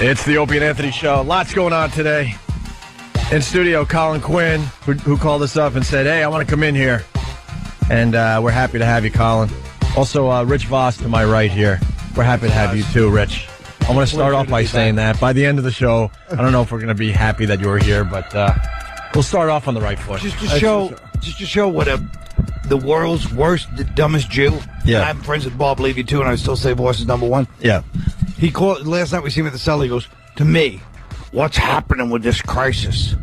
It's the Opie and Anthony Show. Lots going on today. In studio, Colin Quinn, who called us up and said, hey, I want to come in here. And we're happy to have you, Colin. Also, Rich Voss to my right here. We're happy to have you too, Rich. I want to start off by saying that. By the end of the show, I don't know if we're going to be happy that you were here, but we'll start off on the right foot. Just to show what the world's worst, dumbest Jew. Yeah. I'm friends with Bob Levy, too, and I still say Voss is number one. Yeah. He called, last night we see him at the cell, he goes, to me, what's happening with this crisis?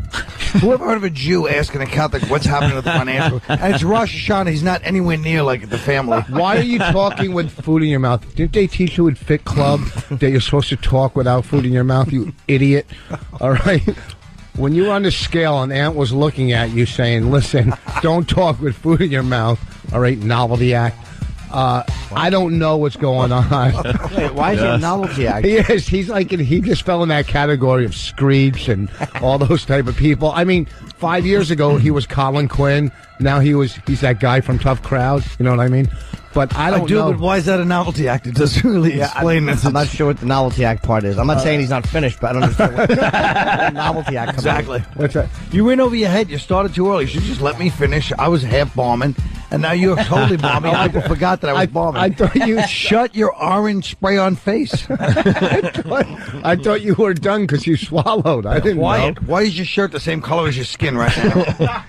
Whoever heard of a Jew asking a Catholic what's happening with the financial? And it's Rosh Hashanah. He's not anywhere near like the family. Why are you talking with food in your mouth? Didn't they teach you at Fit Club that you're supposed to talk without food in your mouth, you idiot? All right? When you were on the scale and Aunt was looking at you saying, listen, don't talk with food in your mouth, all right, novelty act. I don't know what's going on. Wait, why is he a novelty act? Yes, he just fell in that category of Screech and all those type of people. I mean, 5 years ago he was Colin Quinn. Now he's that guy from Tough Crowd. You know what I mean? But I don't know. But why is that a novelty act? It doesn't really explain this. I'm not sure what the novelty act part is. I'm not saying he's not finished, but I don't understand what the novelty act comes Exactly. What's that? You went over your head. You started too early. You should just let me finish. I was half bombing, and now you're totally bombing. People forgot that I was bombing. I thought you shut your orange spray-on face. I thought you were done because you swallowed. I didn't know. Why is your shirt the same color as your skin right now?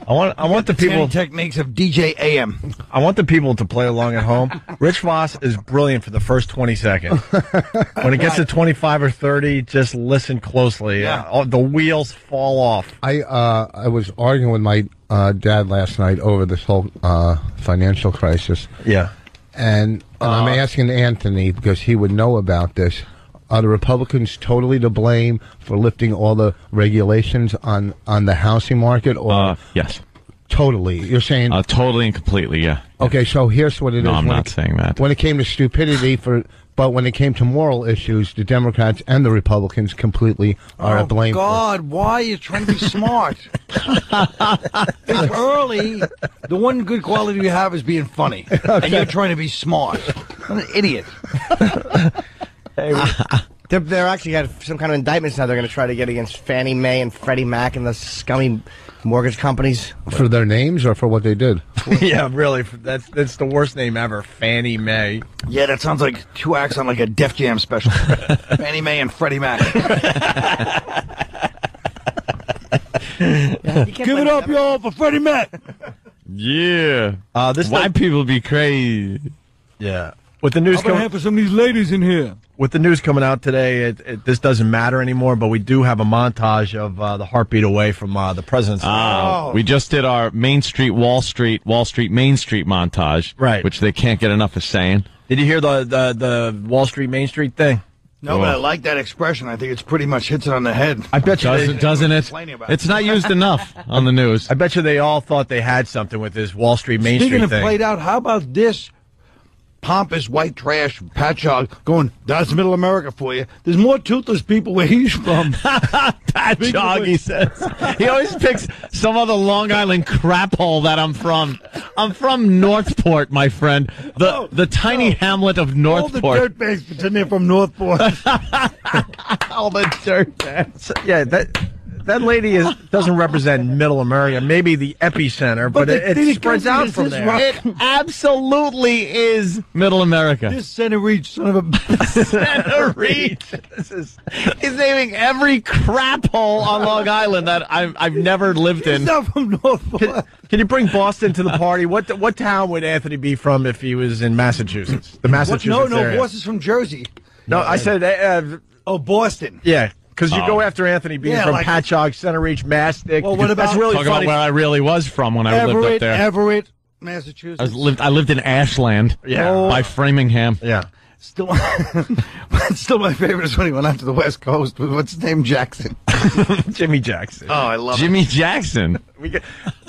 I want the people techniques of DJ AM. I want the people to play along at home. Rich Voss is brilliant for the first 20 seconds. When it gets to 25 or 30, just listen closely. Yeah. The wheels fall off. I was arguing with my dad last night over this whole financial crisis. Yeah. And I'm asking Anthony, because he would know about this, are the Republicans totally to blame for lifting all the regulations on the housing market? Or yes. Totally. You're saying... totally and completely, yeah. Okay, so here's what it is. No, I'm not saying that. When it came to stupidity, but when it came to moral issues, the Democrats and the Republicans completely are to blame. Oh, God, why are you trying to be smart? It's early. The one good quality you have is being funny. Okay. And you're trying to be smart. I'm an idiot. They're actually got some kind of indictments now they're going to try to get against Fannie Mae and Freddie Mac and the scummy mortgage companies. For their names or for what they did? Yeah, really. That's the worst name ever, Fannie Mae. Yeah, that sounds like two acts on like a Def Jam special. Fannie Mae and Freddie Mac. Give it up, y'all, for Freddie Mac. Yeah. White people be crazy. Yeah. With the news coming for some of these ladies in here. With the news coming out today, this doesn't matter anymore, but we do have a montage of the heartbeat away from the president's. We just did our Main Street, Wall Street, Main Street montage, right? Which they can't get enough of saying. Did you hear the Wall Street, Main Street thing? No, but I like that expression. I think it's pretty much hits it on the head. I bet you doesn't it? It's not used enough on the news. I bet you they all thought they had something with this Wall Street, Main Street thing. Speaking of played out, how about this? Pompous white trash Patchogue going, that's middle America for you. There's more toothless people where he's from. Patchogue, he says. He always picks some other Long Island crap hole that I'm from. I'm from Northport, my friend. The tiny hamlet of Northport. All the dirtbags pretend they're from Northport. All the dirtbags. Yeah, that lady doesn't represent middle America, maybe the epicenter, but it spreads out from there. It absolutely is middle America. This center reach, son of a... Center reach. He's naming every crap hole on Long Island that I've never lived in. He's not from Northport. Can you bring Boston to the party? What town would Anthony be from if he was in Massachusetts? The Massachusetts area. No, Boston's from Jersey. No, I said... Boston. Yeah. Because you go after Anthony being from like Patchogue, Center Reach, Mastic. Well, what about that's really talk funny. About where I really was from when I lived up there? Everett, Massachusetts. I lived in Ashland. Yeah. By Framingham. Yeah. Still my favorite is when he went out to the West Coast with what's his name, Jackson. Jimmy Jackson. Oh, I love Jimmy Jackson.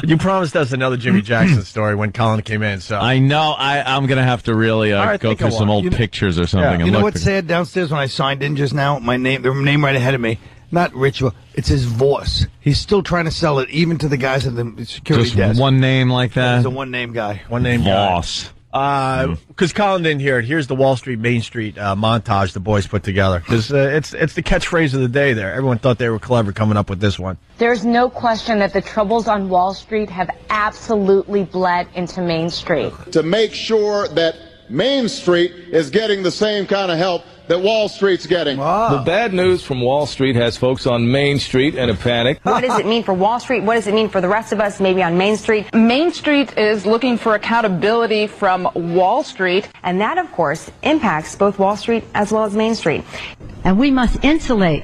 You promised us another Jimmy Jackson story when Colin came in. So I know I'm gonna have to really go through some old pictures or something. You know what's sad downstairs when I signed in just now? The name right ahead of me. Not Ritual. It says Voss. He's still trying to sell it, even to the guys at the security desk. Just one name like that. He's a one-name guy. One name Voss. Because Colin didn't hear it. Here's the Wall Street, Main Street montage the boys put together. Because it's the catchphrase of the day there. Everyone thought they were clever coming up with this one. There's no question that the troubles on Wall Street have absolutely bled into Main Street. To make sure that Main Street is getting the same kind of help that Wall Street's getting. The bad news from Wall Street has folks on Main Street in a panic. What does it mean for Wall Street? What does it mean for the rest of us, maybe on Main Street? Main Street is looking for accountability from Wall Street. And that, of course, impacts both Wall Street as well as Main Street. And we must insulate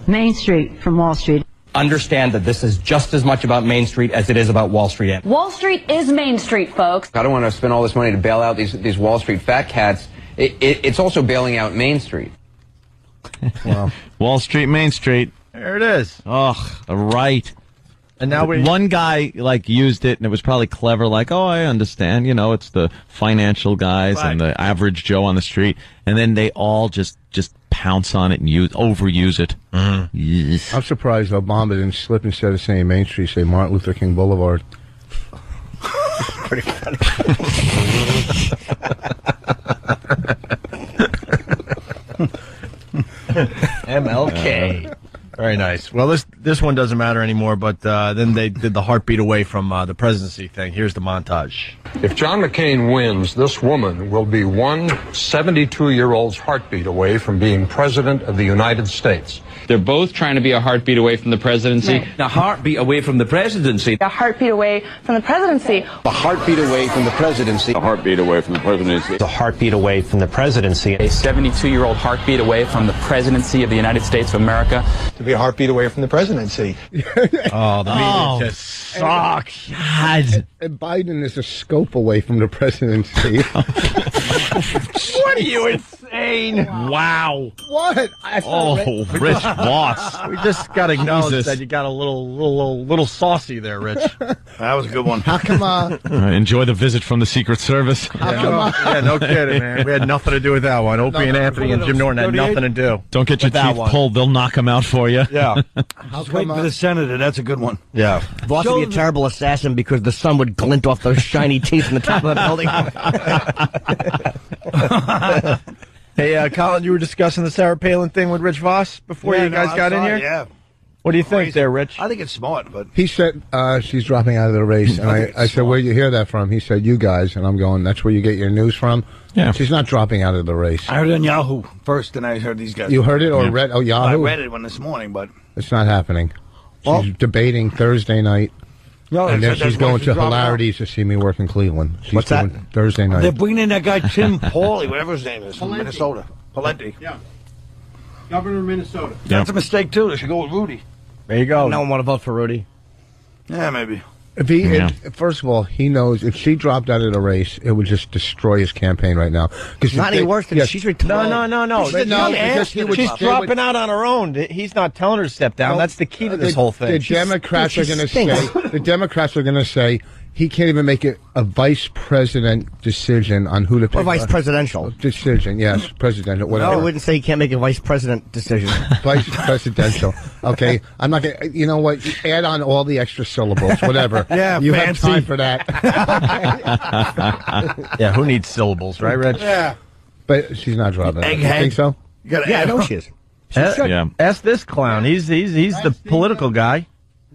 Main Street from Wall Street. Understand that this is just as much about Main Street as it is about Wall Street. Wall Street is Main Street, folks. I don't want to spend all this money to bail out these Wall Street fat cats. It's also bailing out Main Street. Wow. Wall Street, Main Street. There it is. Oh, right. And now one guy used it, and it was probably clever. Like, oh, I understand. You know, it's the financial guys and the average Joe on the street, and then they all just pounce on it and overuse it. Mm-hmm. Yes. I'm surprised Obama didn't slip instead of saying Main Street, say Martin Luther King Boulevard. Pretty funny. MLK. Very nice. Well, this one doesn't matter anymore, but then they did the heartbeat away from the presidency thing. Here's the montage. If John McCain wins, this woman will be one 72-year-old's heartbeat away from being president of the United States. They're both trying to be a heartbeat away from the presidency. Right. A heartbeat away from the presidency. A heartbeat away from the presidency. A heartbeat away from the presidency. A heartbeat away from the presidency. A heartbeat away from the presidency. A 72-year-old heartbeat away from the presidency of the United States of America. To be a heartbeat away from the presidency. Oh, the media just sucks. God. And Biden is a scope away from the presidency. What are you insane? Wow. What? Rich Voss. We just got to acknowledge that you got a little saucy there, Rich. That was a good one. How come? Enjoy the visit from the Secret Service. Yeah, no kidding, man. We had nothing to do with that one. Opie and Anthony and Jim Norton had nothing to do. Don't get your teeth pulled. They'll knock them out for you. Yeah. Just wait for the senator. That's a good one. Yeah. Voss would be a terrible assassin because the sun would glint off those shiny teeth in the top of the building. Hey, Colin, you were discussing the Sarah Palin thing with Rich Voss before you guys got in here? Yeah. What do you think there, Rich? I think it's smart, but... He said she's dropping out of the race, and I said, where'd you hear that from? He said, you guys, and I'm going, that's where you get your news from? Yeah. She's not dropping out of the race. I heard it on Yahoo first, and I heard these guys. You heard it or read? Oh, Yahoo? I read it one this morning, but... It's not happening. She's debating Thursday night. No, and then she's going to Hilarities to see me work in Cleveland. She's What's that? Thursday night. They're bringing in that guy Tim Pauly, whatever his name is, from Minnesota. Palenti. Yeah. Governor of Minnesota. That's a mistake, too. They should go with Rudy. There you go. No one want to vote for Rudy. Yeah, maybe. First of all, he knows if she dropped out of the race, it would just destroy his campaign right now. Not any worse than she's retired. No. She's dropping out on her own. He's not telling her to step down. That's the key to this whole thing. The Democrats are going to say he can't even make it a vice president decision on who to pick. Or vice presidential decision. Yes, presidential. Whatever. No, I wouldn't say he can't make a vice president decision. Vice presidential. Okay, I'm not going to. You know what? Add on all the extra syllables. Whatever. Yeah, you fancy. have time for that. Yeah, who needs syllables, right, Rich? Yeah. But she's not dropping. You think so? Yeah, I know she is. Ask this clown. He's the political guy.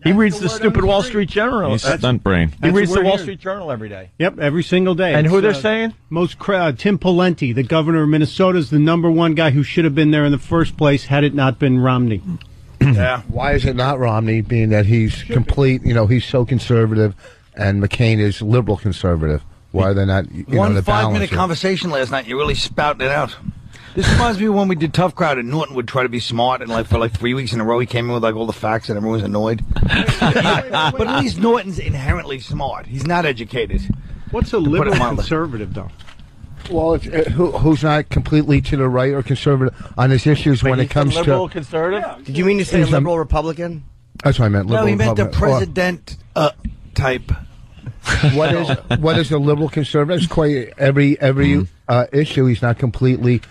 He reads the stupid Wall Street Journal. He's stunt brain. He reads the Wall Street Journal every day. Yep, every single day. And who they're saying? Tim Pawlenty, the governor of Minnesota, is the #1 guy who should have been there in the first place had it not been Romney. Yeah. Why is it not Romney, being that he's complete, he's so conservative, and McCain is liberal conservative? Why are they not, One the 5-minute conversation last night, you really spouted it out. This reminds me of when we did Tough Crowd and Norton would try to be smart, and for 3 weeks in a row he came in with all the facts and everyone was annoyed. But at least Norton's inherently smart. He's not educated. What's a liberal conservative, though? Well, who's not completely to the right or conservative on his issues when it comes liberal to... conservative? Yeah. Did you mean to say liberal Republican? That's what I meant, liberal No, he meant the Republican. president type. What is a liberal conservative? It's quite every issue. He's not completely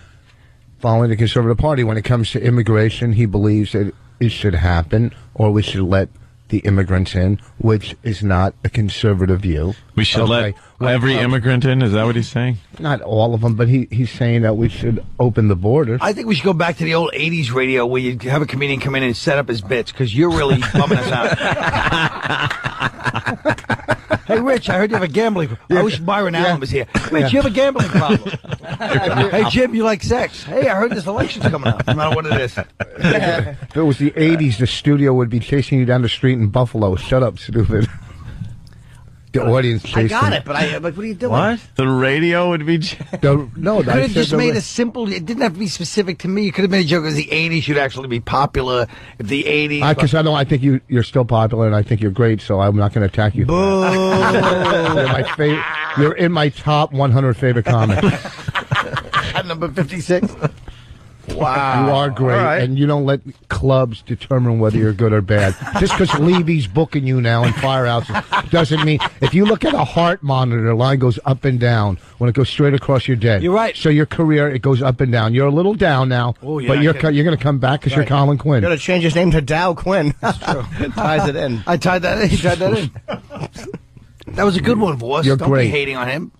following the Conservative Party. When it comes to immigration, he believes that it should happen, or we should let the immigrants in, which is not a conservative view. We should let Every immigrant in? Is that what he's saying? Not all of them, but he's saying that we should open the borders. I think we should go back to the old 80s radio where you have a comedian come in and set up his bits, because you're really bumming us out. Hey, Rich, I heard you have a gambling problem. I wish Byron Allen was here. Rich, you have a gambling problem. Hey, Jim, you like sex. Hey, I heard this election's coming up, no matter what it is. If it was the 80s, the studio would be chasing you down the street in Buffalo. Shut up, stupid. The audience chasing. I got it, but what are you doing? What? The radio would be... No, you could have just made a simple... It didn't have to be specific to me. You could have made a joke as the 80s. You'd actually be popular if the 80s... Because I think you're still popular, and I think you're great, so I'm not going to attack you. Boo! You're in my top 100 favorite comics. At number 56. Wow. You are great, right. and you don't let clubs determine whether you're good or bad. Just because Levy's booking you now in firehouses doesn't mean... If you look at a heart monitor, the line goes up and down. When it goes straight across, you're dead. You're right. So your career, it goes up and down. You're a little down now, but you're going to come back because you're Colin Quinn. You're going to change his name to Dow Quinn. That's true. Ties it in. I tied that in. He tied that in. That was a good one, boss. You're Don't great. be hating on him.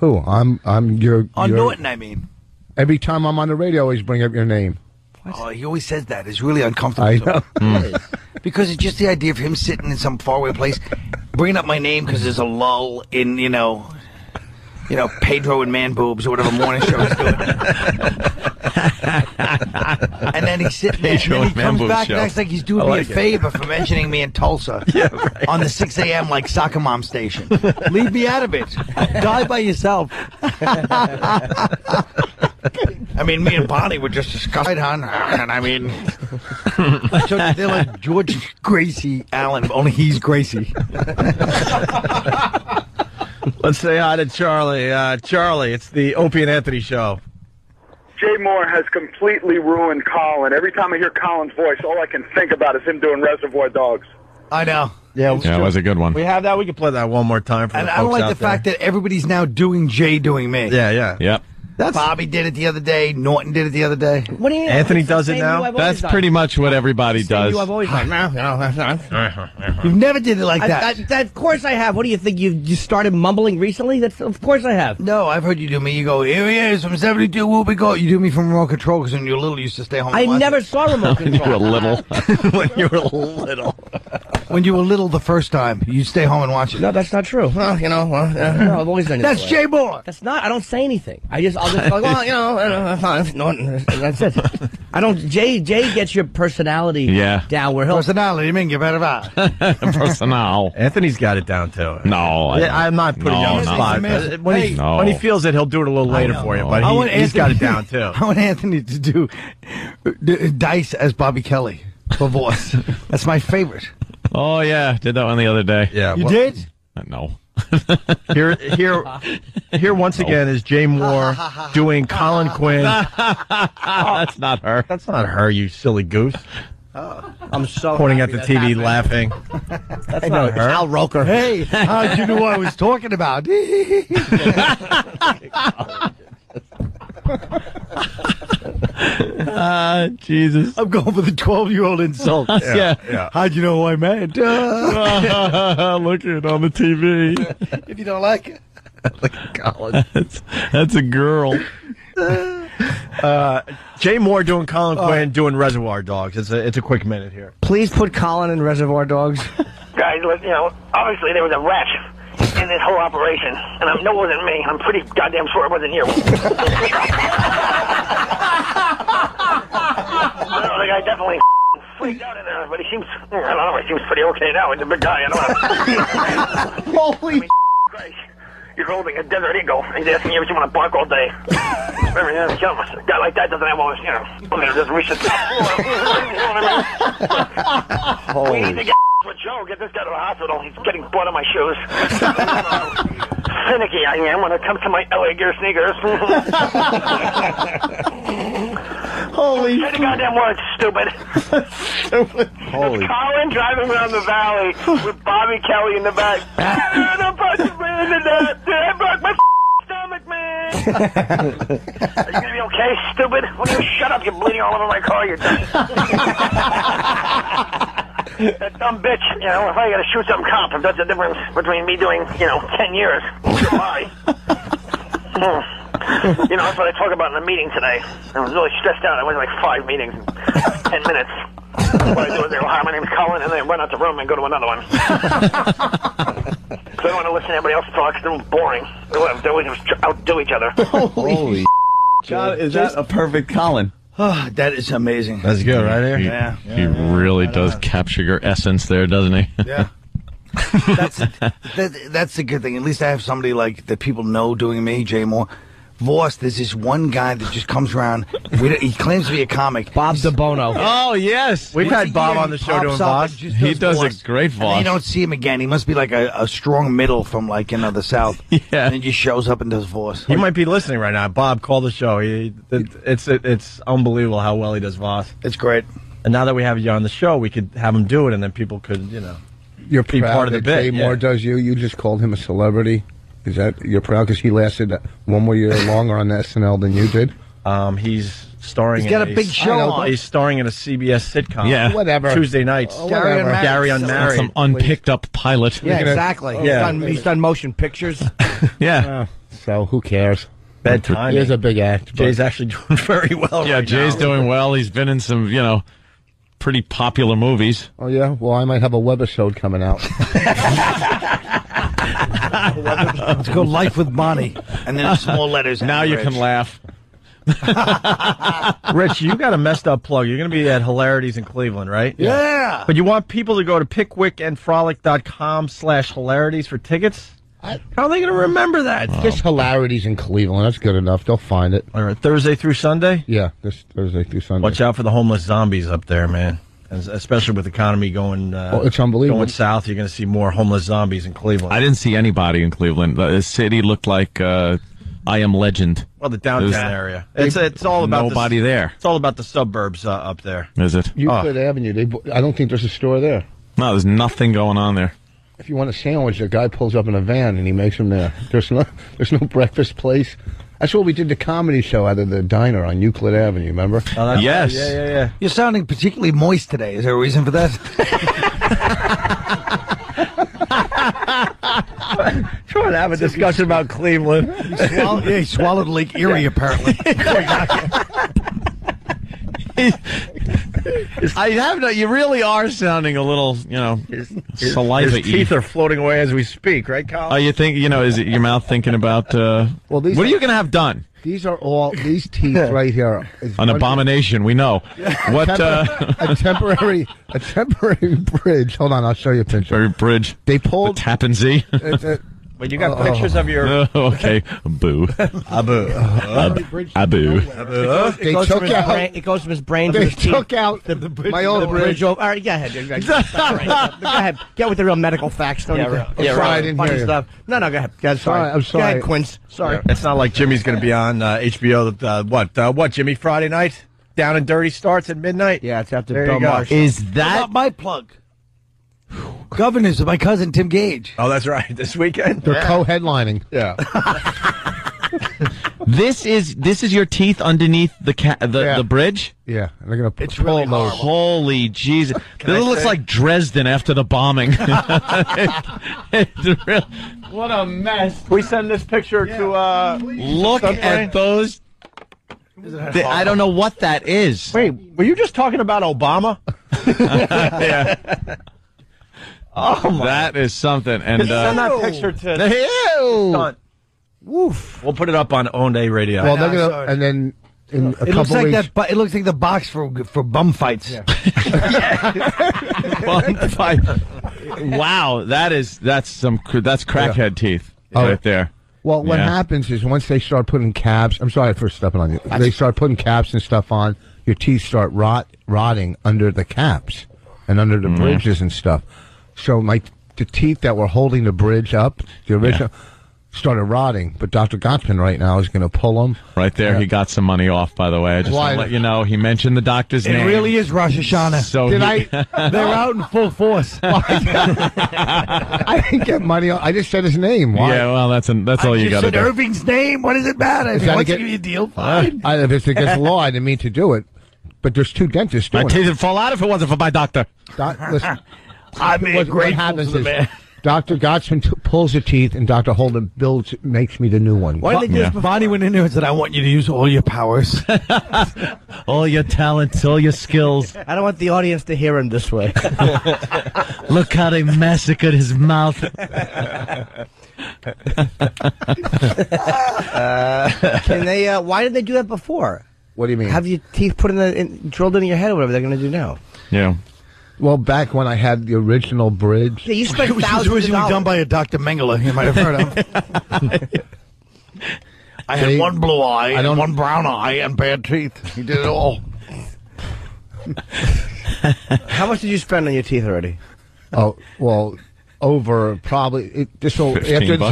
Who? I'm your... On Norton, I mean. Every time I'm on the radio, I always bring up your name. Oh, he always says that. It's really uncomfortable. I know. Because it's just the idea of him sitting in some faraway place, bringing up my name because there's a lull in, you know, Pedro and Man Boobs or whatever morning show he's doing. And then he's sitting there, and then he comes back and acts like he's doing me a favor for mentioning me in Tulsa on the 6 a.m. like soccer mom station. Leave me out of it. Die by yourself. I mean, me and Bonnie were just discussing, and I mean, so they're like George Gracie Allen, only he's Gracie. Let's say hi to Charlie. Charlie, it's the Opie and Anthony show. Jay Moore has completely ruined Colin. Every time I hear Colin's voice, all I can think about is him doing Reservoir Dogs. I know. Yeah, it was a good one. We have that. We can play that one more time for And the I don't folks like out the fact that everybody's now doing Jay doing me. Yeah. Yep. Bobby did it the other day. Norton did it the other day. What do you mean? Anthony does it now? That's pretty much what everybody does. I've always done. You've never did it like that. Of course I have. What do you think? You started mumbling recently? Of course I have. No, I've heard you do me. You go, here he is from 72 Whoopi Gold. You do me from Remote Control because when you were little, you used to stay home. I never saw Remote Control. When you were little. When you were little. When you were little the first time, you stay home and watch it. No, that's not true. Well, no, I've always done it. That's Jay Moore. That's not. I don't say anything. I'll just like, well, fine. No, that's it. I don't. Jay gets your personality down where he'll. Personality, you mean you better Personal. Anthony's got it down too. No. I'm not putting you on the spot. When he feels it, he'll do it a little later for you. But he's got it down too. I want Anthony to do Dice as Bobby Kelly for voice. That's my favorite. Oh, yeah. Did that one the other day. Yeah. You did? No. Here once again is Jay Moore doing Colin Quinn. That's not her. That's not her, you silly goose. I'm so pointing at the TV happening. laughing. That's not her. Al Roker. Hey, how'd you know what I was talking about? Jesus. I'm going for the 12-year-old insult. Yeah. How'd you know who I meant? Look at it on the TV. If you don't like it. Colin. That's a girl. Jay Moore doing Colin Quinn doing Reservoir Dogs. It's a quick minute here. Please put Colin in Reservoir Dogs. Guys, obviously there was a rat in this whole operation, and I know it wasn't me. I'm pretty goddamn sure it wasn't you. The guy definitely freaked out in there, but he seems, I don't know, he seems pretty okay now. He's a big guy, I don't know. Holy Christ. You're holding a desert eagle, and he's asking you if you want to bark all day. A guy like that doesn't have all this, just reach the top floor. You know what I mean? We need to get with Joe, get this guy to the hospital. He's getting blood on my shoes. Finicky I am when it comes to my LA Gear sneakers. Holy Say the goddamn words, stupid. Holy. Colin driving around the valley with Bobby Kelly in the back. Don't punch me in the neck. I broke my stomach, man. Are you gonna be okay, stupid? Why don't you shut up? You're bleeding all over my car. You're done. That dumb bitch, if I gotta shoot some cop, if that's the difference between me doing, 10 years. Why? That's what I talked about in the meeting today. I was really stressed out. I went to like 5 meetings in 10 minutes. What I do is they go, hi, my name's Colin, and then run out the room and go to another one. So I don't want to listen to everybody else talk. It's too boring. They always outdo each other. Holy God, is that a perfect Colin? Oh, that is amazing. That's good, right here? Yeah. He really does capture your essence there, doesn't he? Yeah. That's the good thing. At least I have somebody like that people know doing me, Jay Moore. Voss, there's this one guy that just comes around. He claims to be a comic. Bob DeBono. Oh, yes. We've had Bob on the show doing Voss. He does a great Voss. And you don't see him again. He must be like a strong middle from like, the South. Yeah. And he just shows up and does Voss. He might be listening right now. Bob, call the show. It's unbelievable how well he does Voss. It's great. And now that we have you on the show, we could have him do it, and then people could, You're be proud part of the that bit. Jay Moore does you. You just called him a celebrity. Is that you're proud because he lasted one more year longer on SNL than you did? He's starring. He's got a big show on. He's starring in a CBS sitcom. Yeah, whatever. Tuesday nights. Gary Unmarried. Some unpicked up pilot. Yeah, exactly. He's done motion pictures. Yeah. So who cares? Bedtime. He is a big act. Jay's actually doing very well. Yeah, right Jay's now. doing well. He's been in some, pretty popular movies. Oh yeah. Well, I might have a webisode coming out. Let's go Life with Bonnie. And then small letters. Now you can laugh. Rich, you got a messed up plug. You're going to be at Hilarities in Cleveland, right? Yeah. But you want people to go to pickwickandfrolic.com/hilarities for tickets? How are they going to remember that? Just Hilarities in Cleveland. That's good enough. They'll find it. All right, Thursday through Sunday? Yeah, this Thursday through Sunday. Watch out for the homeless zombies up there, man. And especially with the economy going it's unbelievable. Going south, you're going to see more homeless zombies in Cleveland. I didn't see anybody in Cleveland. The city looked like I Am Legend. Well, the downtown area. It's all about nobody there. It's all about the suburbs up there. Is it? Euclid Avenue. I don't think there's a store there. No, there's nothing going on there. If you want a sandwich, the guy pulls up in a van and he makes them there. There's no breakfast place. That's what we did the comedy show out of the diner on Euclid Avenue, remember? Oh, yes. Yeah. You're sounding particularly moist today. Is there a reason for that? Trying to have a discussion about Cleveland. He swallowed Lake Erie, apparently. I have no. You really are sounding a little, saliva. His teeth are floating away as we speak, right, Colin? Oh, you think is it your mouth thinking about? Well, what are you going to have done? These are all these teeth right here. An abomination. We know. What? A temporary bridge. Hold on, I'll show you a picture. Temporary bridge. They pulled the Tappan Zee. Wait, you got pictures of your... okay. Boo. Abu. Abu. It goes from his brain to his teeth. They took out my old bridge. All right, go ahead. Go ahead. Get with the real medical facts. Don't sorry, I didn't hear you. Stuff. No, go ahead. I'm sorry. I'm sorry. Go ahead, Quinn. Sorry. Yeah. It's not like Jimmy's going to be on HBO. What, Jimmy, Friday night? Down and Dirty starts at midnight? Yeah, it's after there Bill Maher. Is that... Not my plug. Governors of my cousin Tim Gage. Oh, that's right. This weekend they're co-headlining. Yeah. This is your teeth underneath the bridge. Yeah, they're gonna. It's really horrible. Holy Jesus! This looks like Dresden after the bombing. What a mess! We send this picture to. Look at those. I don't know what that is. Wait, were you just talking about Obama? Yeah. Oh my! That is something. And send that picture to. Woof! We'll put it up on Owned A Radio. Well, they're gonna, and then in a couple weeks, it looks like the box for bum fights. Yeah. Bum fight. Wow, that's crackhead teeth right there. Well, what happens is once they start putting caps. I'm sorry for stepping on you. They start putting caps and stuff on. Your teeth start rotting under the caps and under the bridges and stuff. So the teeth that were holding the bridge up, the original, started rotting. But Dr. Gottman right now is going to pull them. Right there, he got some money off, by the way. I just want to let you know, he mentioned the doctor's name. It really is Rosh Hashanah. So they're out in full force. I didn't get money. I just said his name. Why? Yeah, well, that's all you got to do. Irving's name. What does it matter? If he wants to give you a deal, fine. If it's against the law, I didn't mean to do it. but there's 2 dentists My doing teeth it. would fall out if it wasn't for my doctor. Listen, I mean, what happens is Dr. Gottsman pulls the teeth, and Dr. Holden makes me the new one. Why did they do this before? Bonnie went in there and said, I want you to use all your powers. All your talents, all your skills. I don't want the audience to hear him this way. Look how they massacred his mouth. Can they? Why did they do that before? What do you mean? Have your teeth put drilled into your head or whatever they're going to do now? Yeah. Well, back when I had the original bridge. Yeah, you spent It was thousands of originally dollars. done by a Dr. Mengele. You might have heard of. I had one blue eye and one brown eye and bad teeth. He did it all. How much did you spend on your teeth already? Oh, well, over probably after this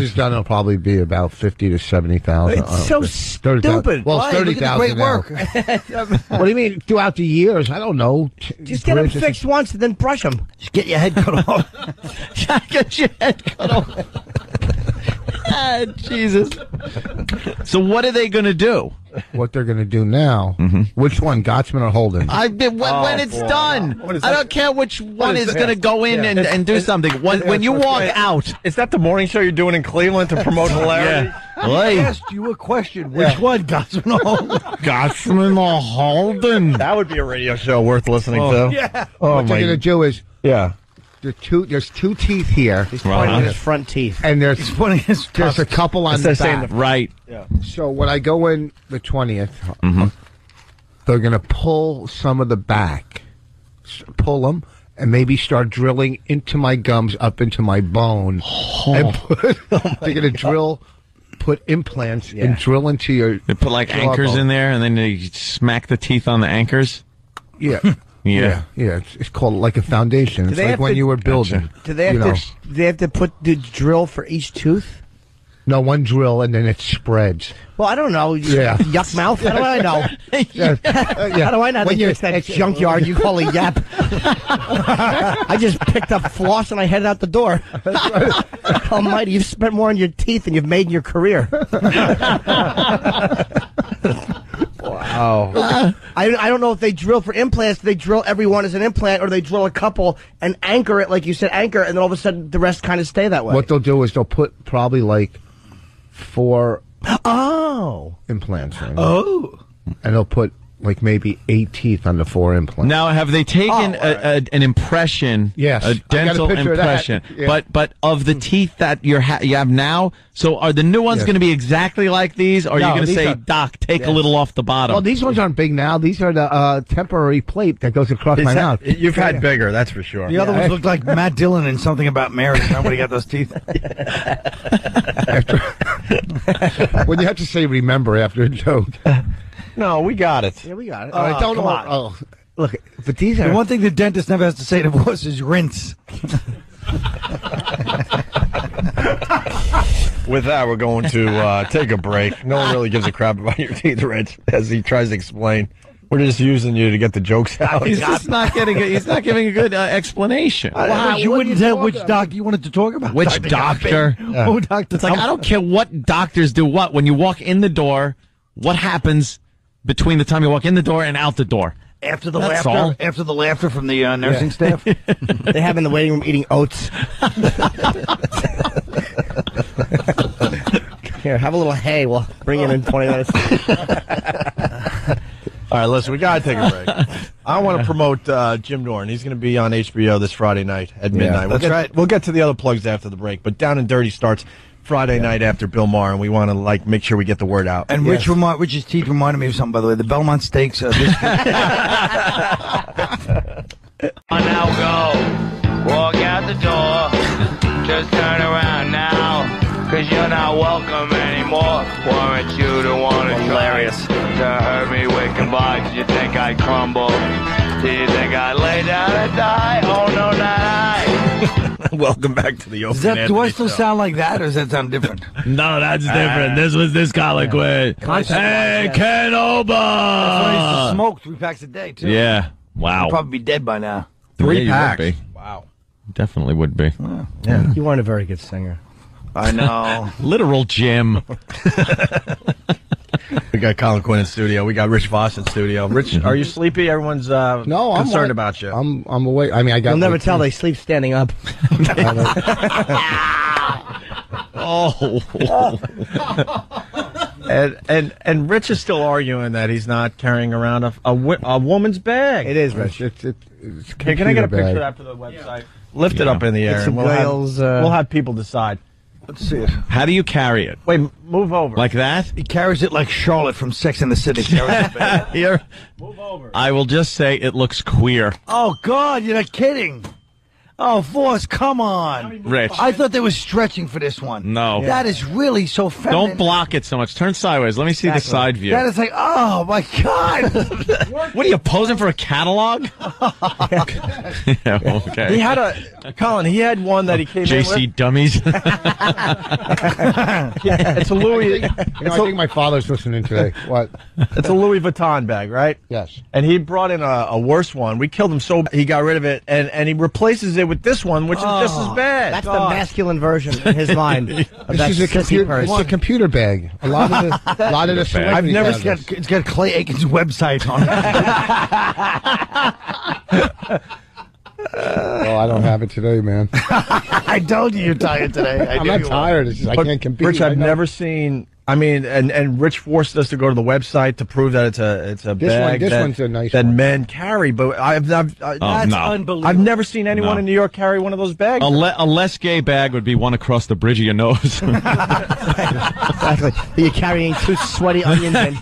is done, it'll probably be about 50 to 70,000. It's so stupid. Well, Why? 30,000. Great work. What do you mean throughout the years? I don't know. Just get them fixed once and then brush them. Just get your head cut off. Get your head cut off. Jesus. So what are they going to do? What they're going to do now? Which one, Gottsman or Holden? When it's done. I don't care which one is going to go in and do something. When you walk out. Is that the morning show you're doing in Cleveland to promote hilarity? I asked you a question. Which one, Gottsman or Holden? Gottsman or Holden? That would be a radio show worth listening to. Yeah. Oh, what they're going to do is, yeah. There's 2 teeth here. He's pointing at his front teeth. And there's a couple on the back. Right. Yeah. So when I go in the 20th, they're going to pull some of the back. Pull them and maybe start drilling into my gums, up into my bone. And they're going to put implants and drill into your They put like anchors jawbone. in there and then they smack the teeth on the anchors? Yeah. Yeah. It's called like a foundation. It's like when you were building. Do they have to put the drill for each tooth? No, one drill and then it spreads. Well, I don't know. Yeah. Yuck mouth? How do I know? How do I know When they fix that junkyard you call a yap? I just picked up floss and I headed out the door. Almighty, you've spent more on your teeth than you've made in your career. Wow. I don't know if they drill for implants. Do they drill everyone as an implant, or they drill a couple and anchor it, like you said, and then all of a sudden the rest kind of stay that way? What they'll do is they'll put probably like 4 implants in. Oh. And they'll put like maybe 8 teeth on the 4 implants. Now, have they taken an impression, Yes. a dental I got a picture of that. impression, Yeah. but of the teeth that you have now? So are the new ones Yes. going to be exactly like these, or are No, you going to these say, are- Doc, take a Yes. little off the bottom? Well, these ones aren't big now. These are the temporary plate that goes across my mouth. You've had bigger, that's for sure. The other ones looked like Matt Dillon in Something About Mary. Remember when he got those teeth? When you have to say remember after a joke. No, we got it. Yeah, we got it. All right, don't come on. Oh, Look, but these The are... one thing the dentist never has to say to us is rinse. With that, we're going to take a break. No one really gives a crap about your teeth, Rich, as he tries to explain. We're just using you to get the jokes out. He's just not getting. He's not giving a good explanation. But you wouldn't tell which doctor you wanted to talk about. Which doctor? Oh, doctor. It's like I don't care what doctors do what. When you walk in the door, what happens between the time you walk in the door and out the door? After the That's laughter, all. after the laughter from the nursing staff. They have in the waiting room eating oats. Here, have a little hay. We'll bring it in 20 minutes. All right, listen, we got to take a break. I want to promote Jim Norton. He's going to be on HBO this Friday night at midnight. that's right. We'll get to the other plugs after the break, but Down and Dirty starts Friday night after Bill Maher, and we want to make sure we get the word out. And Rich's teeth reminded me of something, by the way. The Belmont Steaks. On now go. Walk out the door. Just turn around now. Cause you're not welcome anymore. Weren't you the one who tried to hurt me with combines? You think I'd crumble? Do you think I'd lay down and die? Oh no, not I. Welcome back to the opening. Do I still sound like that, or does that sound different? No, that's different. This was this Colin Quinn. Hey, Ken Oba! That's when I used to smoke 3 packs a day, too. Yeah. Wow. I'd probably be dead by now. 3 packs. packs. Wow. Definitely would be. Yeah. You weren't a very good singer. I know. Literal Jim. We got Colin Quinn in studio. We got Rich Voss in studio. Rich, are you sleepy? Everyone's No, I'm concerned about you. I'm awake. I mean, I got. You'll never tell they sleep standing up. Oh. And Rich is still arguing that he's not carrying around a woman's bag. It is, Rich. It's Hey, can I get a picture bag. of that for the website? Lift it up in the air. It's And a girl's, we'll have people decide. Let's see it. How do you carry it? Wait, move over. Like that? He carries it like Charlotte from Sex and the City. Here. Move over. I will just say it looks queer. Oh, God, you're not kidding. Oh, Voss, come on. Rich. I thought they were stretching for this one. No. That is really so feminine. Don't block it so much. Turn sideways. Let me see the side view. That is like, oh, my God. What are you, posing for a catalog? Yeah, okay. He had Colin, he had one that he came in JC with. Dummies. It's a Louis. I think my father's listening today. What? It's a Louis Vuitton bag, right? Yes. And he brought in a worse one. We killed him so he got rid of it, and he replaces it with this one, which is just as bad. That's the masculine version in his mind. This is a computer. It's a computer bag. A lot of the I've never seen. It's got Clay Aiken's website on it. Oh, I don't have it today, man. I told you you're tired today. I'm not tired. It's just, I can't compete. Rich, I've never seen. I mean, and Rich forced us to go to the website to prove that it's a bag this one's a nice that one. men carry. But that's unbelievable. I've never seen anyone in New York carry one of those bags. A less gay bag would be one across the bridge of your nose. Exactly. You're carrying two sweaty onions in.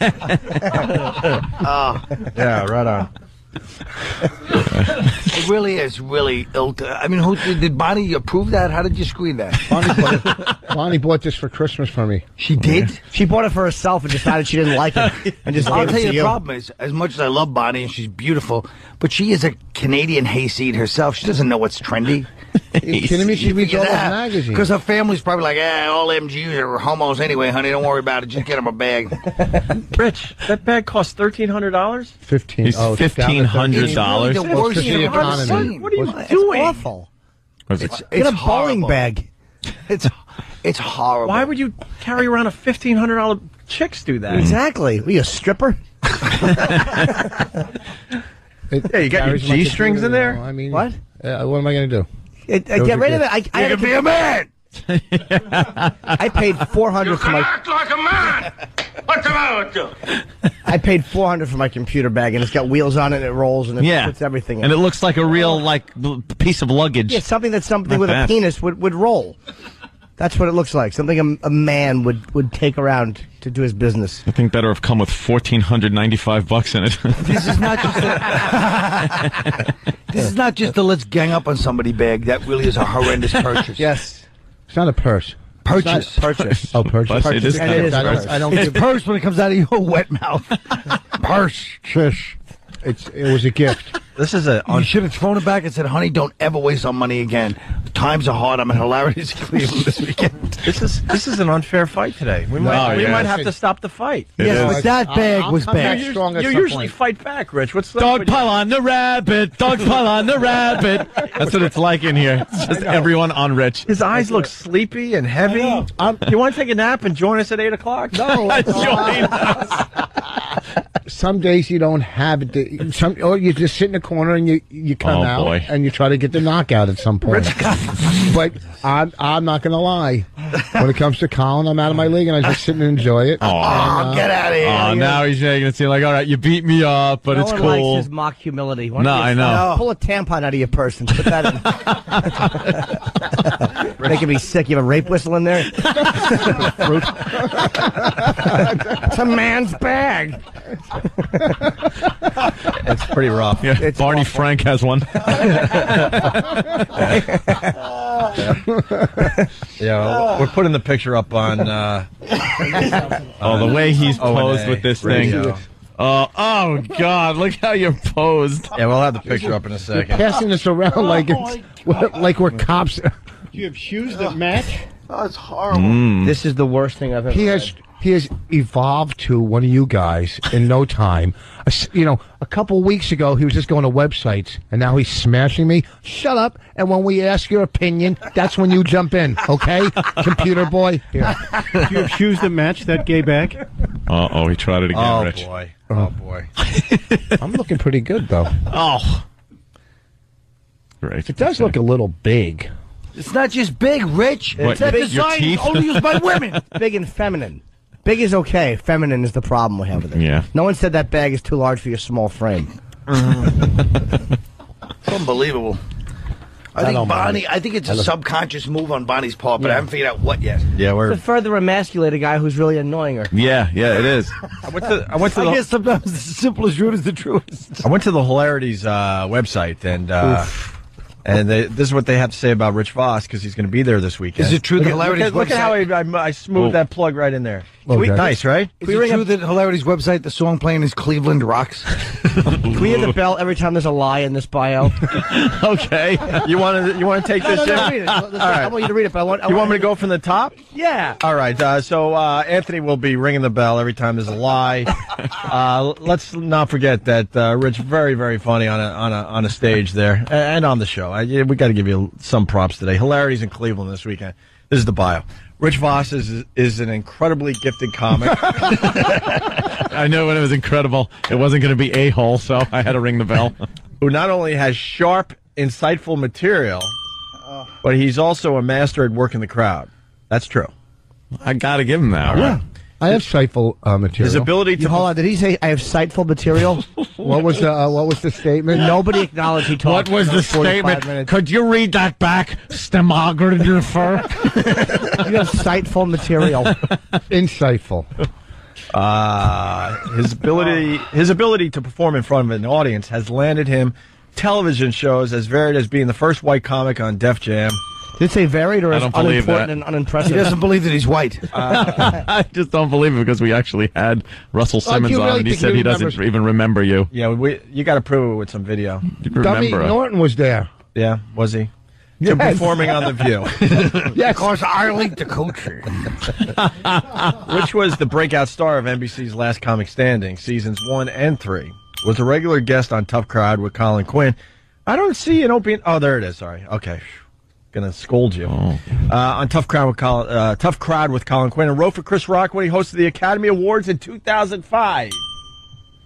Yeah, right on. It really is really ill. I mean, did Bonnie approve that? How did you screen that? Bonnie bought this for Christmas for me. She did? She bought it for herself and decided she didn't like it and just I'll gave tell it you to the you. problem is, as much as I love Bonnie and she's beautiful, but she is a Canadian hayseed herself. She doesn't know what's trendy. Are you kidding me? She reads all those magazines. Because her family's probably like, all them Jews are homos anyway, honey. Don't worry about it. Just get them a bag. Rich, that bag costs $1,300. 15. He's Oh, $1,500. The worst It's thing the I've ever economy. seen. What are you It's doing? awful. It's Get a horrible. bowling bag. It's horrible. Why would you carry around a $1,500? Chicks do that. Exactly. Are you a stripper? Yeah, you got your G-strings in there? I mean, What? what am I going to do? Get rid of it. I You can be a man. I paid $400 for my. Act like a man! What's the matter with you? I paid $400 for my computer bag, and it's got wheels on it, and it rolls, and it puts everything in. And it looks like a real piece of luggage. Yeah, something with a bad. penis would roll. That's what it looks like. Something a man would take around to do his business. I think better have come with $1,495 in it. This is not just this is not just a let's gang up on somebody bag. That really is a horrendous purchase. Yes. It's not a purse. Purchase. Purchase. Oh, purchase. But it is And it is purse. I don't It's give purse when it comes out of your wet mouth. Purse. Shush. It was a gift. This is a. You should have thrown it back and said, honey, don't ever waste our money again. Times are hard. I'm at Hilarious Cleveland this weekend. This is an unfair fight today. We might have to stop the fight. Yes, but that bag was bad. You usually fight back, Rich. What's the Dog pile on the rabbit. Dog pile on the rabbit. That's what it's like in here. It's just everyone on Rich. His eyes look sleepy and heavy. You want to take a nap and join us at 8 o'clock? No. Join us. Some days you don't have it. Or you just sit in the corner and you come out boy. and you try to get the knockout at some point. But I'm not going to lie. When it comes to Colin, I'm out of my league and I just sit and enjoy it. Get out of here. Oh, now he's making it seem like, all right, you beat me up, but it's No one cool. likes his mock humility. No, I know. Pull a tampon out of your purse and put that in. Making me sick. You have a rape whistle in there? It's a man's bag. It's pretty rough. Yeah, It's Barney awful. Frank has one. Yeah, we're putting the picture up on. The way he's posed with this radio. thing. Oh, God, look how you're posed. Yeah, we'll have the picture up in a second. Passing this around like we're cops. Do you have shoes that match? Oh, it's horrible. This is the worst thing I've ever He has evolved to one of you guys in no time. A couple weeks ago, he was just going to websites, and now he's smashing me. Shut up. And when we ask your opinion, that's when you jump in, okay? Computer boy. Here. Do you have shoes that match that gay bag? Uh-oh, he tried it again, Rich. Oh, boy. I'm looking pretty good, though. Oh. Great. It does look a little big. It's not just big, Rich. What, It's that your design teeth? is only used by women. Big and feminine. Big is okay. Feminine is the problem we have with it. Yeah. No one said that bag is too large for your small frame. Unbelievable. I think it's a subconscious move on Bonnie's part, but I haven't figured out what yet. Yeah, To further emasculate a guy who's really annoying her. Yeah, it is. I went to I guess sometimes the simplest route is the truest. I went to the Hilarities website, and this is what they have to say about Rich Voss, because he's going to be there this weekend. Is it true that Hilarities Look at how I smoothed that plug right in there. Nice, right? Is it true that Hilarities website, the song playing is Cleveland Rocks? Can we hear the bell every time there's a lie in this bio? Okay. You want to take this? No, read it. I want you to read it, but You want me to go from the top? Yeah. All right. So Anthony will be ringing the bell every time there's a lie. Let's not forget that Rich, very, very funny on a stage there and on the show. We got to give you some props today. Hilarities in Cleveland this weekend. This is the bio. Rich Voss is an incredibly gifted comic. I know when it was incredible, it wasn't going to be a-hole, so I had to ring the bell. Who not only has sharp, insightful material, but he's also a master at working the crowd. That's true. I got to give him that. Yeah. I have sightful material. His ability to... Hold on, did he say I have sightful material? What was the statement? Nobody acknowledged he talked. What was the 45 statement? minutes. Could you read that back, stenographer? You have sightful material. Insightful. His ability to perform in front of an audience has landed him television shows as varied as being the first white comic on Def Jam. Did it say varied or I is don't believe unimportant that. and unimpressive? He doesn't believe that he's white. I just don't believe it because we actually had Russell Simmons you on really and he think said he he doesn't remembers- even remember you. Yeah, you got to prove it with some video. Dummy Norton was there. Yeah, was he? Yes. Performing on The View. Yeah, of course, I like the culture. Rich was the breakout star of NBC's Last Comic Standing, seasons 1 and 3. Was a regular guest on Tough Crowd with Colin Quinn. I don't see an opening. Oh, there it is. Sorry. Okay. Gonna scold you. On Tough Crowd with Colin Quinn, and wrote for Chris Rock when he hosted the Academy Awards in 2005.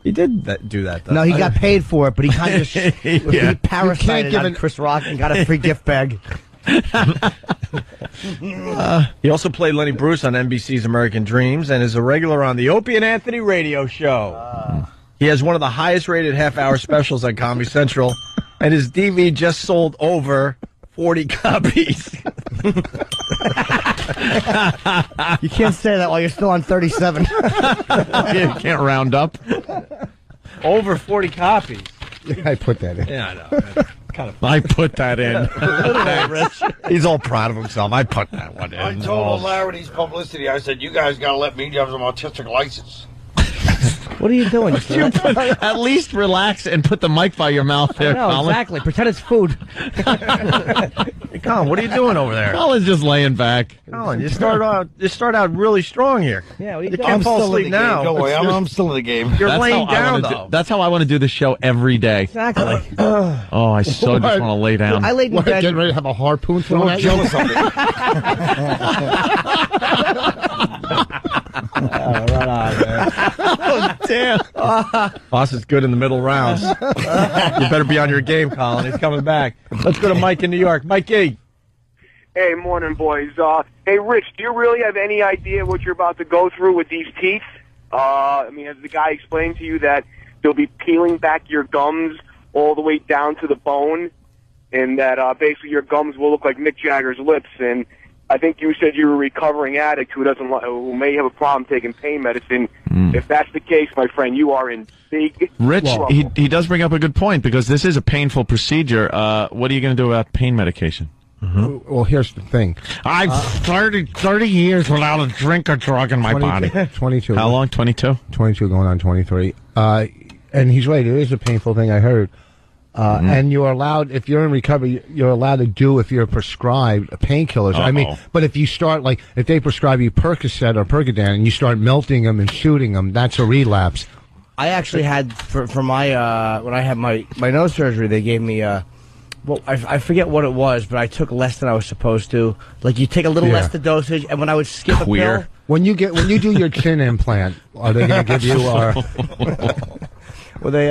He did do that, though. No, he got paid for it, but he kind of he parasited give on an- Chris Rock and got a free gift bag. He also played Lenny Bruce on NBC's American Dreams and is a regular on the Opie and Anthony radio show. He has one of the highest-rated half-hour specials on Comedy Central, and his DVD just sold over 40 copies. You can't say that while you're still on 37. You can't round up. Over 40 copies. I put that in. Yeah, I know. Kind of. I put that in. He's all proud of himself. I put that one in. I told Hilarities Publicity, I said, you guys got to let me have some artistic license. What are you doing? At least relax and put the mic by your mouth there, No, Colin. exactly. Pretend it's food. Hey, Colin, what are you doing over there? Colin's just laying back. Colin, you start out really strong here. Yeah, what are you You doing? can't fall asleep Game. now. Don't worry, I'm still in the game. You're That's laying how I down, wanna though. that's how I want to do the show every day. Exactly. Oh, I so just want to lay down. I laid in What, bed. getting ready to have a harpoon thrown at you? Jealous of it. Right on, man. Oh, damn. Boss is good in the middle rounds. You better be on your game, Colin. He's coming back. Let's go to Mike in New York. Mikey. Hey, morning, boys. Hey, Rich, do you really have any idea what you're about to go through with these teeth? I mean, has the guy explained to you that they'll be peeling back your gums all the way down to the bone, and that basically your gums will look like Mick Jagger's lips? And I think you said you're a recovering addict who may have a problem taking pain medicine. If that's the case, my friend, you are in big Rich, trouble. he does bring up a good point because this is a painful procedure. What are you going to do about pain medication? Well, here's the thing. I've 30 years without a drink or drug in my body. 22. How long? 22? 22 going on 23. And he's right. It is a painful thing, I heard. And you're allowed, if you're in recovery, you're allowed to do if you're prescribed painkillers. I mean, but if you start, like, if they prescribe you Percocet or Percodan and you start melting them and shooting them, that's a relapse. I actually had, for my, when I had my nose surgery, they gave me, well, I forget what it was, but I took less than I was supposed to. Like, you take a little less the dosage, and when I would skip a pill, When you do your chin implant, are they going to give you? Well, they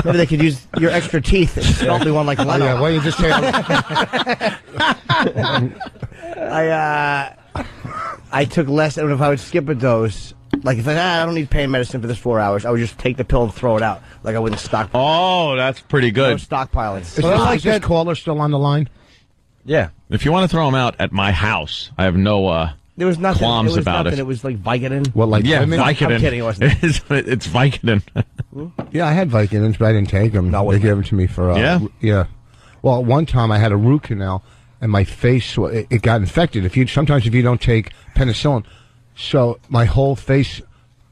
maybe they could use your extra teeth and sculpt me one like Leno. Yeah, well, you just say. I took less, and if I would skip a dose, like if I don't need pain medicine for this 4 hours, I would just take the pill and throw it out. Like I wouldn't stockpile. Oh, that's pretty good. No stockpiling. Is this caller still on the line? Yeah. If you want to throw them out at my house, I have no There was nothing. qualms about nothing. it. It was like Vicodin. What, like women? Vicodin. I'm kidding, it wasn't. It's Vicodin. Yeah, I had Vicodins, but I didn't take them. No, they gave them to me for. Yeah. Well, one time I had a root canal, and my face it got infected. Sometimes if you don't take penicillin, so my whole face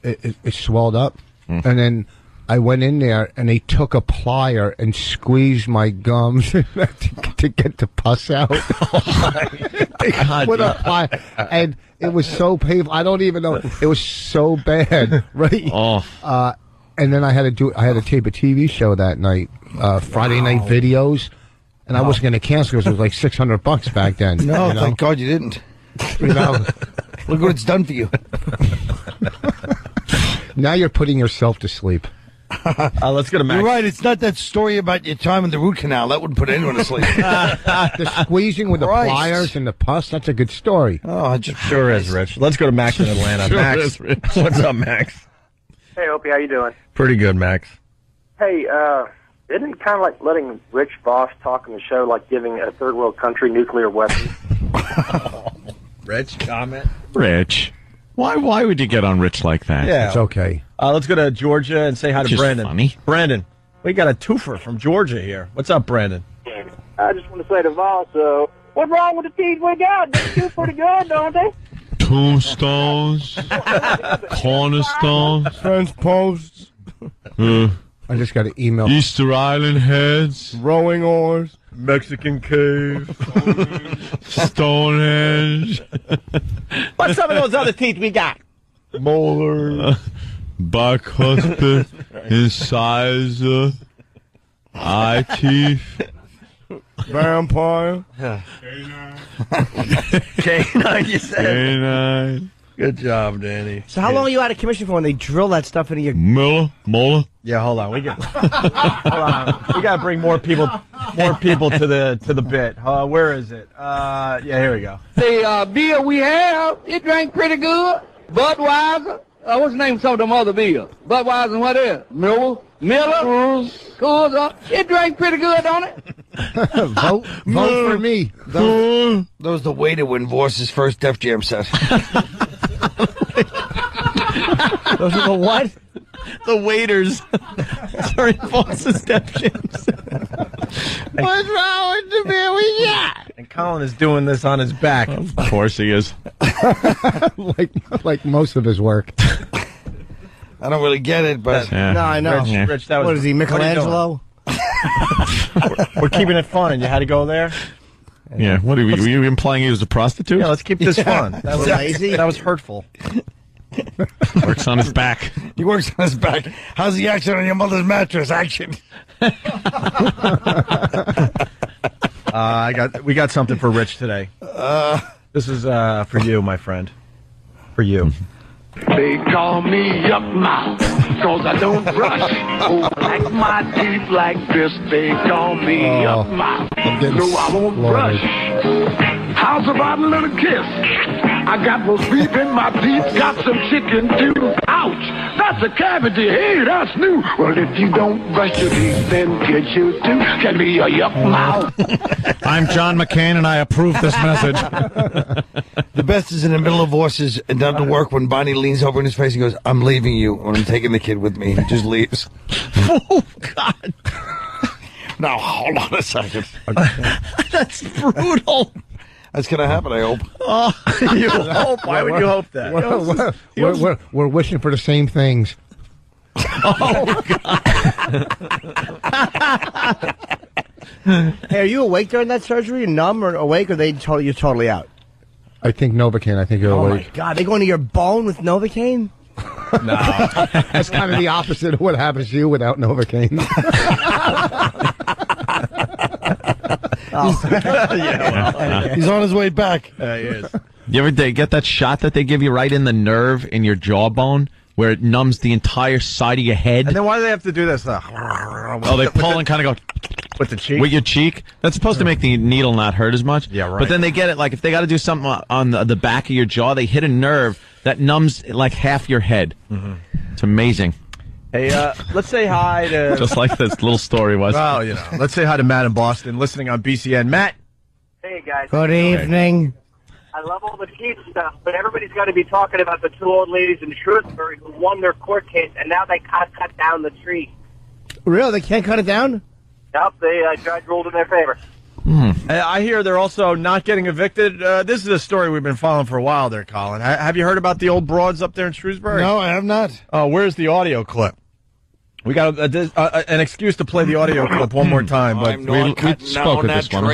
it swelled up, and then I went in there and they took a plier and squeezed my gums to get the pus out. With a plier, and it was so painful. I don't even know. It was so bad, right? Oh. And then I had to tape a TV show that night, Friday Night Videos, and I was going to cancel because it was like $600 back then. No, thank God you didn't. Look what it's done for you. Now you're putting yourself to sleep. Let's go to Max. You're right. It's not that story about your time in the root canal. That wouldn't put anyone to sleep. The squeezing with the pliers and the pus, that's a good story. Oh, it just sure is, Rich. Let's go to Max in Atlanta. Sure Max, is, Rich. what's up, Max? Hey, Opie, how you doing? Pretty good, Max. Hey, isn't it kind of like letting Rich Voss talk on the show, like giving a third world country nuclear weapons? Rich, comment? Rich. Why would you get on Rich like that? Yeah. It's okay. Let's go to Georgia and say hi to Just Brandon. funny. Brandon, we got a twofer from Georgia here. What's up, Brandon? I just want to say to Voss, what's wrong with the teeth we got? They do pretty good, don't they? Tombstones, cornerstones, Fence posts. I just got an email. Easter Island heads, Rowing oars. Mexican cave. Stonehenge, What's some of those other teeth we got? Molar. bicuspid, incisor, eye teeth. Vampire. K9, you said. Canine. Good job, Danny. So how long are you out of commission for when they drill that stuff into your... Molar. Yeah, hold on. Hold on. We got to bring more people to the bit. Where is it? Yeah, here we go. The beer we have, it drank pretty good. Budweiser. What's the name of some of them other beers? Budweiser and what else? Miller. Coors. It drank pretty good, don't it? Vote for me. Those the way to win Voss's first Def Jam set. Those are the what? The waiters. Sorry, Voss's Def Jams. What's wrong with the beer we got? And Colin is doing this on his back. Of course he is. like most of his work. I don't really get it, but... Yeah. No, I know. Rich, that was... What is he, Michelangelo? We're keeping it fun, and you had to go there? Yeah, what are you implying he was a prostitute? Yeah, let's keep this fun. That was lazy. That was hurtful. Works on his back. He works on his back. How's the action on your mother's mattress? Action. We got something for Rich today. This is for you, my friend. For you. They call me Yuck Mouth, 'cause I don't brush. Oh, like my teeth like this, they call me Yuck Mouth. No, I won't brush. How's about a little kiss? I got roast beef in my teeth, got some chicken too. Ouch, that's a cavity, hey, that's new. Well, if you don't brush your teeth, then kids you too can be a Yuck Mouth. I'm John McCain, and I approve this message. The best is in the middle of Voss's and down to work when Bonnie leans over in his face and goes, I'm leaving you when I'm taking the kid with me. He just leaves. Oh, God. Now, hold on a second. That's brutal. That's going to happen, I hope. Oh, you hope? Why would you hope that? We're wishing for the same things. Oh, God. Hey, are you awake during that surgery? Numb or awake, or you're totally out? I think Novocaine. I think you're Oh, awake. my God. They go into your bone with Novocaine? No. That's kind of the opposite of what happens to you without Novocaine. He's on his way back. He is. You ever get that shot that they give you right in the nerve in your jawbone where it numbs the entire side of your head? And then why do they have to do this? Oh, they pull and kind of go with the cheek? With your cheek? That's supposed to make the needle not hurt as much. Yeah, right. But then they get it, like, if they got to do something on the back of your jaw, they hit a nerve that numbs, like, half your head. Mm-hmm. It's amazing. Hey, let's say hi to... Just like this little story was. Well, let's say hi to Matt in Boston, listening on BCN. Matt. Hey, guys. Good evening. I love all the teeth stuff, but everybody's got to be talking about the 2 old ladies in Shrewsbury who won their court case, and now they can't cut down the tree. Really? They can't cut it down? Nope, the judge ruled in their favor. I hear they're also not getting evicted. This is a story we've been following for a while there, Colin. Have you heard about the old broads up there in Shrewsbury? No, I have not. Oh, where's the audio clip? We got an excuse to play the audio clip one more time, but we spoke of this one.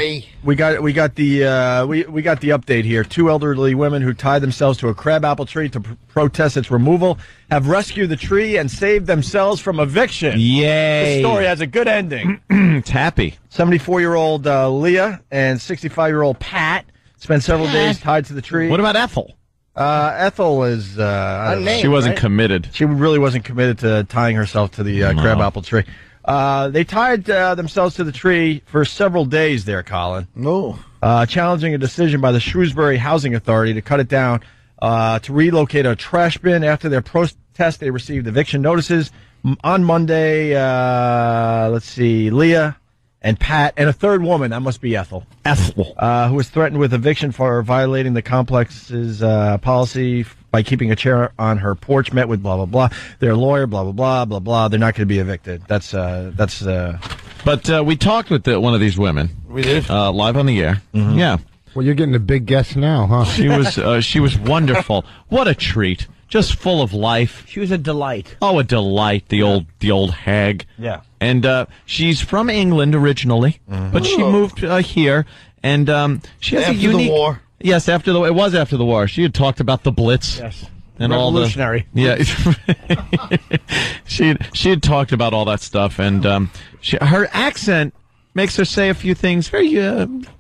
We got the update here. 2 elderly women who tied themselves to a crabapple tree to protest its removal have rescued the tree and saved themselves from eviction. Yay! The story has a good ending. It's happy. 74-year-old Leah and 65-year-old Pat spent several days tied to the tree. What about Ethel? Ethel is she wasn't committed. She really wasn't committed to tying herself to the crabapple tree. They tied themselves to the tree for several days there, Colin. No. Challenging a decision by the Shrewsbury Housing Authority to cut it down to relocate a trash bin. After their protest, they received eviction notices. On Monday, let's see, Leah and Pat, and a third woman, that must be Ethel, who was threatened with eviction for violating the complex's policy by keeping a chair on her porch, met with blah, blah, blah. Their lawyer, blah, blah, blah, blah, blah. They're not going to be evicted. But we talked with one of these women. We did? Live on the air. Mm-hmm. Yeah. Well, you're getting a big guest now, huh? She was wonderful. What a treat. Just full of life. She was a delight. Oh, a delight. The old hag. Yeah. And she's from England originally, but she moved here, and she has a unique. After the war. Yes, it was after the war. She had talked about the Blitz. Yes. And revolutionary. She had talked about all that stuff, and her accent makes her say a few things very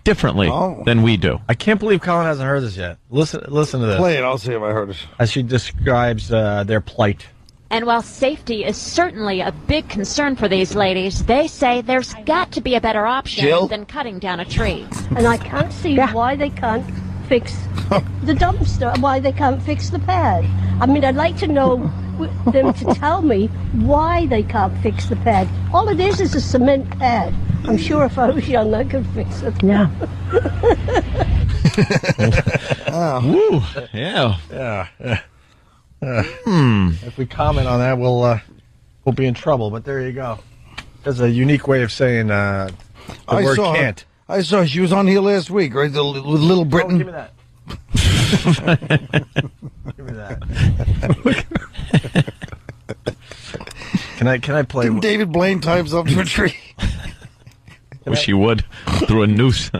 differently than we do. I can't believe Colin hasn't heard this yet. Listen to this. Play it. I'll see if I heard it. As she describes their plight. And while safety is certainly a big concern for these ladies, they say there's got to be a better option than cutting down a tree. And I can't see why they can't fix the dumpster, why they can't fix the pad. I mean, I'd like to know them to tell me why they can't fix the pad. All it is a cement pad. I'm sure if I was young, I could fix it. Yeah. Woo. Yeah. Yeah. If we comment on that, we'll be in trouble. But there you go. There's a unique way of saying the word can't. I saw her. She was on here last week, right? With Little Britain. Give me that. Give me that. Can I play? Didn't David Blaine tie himself to a tree? Wish he would. Through a noose.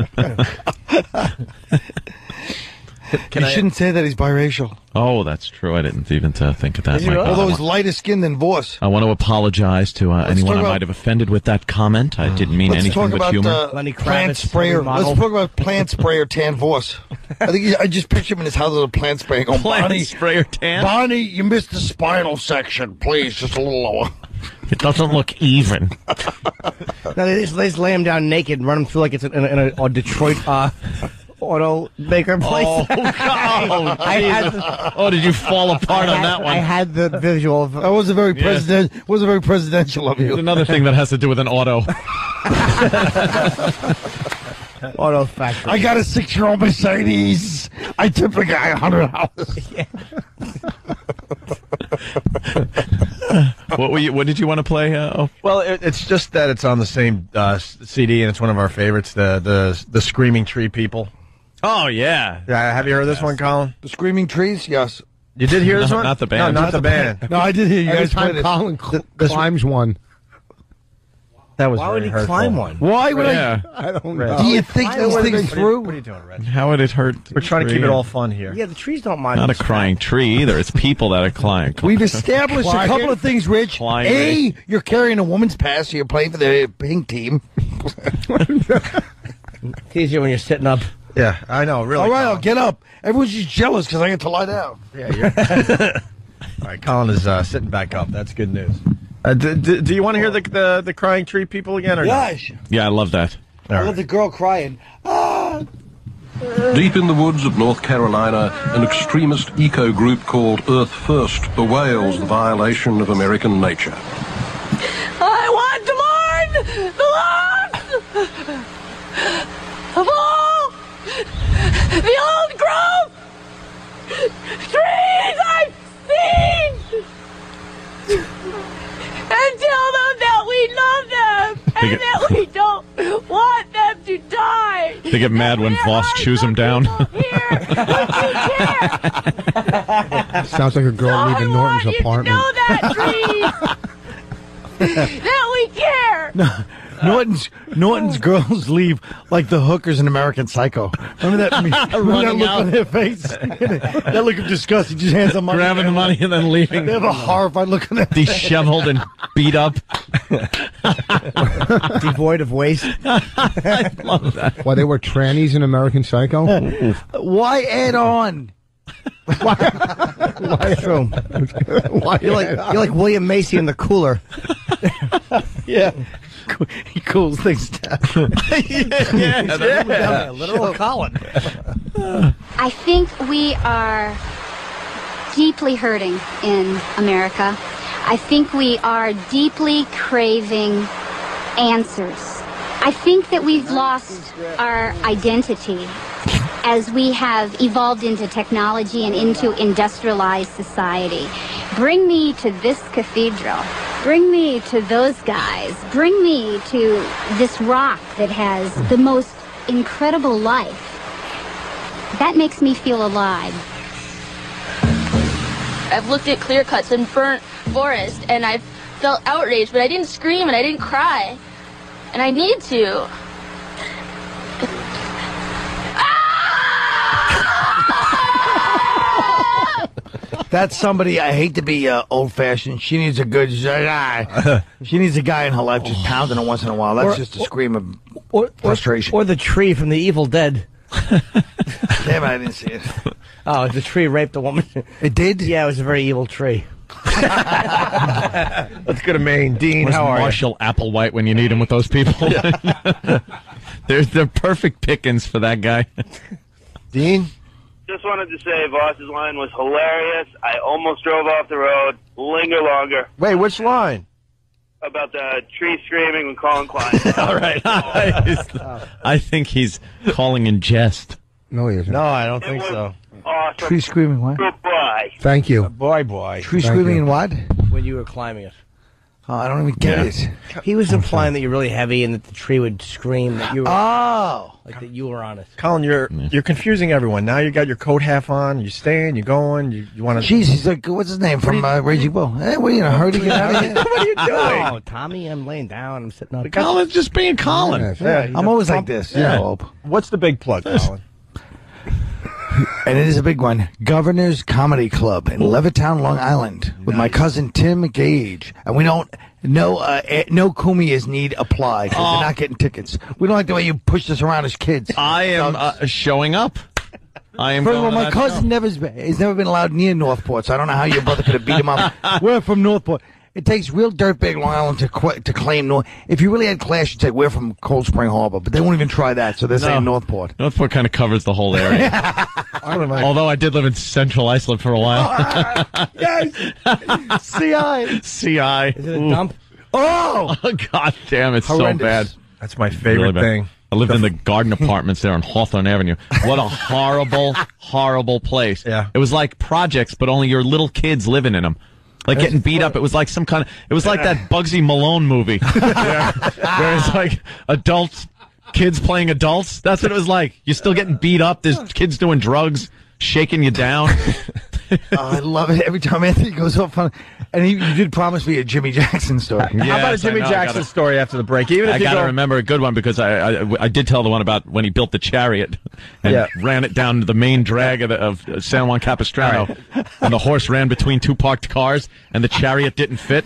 You shouldn't say that he's biracial. Oh, that's true. I didn't even think of that. Although he's lighter skinned than Voss. I want to apologize to anyone I might have offended with that comment. I didn't mean anything but humor. Plant sprayer. Let's talk about plant sprayer tan Voss. I think I just picture him in his house with a plant sprayer. Going, Plant sprayer tan? Bonnie, you missed the spinal section. Please, just a little lower. It doesn't look even. No, they just lay him down naked and run him through like it's in a Detroit auto maker place. Oh, God. Did you fall apart on that one? I had the visual of that. wasn't very presidential of you. There's another thing that has to do with an auto. Auto factory. I got a 6-year-old Mercedes. I tipped the guy $100. What did you want to play? Well, it's just that it's on the same CD, and it's one of our favorites. The Screaming Tree People. Oh yeah. Have you heard this one, Colin? The Screaming Trees. Yes. You did hear this one? Not the band. No, not the band. No, I did hear you Every guys time play it. Colin climbs one. That was Why very would he hurtful. climb one? Why would I don't know. Do you think these things through? What are you doing, Red? How would it hurt? We're trying to keep it all fun here. Yeah, the trees don't mind. Not a crying tree either. It's people that are crying. We've established a couple of things, Rich. A, you're carrying a woman's pass, so you're playing for the pink team. It's easier when you're sitting up. Yeah, I know. Really. All right, Colin. I'll get up. Everyone's just jealous because I get to lie down. Yeah, you're. All right, Colin is sitting back up. That's good news. Do you want to hear the crying tree people again? Or Gosh. not? Yeah, I love that. I love the girl crying. Ah. Deep in the woods of North Carolina, an extremist eco group called Earth First bewails the violation of American nature. I want to mourn the loss of all the old growth trees I've seen, and tell them that we love them and that we don't want them to die. They get mad when Voss chews them down. Sounds like a girl leaving Norton's apartment. Know that, trees. That we care. Norton's girls leave like the hookers in American Psycho. Remember that look on their face? That look of disgust. He just hands them money. Grabbing the money and then leaving. They have a horrified look on their face. Disheveled and beat up. Devoid of waste. I love that. Why, they were trannies in American Psycho? Why add on? Why true? You're like William Macy in The Cooler. Yeah. He cools things down. Yeah, literal Colin. I think we are deeply hurting in America. I think we are deeply craving answers. I think that we've lost our identity as we have evolved into technology and into industrialized society. Bring me to this cathedral. Bring me to those guys. Bring me to this rock that has the most incredible life. That makes me feel alive. I've looked at clear cuts and burnt forest, and I've felt outraged, but I didn't scream and I didn't cry. And I need to. That's somebody, I hate to be old-fashioned. She needs a good... she needs a guy in her life just pounding her once in a while. That's just a scream of frustration. Or the tree from The Evil Dead. Damn it, I didn't see it. Oh, the tree raped a woman. It did? Yeah, it was a very evil tree. Let's go to Maine. Dean, Where's how are Marshall Applewhite when you need him with those people? They're perfect pickings for that guy. Dean? Just wanted to say Voss's line was hilarious. I almost drove off the road. Linger longer. Wait, which line? About the tree screaming when Colin Klein. All right. I think he's calling in jest. No, he isn't. No, I don't think so. Awesome. Tree screaming what? Goodbye. Thank you. Boy. Tree screaming in what? When you were climbing it. Oh, I don't even get it. He was implying that you're really heavy and that the tree would scream that you were Oh. like that you were on it. Colin, you're confusing everyone. Now you got your coat half on. You're staying. You're going. You want to? Jeez, he's like, what's his name from Raging Bull? Hey, what are you in a hurry to get out of here? What are you doing? Oh, Tommy, I'm laying down. I'm sitting up. Colin's just being Colin. Yeah, I'm always like this. Yeah. I hope. What's the big plug, Colin? And it is a big one. Governor's Comedy Club in Levittown, Long Island, with my cousin Tim Gage. And we don't, no Kumias need apply because they're not getting tickets. We don't like the way you pushed us around as kids. I am showing up. I am. First of all, going to my that cousin show. he's never been allowed near Northport, so I don't know how your brother could have beat him up. We're from Northport. It takes real dirtbag Long Island to claim North. If you really had class, you'd say we're from Cold Spring Harbor, but they won't even try that, so they're saying Northport. Northport kind of covers the whole area. Although I did live in Central Iceland for a while. Yes! CI! CI. Is it a dump? Oh! God damn, it's Horrendous. so bad. That's my favorite thing. I lived in the garden apartments there on Hawthorne Avenue. What a horrible, horrible place. Yeah. It was like projects, but only your little kids living in them. Like getting beat up. It was like some kind of, it was like that Bugsy Malone movie. Where it's like adults, kids playing adults. That's what it was like. You're still getting beat up. There's kids doing drugs, shaking you down. I love it every time Anthony goes off on. And you did promise me a Jimmy Jackson story. How about a Jimmy Jackson story after the break? Even if I got to remember a good one because I did tell the one about when he built the chariot and ran it down the main drag of San Juan Capistrano, and the horse ran between two parked cars, and the chariot didn't fit.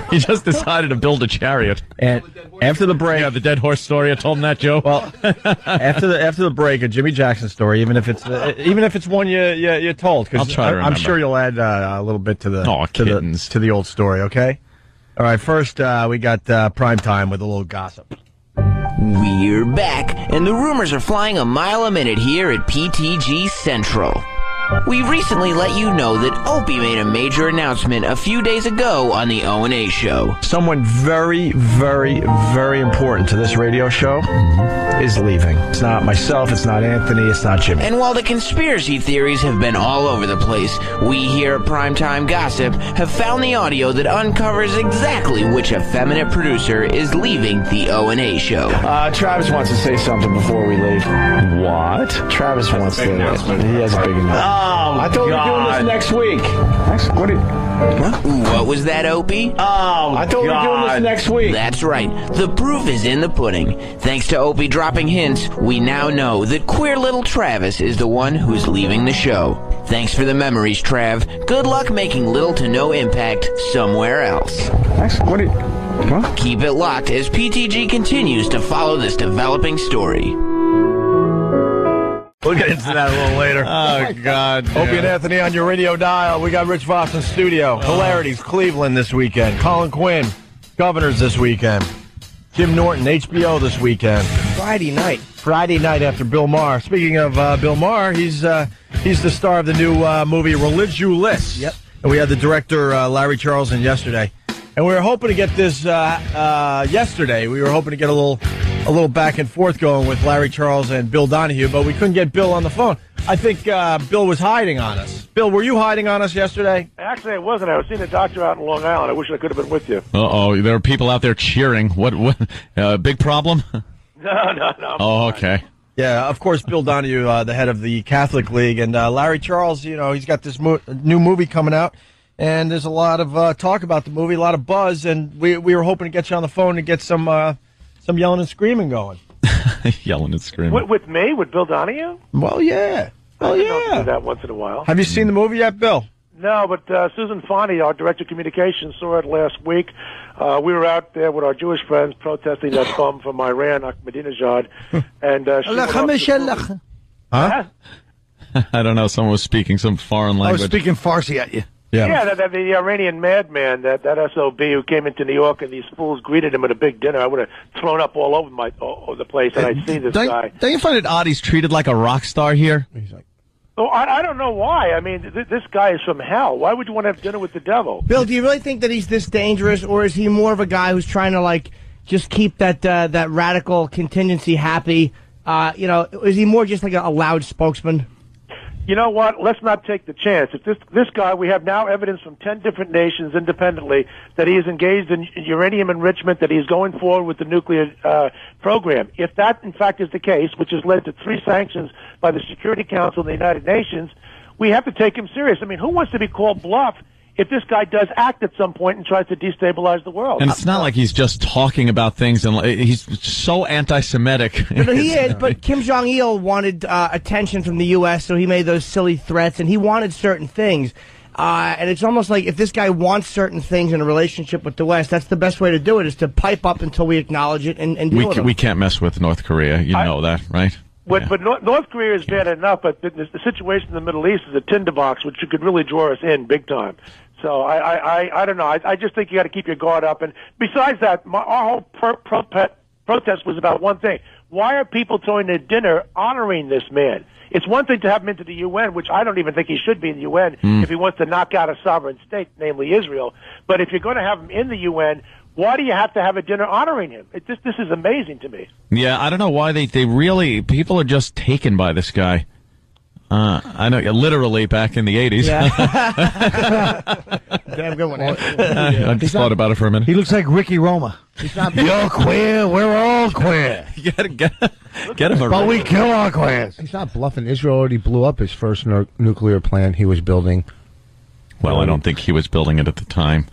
He just decided to build a chariot. And After the break, Yeah, the dead horse story. I told him that, Joe. Well, after the break, a Jimmy Jackson story, even if it's one you told, I'll try to I'm remember. sure you'll add a little bit to the kittens. to the old story. Okay. All right. First, we got prime time with a little gossip. We're back, and the rumors are flying a mile a minute here at PTG Central. We recently let you know that Opie made a major announcement a few days ago on the O&A show. Someone very, very, very important to this radio show is leaving. It's not myself, it's not Anthony, it's not Jimmy. And while the conspiracy theories have been all over the place, we here at Primetime Gossip have found the audio that uncovers exactly which effeminate producer is leaving the O&A show. Travis wants to say something before we leave. What? Travis wants to. He has a big announcement. Oh, I thought we were doing this next week. What was that, Opie? Oh, I thought we were doing this next week. That's right. The proof is in the pudding. Thanks to Opie dropping hints, we now know that queer little Travis is the one who's leaving the show. Thanks for the memories, Trav. Good luck making little to no impact somewhere else. Keep it locked as PTG continues to follow this developing story. We'll get into that a little later. Oh, God. Opie and Anthony on your radio dial. We got Rich Voss in studio. Hilarities, Cleveland this weekend. Colin Quinn, Governors this weekend. Jim Norton, HBO this weekend. Friday night After Bill Maher. Speaking of Bill Maher, he's the star of the new movie Religulous. Yep. And we had the director Larry Charles in yesterday. And we were hoping to get this yesterday. We were hoping to get a little back and forth going with Larry Charles and Bill Donahue, but we couldn't get Bill on the phone. I think Bill was hiding on us. Bill, were you hiding on us yesterday? Actually, I wasn't. I was seeing a doctor out in Long Island. I wish I could have been with you. Uh-oh, there are people out there cheering. What big problem? No. Oh, okay. Yeah, of course, Bill Donahue, the head of the Catholic League, and Larry Charles, he's got this new movie coming out, and there's a lot of talk about the movie, a lot of buzz, and we were hoping to get you on the phone and get some yelling and screaming going. Yelling and screaming. With me? With Bill Donahue? Well, yeah. I do that once in a while. Have you seen the movie yet, Bill? No, but Susan Fonte, our director of communications, saw it last week. We were out there with our Jewish friends protesting that bum from Iran, Ahmadinejad, and Huh? I don't know. Someone was speaking some foreign language. I was speaking Farsi at you. Yeah, the Iranian madman, that SOB who came into New York, and these fools greeted him at a big dinner. I would have thrown up all over the place, and I'd see this guy. Don't you find it odd he's treated like a rock star here? He's like, Oh, I don't know why. I mean, this guy is from hell. Why would you want to have dinner with the devil? Bill, do you really think that he's this dangerous, or is he more of a guy who's trying to just keep that radical contingency happy? Is he more just like a loud spokesman? You know what? Let's not take the chance. If this guy, we have now evidence from 10 different nations independently that he is engaged in uranium enrichment, that he's going forward with the nuclear program. If that, in fact, is the case, which has led to 3 sanctions by the Security Council of the United Nations, we have to take him serious. I mean, who wants to be called bluff if this guy does act at some point and tries to destabilize the world? And it's not like he's just talking about things, and he's so anti-Semitic. No, he is, but Kim Jong-il wanted attention from the U.S., so he made those silly threats, and he wanted certain things. And it's almost like if this guy wants certain things in a relationship with the West, that's the best way to do it, is to pipe up until we acknowledge it and deal with it. We can't mess with North Korea. You know that, right? But North Korea is bad enough, but the situation in the Middle East is a tinderbox, which could really draw us in big time. So I don't know. I just think you got to keep your guard up. And besides that, our whole protest was about one thing. Why are people throwing a dinner honoring this man? It's one thing to have him into the UN, which I don't even think he should be in the UN if he wants to knock out a sovereign state, namely Israel. But if you're going to have him in the UN, why do you have to have a dinner honoring him? This is amazing to me. Yeah, I don't know why they really, people are just taken by this guy. I know, literally back in the 80s. Yeah. Damn good one. I just thought about it for a minute. He looks like Ricky Roma. You're queer, we're all queer. You gotta get him a But we kill our queers. He's not bluffing. Israel already blew up his first nuclear plant he was building. Well, I don't think he was building it at the time.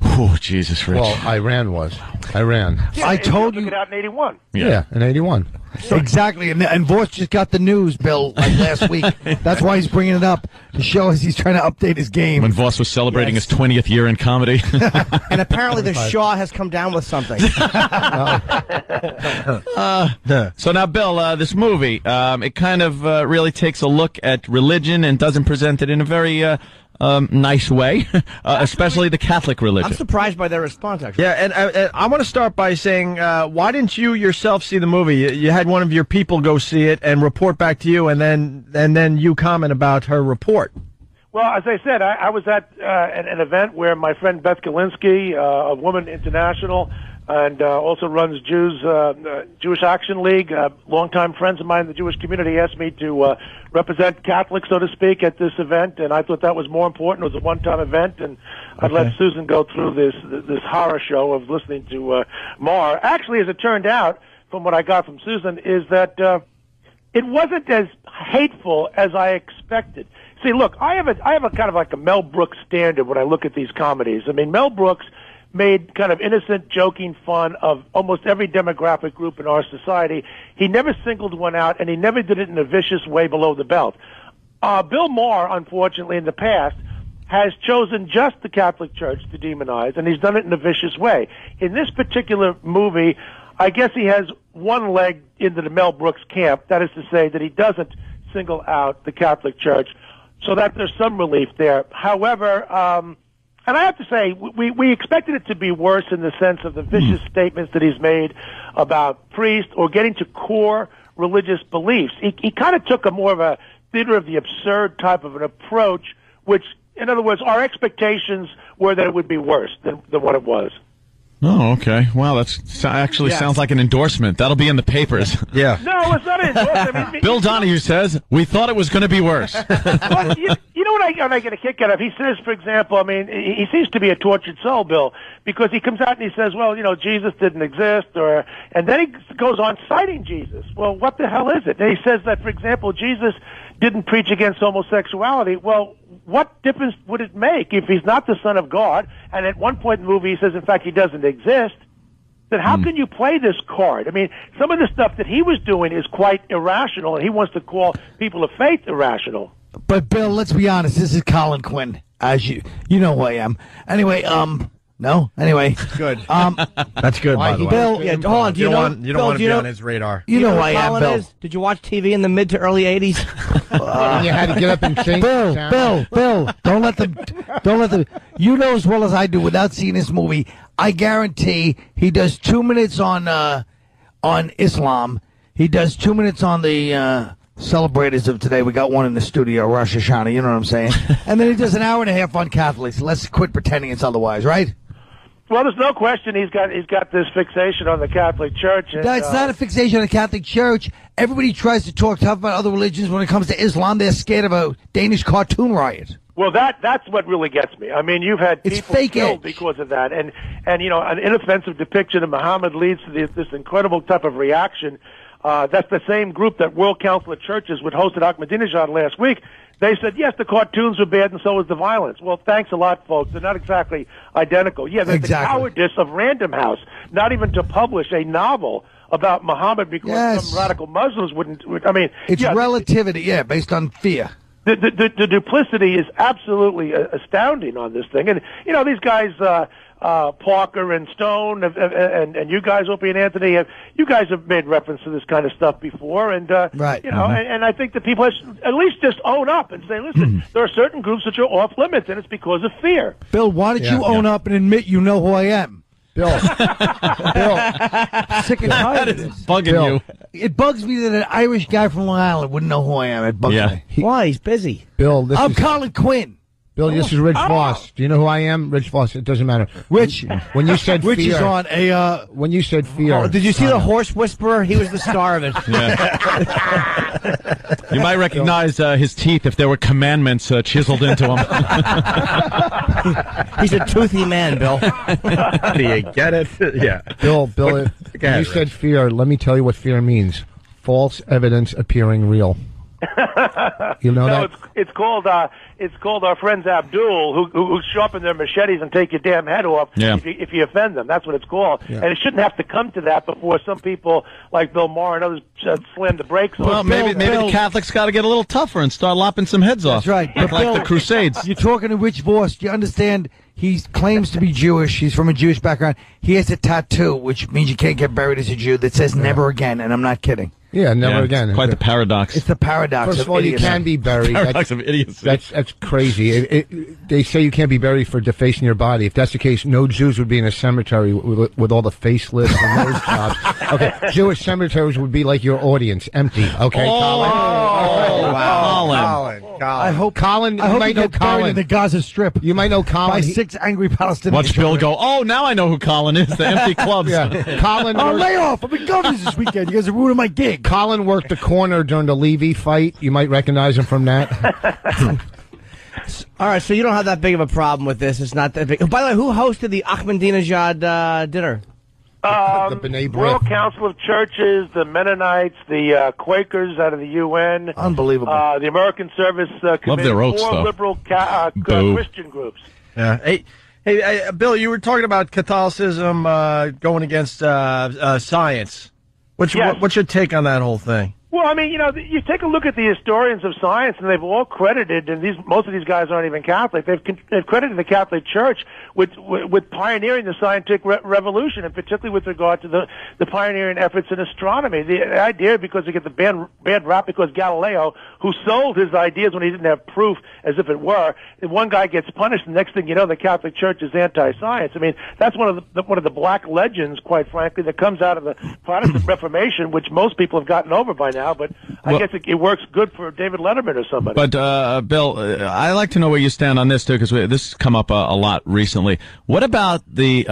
Oh, Jesus, Rich. Well, Iran was. Iran. Yeah, I told took you. it out in 81. Yeah, in 81. Exactly, and Voss just got the news, Bill, like last week. That's why he's bringing it up to show us he's trying to update his game. When Voss was celebrating his 20th year in comedy. And apparently the Shah has come down with something. So now, Bill, this movie, it kind of really takes a look at religion and doesn't present it in a very nice way, especially the Catholic religion. I'm surprised by their response, actually. Yeah, and I want to start by saying, why didn't you yourself see the movie? You had one of your people go see it and report back to you, and then you comment about her report. Well, as I said, I was at an event where my friend Beth Galinsky, a Woman International, and also runs Jewish Action League, longtime friends of mine in the Jewish community, asked me to represent Catholics, so to speak, at this event, and I thought that was more important. It was a one-time event, and I'd let Susan go through this horror show of listening to Mar. Actually, as it turned out, from what I got from Susan, is that it wasn't as hateful as I expected. See, look, I have a kind of like a Mel Brooks standard when I look at these comedies. I mean, Mel Brooks made kind of innocent, joking fun of almost every demographic group in our society. He never singled one out, and he never did it in a vicious way below the belt. Bill Maher, unfortunately, in the past, has chosen just the Catholic Church to demonize, and he's done it in a vicious way. In this particular movie, I guess he has one leg into the Mel Brooks camp. That is to say that he doesn't single out the Catholic Church, so that there's some relief there. However, and I have to say, we expected it to be worse in the sense of the vicious statements that he's made about priests or getting to core religious beliefs. He kind of took a more of a theater of the absurd type of an approach, which, in other words, our expectations were that it would be worse than what it was. Oh, okay. Wow, that's actually sounds like an endorsement. That'll be in the papers. Yeah. No, it's not an endorsement. I mean, Bill Donahue says, we thought it was going to be worse. Well, you know what I get a kick out of? He says, for example, I mean, he seems to be a tortured soul, Bill, because he comes out and he says, well, you know, Jesus didn't exist, and then he goes on citing Jesus. Well, what the hell is it? And he says that, for example, Jesus didn't preach against homosexuality. Well, what difference would it make if he's not the Son of God, and at one point in the movie he says, in fact, he doesn't exist? Then how can you play this card? I mean, some of the stuff that he was doing is quite irrational, and he wants to call people of faith irrational. But, Bill, let's be honest. This is Colin Quinn, as you know who I am. Anyway, no? Anyway. Good. That's good, by the way. Bill, yeah, hold on. You don't want to be on his radar. You know who I am, Colin Bill. is? Did you watch TV in the mid to early 80s? You had to get up and sing. Bill, don't let them, you know as well as I do, without seeing this movie, I guarantee he does 2 minutes on Islam. He does 2 minutes on the celebrators of today. We got one in the studio, Rosh Hashanah, you know what I'm saying? And then he does an hour and a half on Catholics. Let's quit pretending it's otherwise, right? Well, there's no question he's got this fixation on the Catholic Church. And, That's not a fixation on the Catholic Church. Everybody tries to talk tough about other religions. When it comes to Islam, they're scared of a Danish cartoon riot. Well, that's what really gets me. I mean, you've had people killed because of that, and you know, an inoffensive depiction of Muhammad leads to this incredible type of reaction. That's the same group that World Council of Churches would host at Ahmadinejad last week. They said, yes, the cartoons were bad and so was the violence. Well, thanks a lot, folks. They're not exactly identical. Yeah, there's the cowardice of Random House, not even to publish a novel about Muhammad because some radical Muslims wouldn't. I mean, it's relativity, based on fear. The duplicity is absolutely astounding on this thing. And, you know, these guys, Parker and Stone, and you guys, Opie and Anthony, you guys have made reference to this kind of stuff before. And, you know, and I think that people should at least just own up and say, listen, there are certain groups that are off limits, and it's because of fear. Bill, why don't you own up and admit you know who I am? Bill, sick and tired of this. Bugging you. It bugs me that an Irish guy from Long Island wouldn't know who I am. It bugs me. Why? He's busy. Bill, I'm Colin Quinn. Bill, this is Rich Voss. Do you know who I am? Rich Voss. It doesn't matter. Rich. When you said Rich fear, is on a. When you said fear, did you see the Horse Whisperer? He was the star of it. You might recognize his teeth if there were commandments chiseled into him. He's a toothy man, Bill. Do you get it? Yeah. Bill, when you said fear, let me tell you what fear means. False evidence appearing real. You know No, that? it's called our friends Abdul who sharpen their machetes and take your damn head off if you offend them. That's what it's called. Yeah. And it shouldn't have to come to that before some people like Bill Maher and others slam the brakes on. Well, maybe the Catholics got to get a little tougher and start lopping some heads off. That's right. Like the Crusades. You're talking to Rich Voss. You understand? He claims to be Jewish. He's from a Jewish background. He has a tattoo, which means you can't get buried as a Jew, that says never again, and I'm not kidding. Yeah, never again. Quite the paradox. It's the paradox First of all, you idiocy. can be buried. Paradox of idiocy. That's crazy. They say you can't be buried for defacing your body. If that's the case, no Jews would be in a cemetery with all the faceless and nose jobs. Okay, Jewish cemeteries would be like your audience, empty. Okay, Colin. Colin. I hope Colin. I You hope might he know gets buried in Colin. the Gaza Strip. You might know Colin. By 6 angry Palestinians. Watch Bill go, oh, now I know who Colin is, the empty clubs. Yeah, Colin. Oh, lay off. I'm in governors this weekend. You guys are ruining my gig. Colin worked the corner during the Levy fight. You might recognize him from that. All right, so you don't have that big of a problem with this. It's not that big. By the way, who hosted the Ahmadinejad dinner? The B'nai World B'rith. Council of Churches, the Mennonites, the Quakers out of the UN. Unbelievable. The American Service Committee. their oaths, 4 though. liberal Boo. Christian groups. Yeah. Hey, Bill, you were talking about Catholicism going against science. What's your take on that whole thing? Well, I mean, you take a look at the historians of science, and they've all credited, and most of these guys aren't even Catholic. They've credited the Catholic Church with pioneering the scientific revolution, and particularly with regard to the pioneering efforts in astronomy. The idea, because they get the bad rap, because Galileo, who sold his ideas when he didn't have proof, as if it were, and one guy gets punished, and the next thing you know, the Catholic Church is anti-science. I mean, that's one of the black legends, quite frankly, that comes out of the Protestant Reformation, which most people have gotten over by now. But I guess it works good for David Letterman or somebody. But, Bill, I'd like to know where you stand on this, too, because this has come up a lot recently. What about the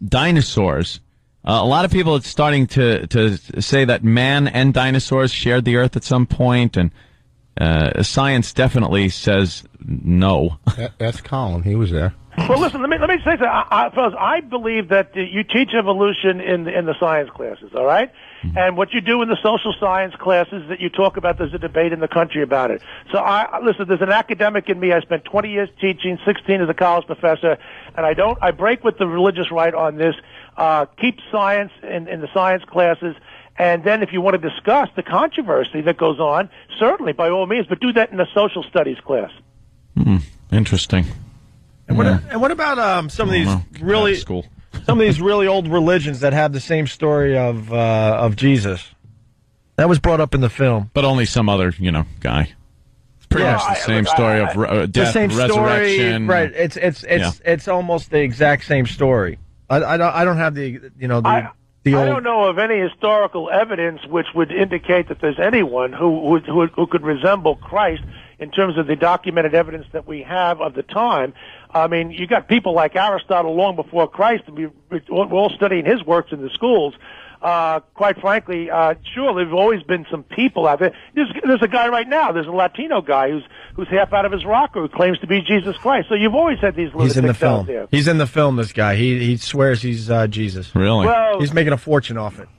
dinosaurs? A lot of people are starting to say that man and dinosaurs shared the Earth at some point, and science definitely says no. That's Colin. He was there. Well, listen, let me say something. Fellas, I believe that you teach evolution in the science classes, all right? Mm-hmm. And what you do in the social science classes is that you talk about, there's a debate in the country about it. So, listen, there's an academic in me. I spent 20 years teaching, 16 as a college professor, and I break with the religious right on this. Keep science in the science classes. And then if you want to discuss the controversy that goes on, certainly, by all means, but do that in a social studies class. Interesting. And what about some of these really old religions that have the same story of Jesus? That was brought up in the film, but only some other guy. It's pretty much the same story of death, resurrection. Right? It's almost the exact same story. I don't have the I don't know of any historical evidence which would indicate that there's anyone who could resemble Christ in terms of the documented evidence that we have of the time. I mean, you got people like Aristotle long before Christ, and we're all studying his works in the schools. Quite frankly, sure, there've always been some people out there. There's a guy right now. There's a Latino guy who's half out of his rocker who claims to be Jesus Christ. So you've always had these lunatics out there. He's in the film. This guy. He swears he's Jesus. Really? Well, he's making a fortune off it.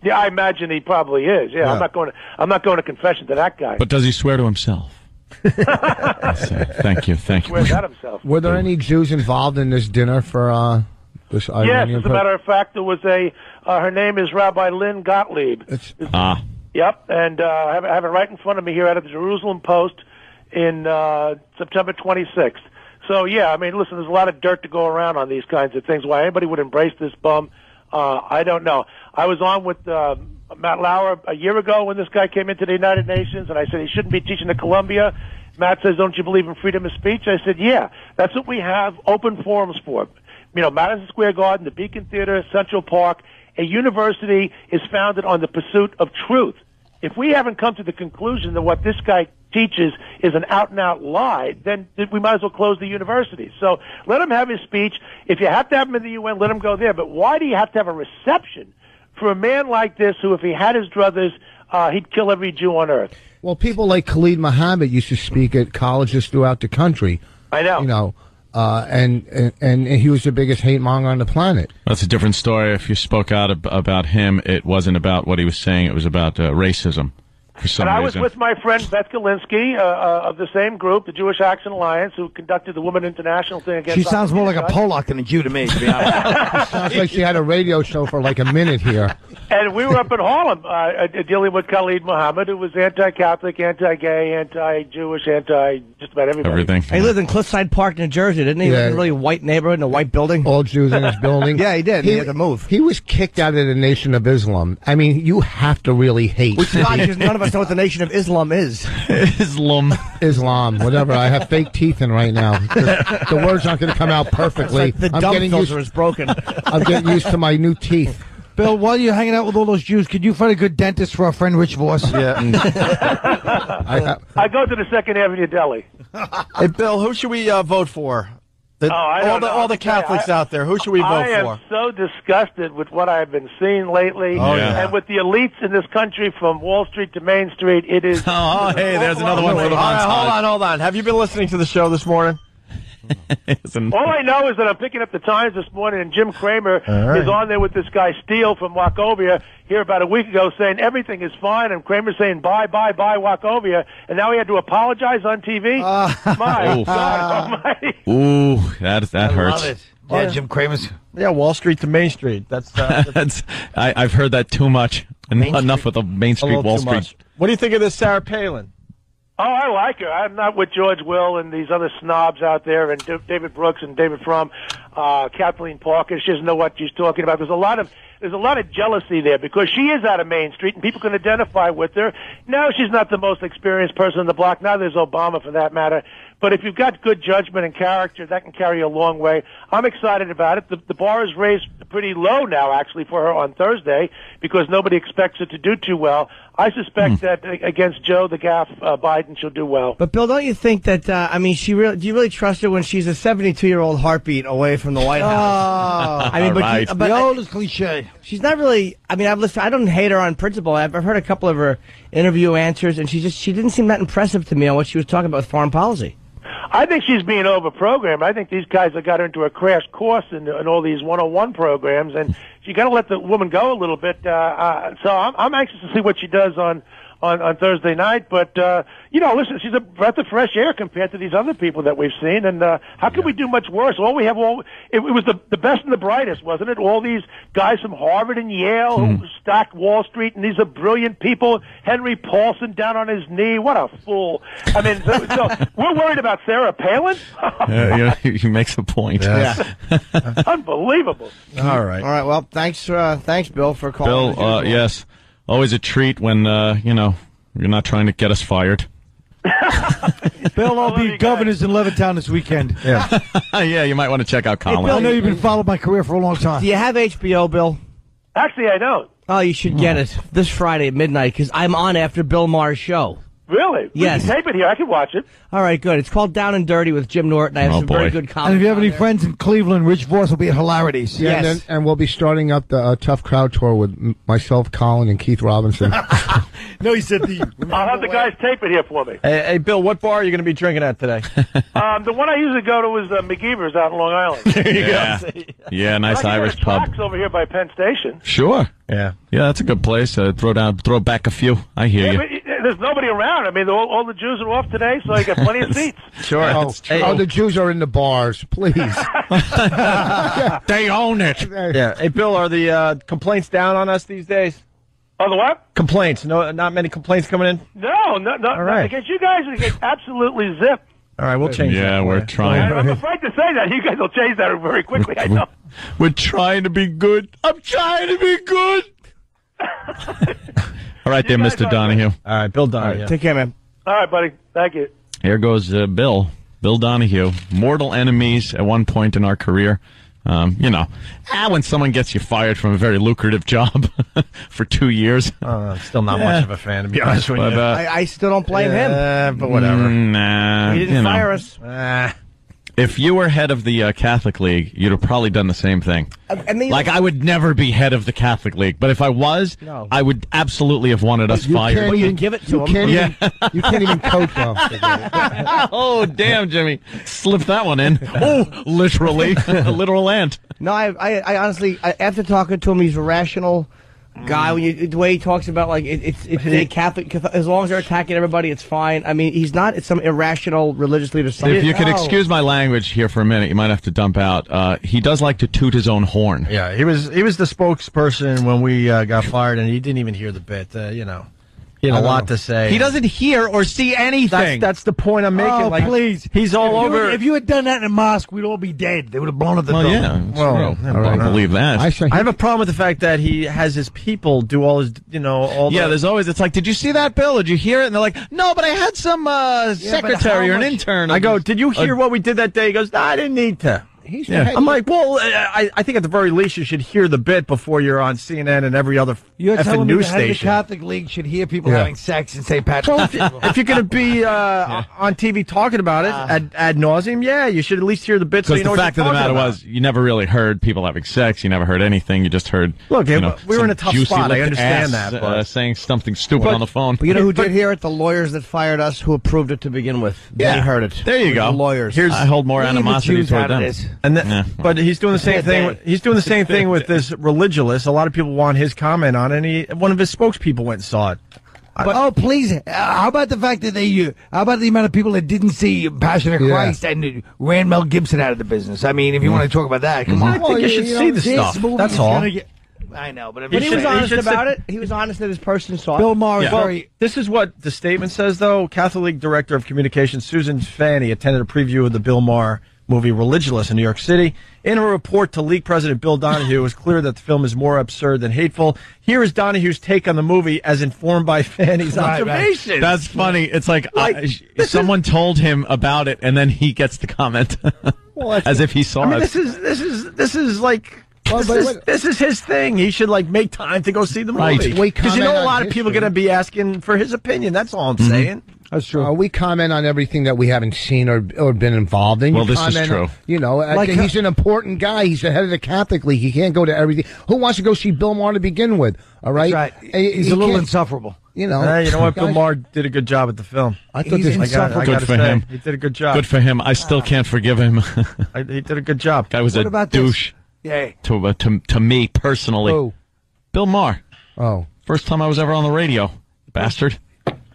Yeah, I imagine he probably is. Yeah. I'm not going to confession to that guy. But does he swear to himself? Thank you. Swears at himself. Were there any Jews involved in this dinner for this Iranian? Yes, as a matter of fact, there was her name is Rabbi Lynn Gottlieb. Yep, and I have it right in front of me here out of the Jerusalem Post in September 26th. So, yeah, I mean, listen, there's a lot of dirt to go around on these kinds of things. Why anybody would embrace this bum, I don't know. I was on with Matt Lauer a year ago when this guy came into the United Nations, and I said he shouldn't be teaching at Columbia. Matt says, don't you believe in freedom of speech? I said, yeah, that's what we have open forums for. Madison Square Garden, the Beacon Theater, Central Park. A university is founded on the pursuit of truth. If we haven't come to the conclusion that what this guy teaches is an out-and-out lie, then we might as well close the university. So let him have his speech. If you have to have him in the UN, let him go there. But why do you have to have a reception for a man like this who, if he had his druthers, he'd kill every Jew on earth? Well, people like Khalid Mohammed used to speak at colleges throughout the country. I know. And he was the biggest hate monger on the planet. That's a different story. If you spoke out about him, it wasn't about what he was saying. It was about racism. for some And I was reason. with my friend Beth Galinsky of the same group, the Jewish Action Alliance, who conducted the Women International thing against. She sounds more like a Polak than a Jew to me, to be honest. Sounds like she had a radio show for like a minute here. And we were up in Harlem dealing with Khalid Muhammad, who was anti-Catholic, anti-gay, anti-Jewish, just about everybody. Everything. He lived in Cliffside Park, New Jersey, didn't he? He lived in a really white neighborhood in a white building. All Jews in his building. Yeah, he did. He had to move. He was kicked out of the Nation of Islam. I mean, you have to really hate. Which is odd because none of us know what the Nation of Islam is. Islam, whatever. I have fake teeth in right now. The words aren't going to come out perfectly. It's like the dumb filter is broken. I'm getting used to my new teeth. Bill, while you're hanging out with all those Jews, could you find a good dentist for our friend Rich Voss? Yeah. I go to the Second Avenue Deli. Hey, Bill, who should we vote for? All the Catholics out there, who should we vote I am for? so disgusted with what I've been seeing lately. Oh, yeah. And with the elites in this country from Wall Street to Main Street, it is... Oh, hey, there's another one for the montage. Hold on. Have you been listening to the show this morning? All I know is that I'm picking up the Times this morning, and Jim Cramer is on there with this guy Steele from Wachovia here about a week ago saying everything is fine, and Cramer's saying bye, Wachovia, and now he had to apologize on TV? My God almighty. Ooh, that hurts. Love it. Yeah, Jim Cramer's. Yeah, Wall Street to Main Street. I've heard that too much. Enough with the Main Street, Wall Street. Much. What do you think of this Sarah Palin? Oh, I like her. I'm not with George Will and these other snobs out there, and David Brooks and David Fromm, Kathleen Parker. She doesn't know what she's talking about. There's a lot of jealousy there because she is out of Main Street and people can identify with her. No, she's not the most experienced person in the block. Neither is Obama, for that matter. But if you've got good judgment and character, that can carry you a long way. I'm excited about it. The bar is raised pretty low now, actually, for her on Thursday because nobody expects her to do too well. I suspect that against Joe the Gaff Biden, she'll do well. But Bill, don't you think that? Do you really trust her when she's a 72-year-old heartbeat away from the White House? I mean, but the oldest cliche. She's not really. I mean, I don't hate her on principle. I've heard a couple of her interview answers, and she didn't seem that impressive to me on what she was talking about with foreign policy. I think she's being overprogrammed. I think these guys have got her into a crash course in all these 101 programs, and you got to let the woman go a little bit. So I'm anxious to see what she does on Thursday night. But listen, she's a breath of fresh air compared to these other people that we've seen. And how could we do much worse? It was the best and the brightest, wasn't it? All these guys from Harvard and Yale who stacked Wall Street, and these are brilliant people. Henry Paulson down on his knee. What a fool! I mean, so we're worried about Sarah Palin. He makes a point. Yeah. Unbelievable. All right. Well, thanks, Bill, for calling. Bill, yes. Always a treat when, you're not trying to get us fired. Bill, I'll be governors in Levittown this weekend. Yeah. Yeah, you might want to check out Colin. Hey, Bill, I know you've been following my career for a long time. Do you have HBO, Bill? Actually, I don't. Oh, you should get it this Friday at midnight because I'm on after Bill Maher's show. Really? Yes. We can tape it here. I can watch it. All right, good. It's called Down and Dirty with Jim Norton. I have some very good comments. And if you have any friends in Cleveland, Rich Voss will be at Hilarities. Yeah, Yes. and we'll be starting up the Tough Crowd Tour with myself, Colin, and Keith Robinson. No, he said I'll have the guys tape it here for me. Hey, Bill, what bar are you going to be drinking at today? The one I usually go to is McGeever's out in Long Island. There you go. Yeah, nice Irish pub. Tracks over here by Penn Station. Sure. Yeah. Yeah, that's a good place. Throw back a few. I hear you. But there's nobody around. I mean, all the Jews are off today, so you got plenty of seats. Sure. The Jews are in the bars, please. They own it. Yeah. Hey, Bill, are the complaints down on us these days? Oh, the what? Complaints. No, not many complaints coming in? No. All right. Against you guys, it gets absolutely zipped. All right, we'll change that. Yeah, we're trying. I'm afraid to say that. You guys will change that very quickly, I know. We're trying to be good. I'm trying to be good. All right there, Mr. Donahue. All right, Bill Donahue. Take care, man. All right, buddy. Thank you. Here goes Bill Donahue. Mortal enemies at one point in our career. When someone gets you fired from a very lucrative job for 2 years. I'm still not much of a fan, to be honest with you. I still don't blame him. But whatever. Nah. He didn't fire us. If you were head of the Catholic League, you'd have probably done the same thing. I would never be head of the Catholic League, but if I was, I would absolutely have wanted us fired. Well, you give it to him. You can't even coach them. Oh, damn, Jimmy. Slipped that one in. Oh, literally. A literal ant. No, I honestly, after talking to him, he's a rational guy. The way he talks about it's a Catholic. As long as they're attacking everybody, it's fine. I mean, he's not some irrational religious leader. If you could excuse my language here for a minute, you might have to dump out. He does like to toot his own horn. Yeah, he was the spokesperson when we got fired, and he didn't even hear the bit. He had a lot to say. He doesn't hear or see anything. That's the point I'm making. Oh, please. He's all over. If you had done that in a mosque, we'd all be dead. They would have blown up the Well, building. yeah, I don't believe that. I have a problem with the fact that he has his people do all his, there's always, it's like, did you see that, Bill? Did you hear it? And they're like, no, but I had some secretary or an intern. I go, did you hear what we did that day? He goes, no, I didn't need to. I'm like, well, I think at the very least you should hear the bit before you're on CNN and every other You're effing telling me news the head of the station. Catholic League should hear people having sex in St. Patrick's Day. If you're going to be on TV talking about it ad nauseum, you should at least hear the bit so Because you know the what fact you're of the talking matter about. was, you never really heard people having sex. You never heard anything. You just heard. Look, we were in a tough spot. I understand that. But saying something stupid on the phone. But you know who did hear it? The lawyers that fired us, who approved it to begin with. They heard it. There you go. The lawyers. I hold more animosity toward them. But he's doing the same thing. He's doing the same thing with this religious. A lot of people want his comment on it. And one of his spokespeople went and saw it. But please, how about the fact that how about the amount of people that didn't see Passion of Christ and ran Mel Gibson out of the business? I mean, if you want to talk about that, come on. I think you should see the stuff. That's all. I know, but he was honest about it. He was honest that his person saw it. Bill Maher is very... This is what the statement says, though. Catholic League Director of Communications Susan Fanny attended a preview of the Bill Maher movie Religulous in New York City. In a report to League President Bill Donahue, it was clear that the film is more absurd than hateful. Here is Donahue's take on the movie as informed by Fanny's observations. That's funny. It's like someone told him about it, and then he gets the comment as if he saw it. This is like... This is his thing. He should make time to go see the movie. Because a lot of people are going to be asking for his opinion. That's all I'm saying. That's true. We comment on everything that we haven't seen or been involved in. Well, this is true. He's an important guy. He's the head of the Catholic League. He can't go to everything. Who wants to go see Bill Maher to begin with? All right? That's right. He's a little insufferable. You know what? Bill Maher did a good job at the film. I thought Good for him. He did a good job. Good for him. I still can't forgive him. He did a good job. Guy was a douche. Yeah. To me personally. Who? Bill Maher. Oh. First time I was ever on the radio. Bastard.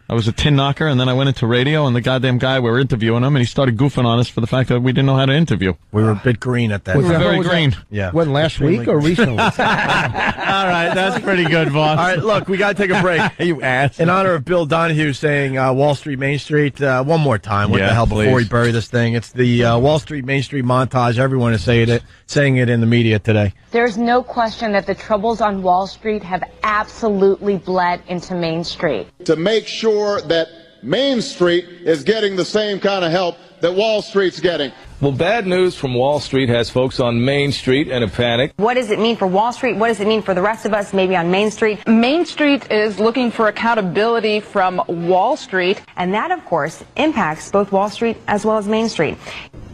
I was a tin knocker, and then I went into radio, and the goddamn guy, we were interviewing him, and he started goofing on us for the fact that we didn't know how to interview. We were a bit green at that We time. were very green. Yeah. When, last week or recently? All right, that's pretty good, boss. All right, look, we got to take a break. You ass. In honor of Bill Donahue saying Wall Street, Main Street, one more time. What the hell, please. before we bury this thing? It's the Wall Street, Main Street montage. Everyone is saying it in the media today. There's no question that the troubles on Wall Street have absolutely bled into Main Street. To make sure that Main Street is getting the same kind of help that Wall Street's getting. Well, bad news from Wall Street has folks on Main Street in a panic. What does it mean for Wall Street? What does it mean for the rest of us, maybe on Main Street? Main Street is looking for accountability from Wall Street. And that, of course, impacts both Wall Street as well as Main Street.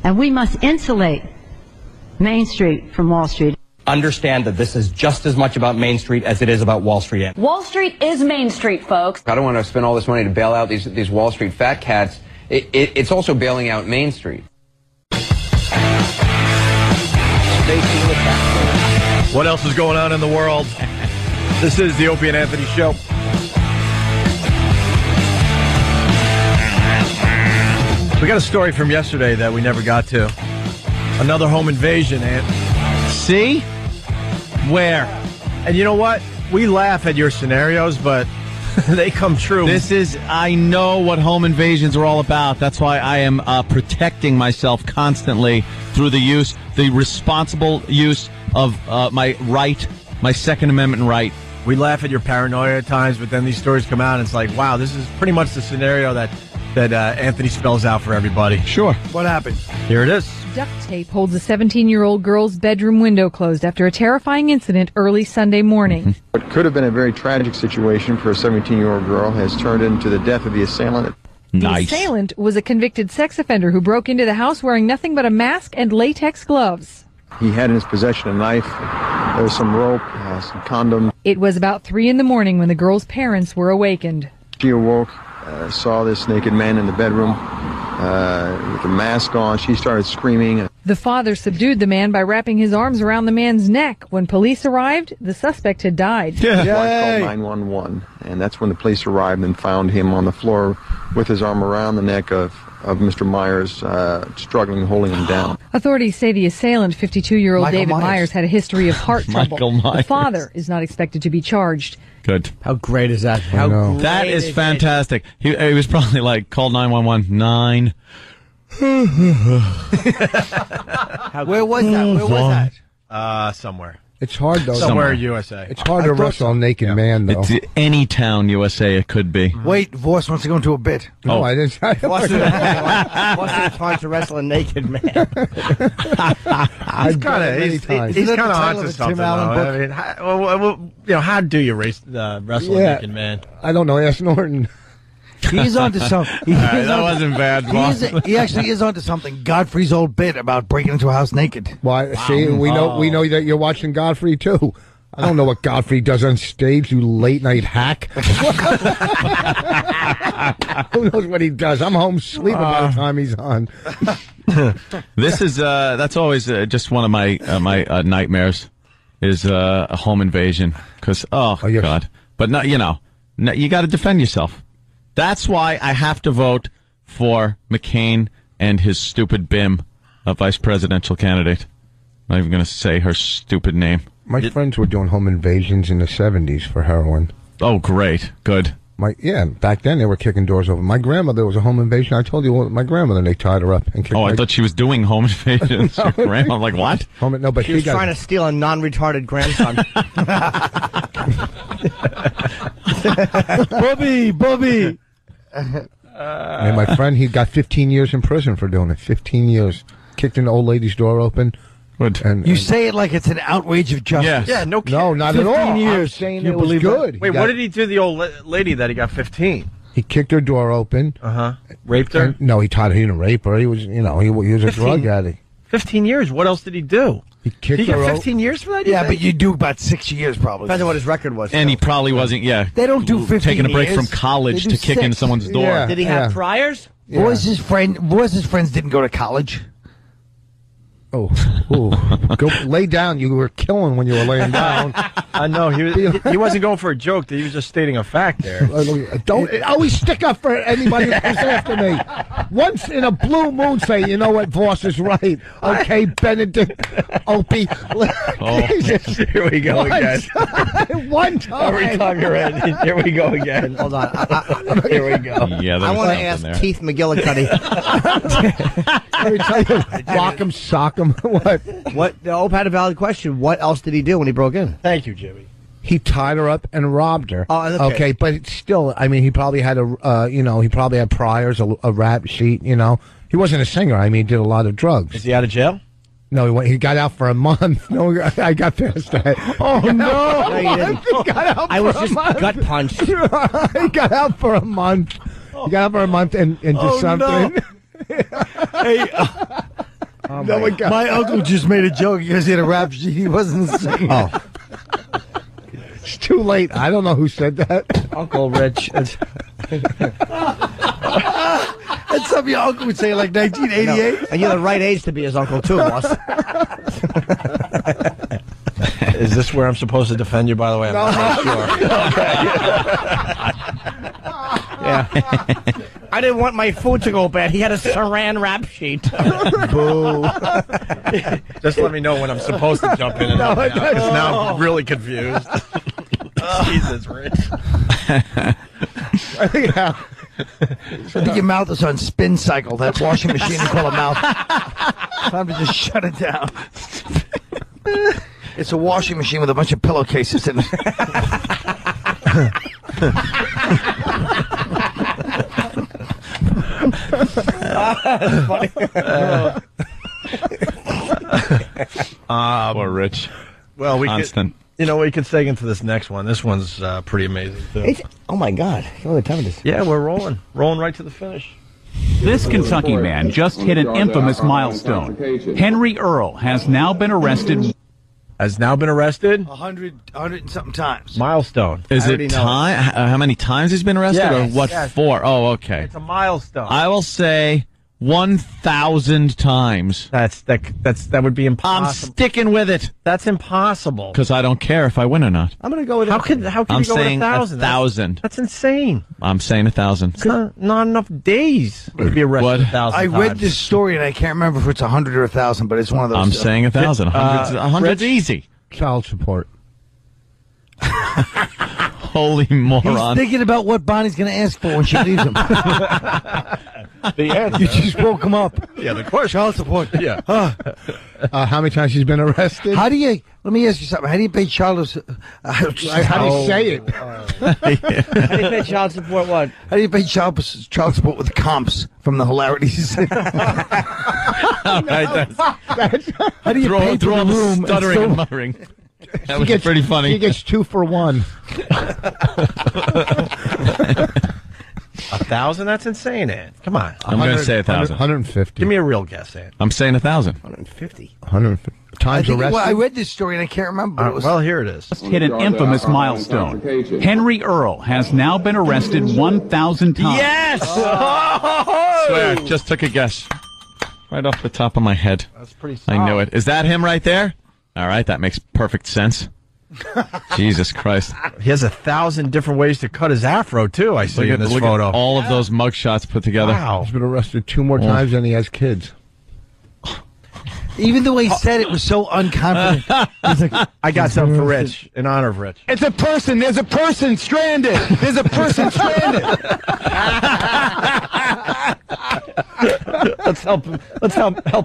And we must insulate Main Street from Wall Street. Understand that this is just as much about Main Street as it is about Wall Street. Wall Street is Main Street, folks. I don't want to spend all this money to bail out these Wall Street fat cats. It's also bailing out Main Street. What else is going on in the world? This is the Opie and Anthony Show. We got a story from yesterday that we never got to. Another home invasion, Ant. See? Where? And you know what? We laugh at your scenarios, but they come true. I know what home invasions are all about. That's why I am protecting myself constantly through the responsible use of my Second Amendment right. We laugh at your paranoia at times, but then these stories come out and it's like, wow, this is pretty much the scenario that Anthony spells out for everybody. Sure. What happened? Here it is. Duct tape holds a 17-year-old girl's bedroom window closed after a terrifying incident early Sunday morning. What could have been a very tragic situation for a 17-year-old girl has turned into the death of the assailant. The assailant was a convicted sex offender who broke into the house wearing nothing but a mask and latex gloves. He had in his possession a knife. There was some rope, some condom. It was about 3 a.m. when the girl's parents were awakened. She awoke, saw this naked man in the bedroom, with a mask on. She started screaming. The father subdued the man by wrapping his arms around the man's neck. When police arrived, the suspect had died. His wife called 911, and that's when the police arrived and found him on the floor with his arm around the neck of Mr. Myers, struggling, holding him down. Authorities say the assailant, 52-year-old Michael David Myers, had a history of heart trouble. Michael Myers. The father is not expected to be charged. Good. How great is that? That is fantastic. He was probably like, call 911. 9. Where was that? Somewhere. It's hard, though. Somewhere USA. It's hard to wrestle a naked man, though. It's any town USA it could be. Wait, Voss wants to go into a bit. No, I didn't. What's it hard to wrestle a naked man? He's kind of onto something, though. I mean, how do you wrestle a naked man? I don't know. Ask Norton. He's onto something. That wasn't bad, boss. He actually is onto something. Godfrey's old bit about breaking into a house naked. Why? See, we know that you're watching Godfrey too. I don't know what Godfrey does on stage, you late night hack. Who knows what he does? I'm home sleeping by the time he's on. This is that's always just one of my nightmares is a home invasion because God, but not you got to defend yourself. That's why I have to vote for McCain and his stupid BIM, a vice presidential candidate. I'm not even going to say her stupid name. My friends were doing home invasions in the 70s for heroin. Oh, great. Good. Back then they were kicking doors open. My grandmother was a home invasion. I told you my grandmother, they tied her up and kicked I thought she was doing home invasions. Your grandma, I'm like, what? But she was trying to steal a non-retarded grandson. Bobby. My friend, he got 15 years in prison for doing it. 15 years. Kicked an old lady's door open. You say it like it's an outrage of justice. Yeah, no kidding. No, not at all. 15 years. I'm saying You it was believe good. that? Wait, what did he do to the old lady that he got 15? He kicked her door open. Raped her? No, he taught her to rape her. He was, he was a drug addict. 15 years? What else did he do? He kicked He got her 15 years for that? Yeah, but you do about 6 years probably. Depends on what his record was. And he probably wasn't, They don't do 15 taking a break years. from college They do to kick in 6. someone's door. Yeah. Did he have priors? Voss's friends didn't go to college. Oh, go lay down. You were killing when you were laying down. I know. He wasn't going for a joke. He was just stating a fact there. Don't always stick up for anybody who comes after me. Once in a blue moon, say, you know what, Voss is right. Okay, Benedict, Opie. Jesus. Here we go again. One time. Every time you're in, here we go again. Hold on. Here we go. Yeah, I want to ask Keith McGillicuddy. Let me tell you, rock him, sock him. What? Ope had a valid question. What else did he do when he broke in? Thank you, Jimmy. He tied her up and robbed her. Oh, okay. But it's still, I mean, he probably had he probably had priors, a rap sheet. He wasn't a singer. I mean, he did a lot of drugs. Is he out of jail? No, he got out for a month. No, I got past that. Oh no! No, you didn't. He got out I was for a just month. gut punched. He got out for a month. He got out for a month and did something. Hey, my uncle just made a joke because he had a rap sheet. He wasn't singing. Oh. It's too late. I don't know who said that. Uncle Rich. That's something your uncle would say like 1988. No. And you're the right age to be his uncle, too, boss. Is this where I'm supposed to defend you, by the way? I'm not sure. Yeah. I didn't want my food to go bad. He had a saran wrap sheet. Boo. Just let me know when I'm supposed to jump in and help you out, because now I'm really confused. Jesus, Rich. I think your mouth is on spin cycle. That washing machine they call a mouth. Time to just shut it down. It's a washing machine with a bunch of pillowcases in it. That's funny. Poor Rich. Well, we Constant. we could seg into this next one. This one's pretty amazing too. Oh my God! Look at the time of this. Yeah, we're rolling right to the finish. This Kentucky man just hit an infamous milestone. Henry Earl has now been arrested. 100 and something times. Milestone. Is it time? How many times he's been arrested, Yes, or what yes. for? Oh, okay. It's a milestone. I will say 1,000 times. That would be impossible. I'm sticking with it. That's impossible. Because I don't care if I win or not. I'm going to go with How can I'm you go with saying 1,000? 1,000. That's insane. I'm saying 1,000. It's not enough days to be arrested 1,000 I times. read this story and I can't remember if it's 100 or 1,000, but it's one of those. I'm saying 1,000. 100's easy. Child support. Holy moron. He's thinking about what Bonnie's going to ask for when she leaves him. The answer. You just woke him up. Yeah, the question. Child support. Yeah. How many times she's been arrested? Let me ask you something. How do you pay child support? How do you say it? How do you pay child support what? How do you pay child support with comps from the hilarities? All right, How do you pay throw for on the the room? stuttering and muttering. That was pretty funny. He gets 2 for 1. 1,000? That's insane, Ant. Come on. I'm going to say 1,000. 150. Give me a real guess, Ant. I'm saying 1,000. 150. 150 times arrested. I read this story and I can't remember. Well, here it is. Hit an infamous milestone. Henry Earl has now been arrested 1,000 times. Yes! Swear, just took a guess. Right off the top of my head. That's pretty solid. I knew it. Is that him right there? All right, that makes perfect sense. Jesus Christ. He has 1,000 different ways to cut his afro, too, I see in this photo. At all of those mugshots put together. Wow. He's been arrested 2 more times than he has kids. Even the way he said it was so unconfident. He's like, I got something for Rich, in honor of Rich. it's a person. There's a person stranded. There's a person stranded. Let's help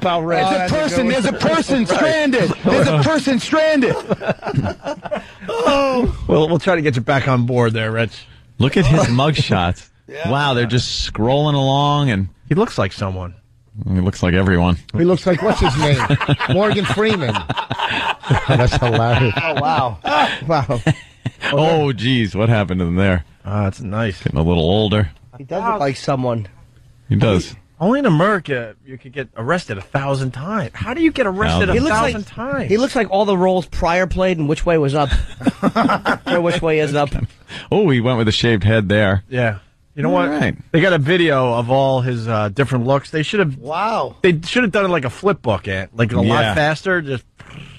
out Rich. There's a person. There's a person stranded. There's a person stranded. Well, we'll try to get you back on board there, Rich. Look at his mugshots. Wow, they're just scrolling along, and He looks like someone. he looks like everyone. He looks like, what's his name? Morgan Freeman. That's hilarious. Oh, wow. Wow. Oh, geez, what happened to them there? That's nice. Getting a little older. He does look like someone. He does. Only in America you could get arrested 1,000 times. How do you get arrested He 1,000 times? He looks like all the roles Pryor played and Which Way Was Up. Or Which Way Is Up. Oh, he went with a shaved head there. Yeah. You know what? Right. They got a video of all his different looks. They should have. Wow. They should have done it like a flip book, Ant. Like a lot faster. Just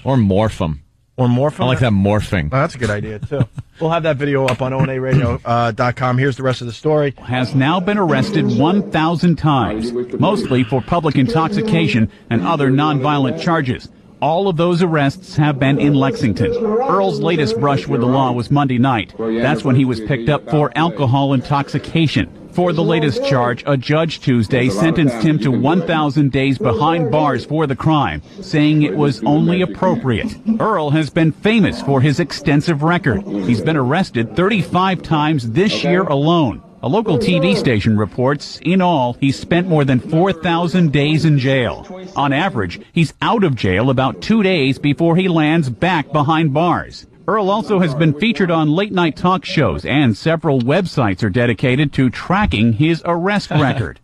Or morph them. or morph. I like that morphing. Oh, that's a good idea too. We'll have that video up on onaradio.com. Here's the rest of the story. Has now been arrested 1,000 times, mostly for public intoxication and other nonviolent charges. All of those arrests have been in Lexington. Earl's latest brush with the law was Monday night. That's when he was picked up for alcohol intoxication. For the latest charge, a judge Tuesday sentenced him to 1,000 days behind bars for the crime, saying it was only appropriate. Earl has been famous for his extensive record. He's been arrested 35 times this year alone. A local TV station reports, in all, he's spent more than 4,000 days in jail. On average, he's out of jail about 2 days before he lands back behind bars. Earl also has been featured on late-night talk shows, and several websites are dedicated to tracking his arrest record.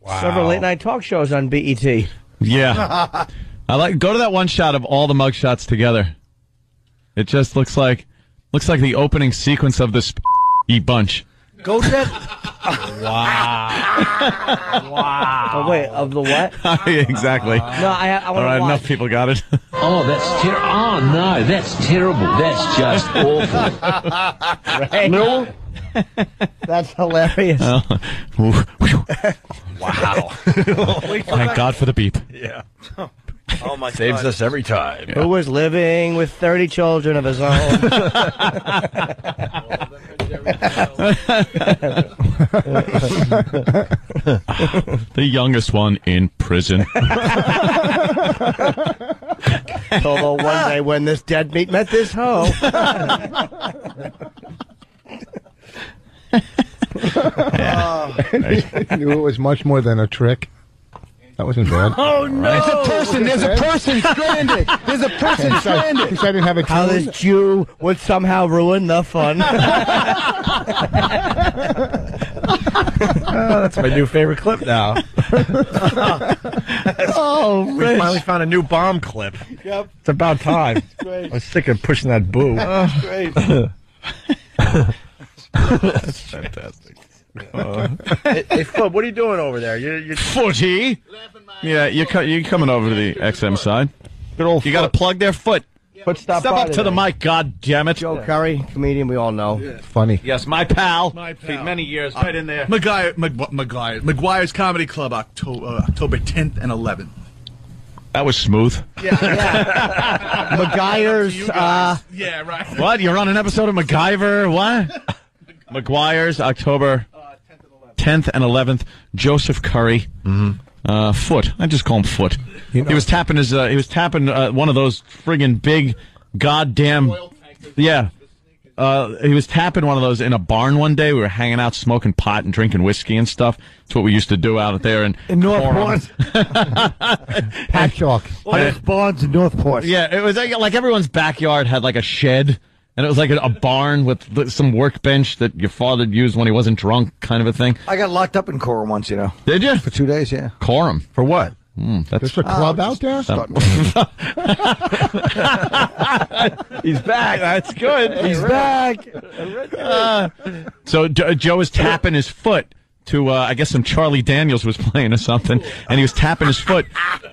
Wow. Several late-night talk shows on BET. Yeah. Go to that one shot of all the mugshots together. It just looks like the opening sequence of this bunch. Go to that. Wow. Wow. Oh, wait, of the what? Exactly. No, I want All to right, watch. enough people got it. Oh, that's terrible. Oh, no, that's terrible. That's just awful. Right? No? That's hilarious. Wow. Thank God for the beep. Yeah. Oh my Saves us every time. Who was living with 30 children of his own? The youngest one in prison. Although one day when this deadbeat met this hoe. I knew it was much more than a trick. That wasn't bad. Oh no! There's a person. There's a person stranded. There's a person stranded. Because I didn't have a How tune. this Jew would somehow ruin the fun. That's my new favorite clip now. Oh, We finally found a new bomb clip. Yep. It's about time. Great. I was sick of pushing that boo. Great. That's fantastic. Hey, Foot, what are you doing over there? You're Footy. Yeah, you're coming over to the XM side. good old. You got to plug their foot. Foot Step up to the mic, God damn it. Joe Curry, comedian, we all know. Funny. Yes, my pal. Many years. Right in there. McGuire's Comedy Club, October 10th and 11th. That was smooth. McGuire's. Yeah, right. What? You're on an episode of MacGyver? What? McGuire's, October 10th and 11th. Joseph Curry. Foot. I just call him Foot. He was tapping one of those friggin' big goddamn. Yeah. He was tapping one of those in a barn one day. We were hanging out, smoking pot and drinking whiskey and stuff. That's what we used to do out there in Northport. Patchogue. There's barns in Northport. Yeah, it was like everyone's backyard had like a shed, and it was like a barn with some workbench that your father used when he wasn't drunk, kind of a thing. I got locked up in Cora once, you know. Did you? For 2 days, yeah. Quorum. For what? There's a club out there? He's back. That's good. He's back. So Joe was tapping his foot to, I guess some Charlie Daniels was playing or something, and he was tapping his foot,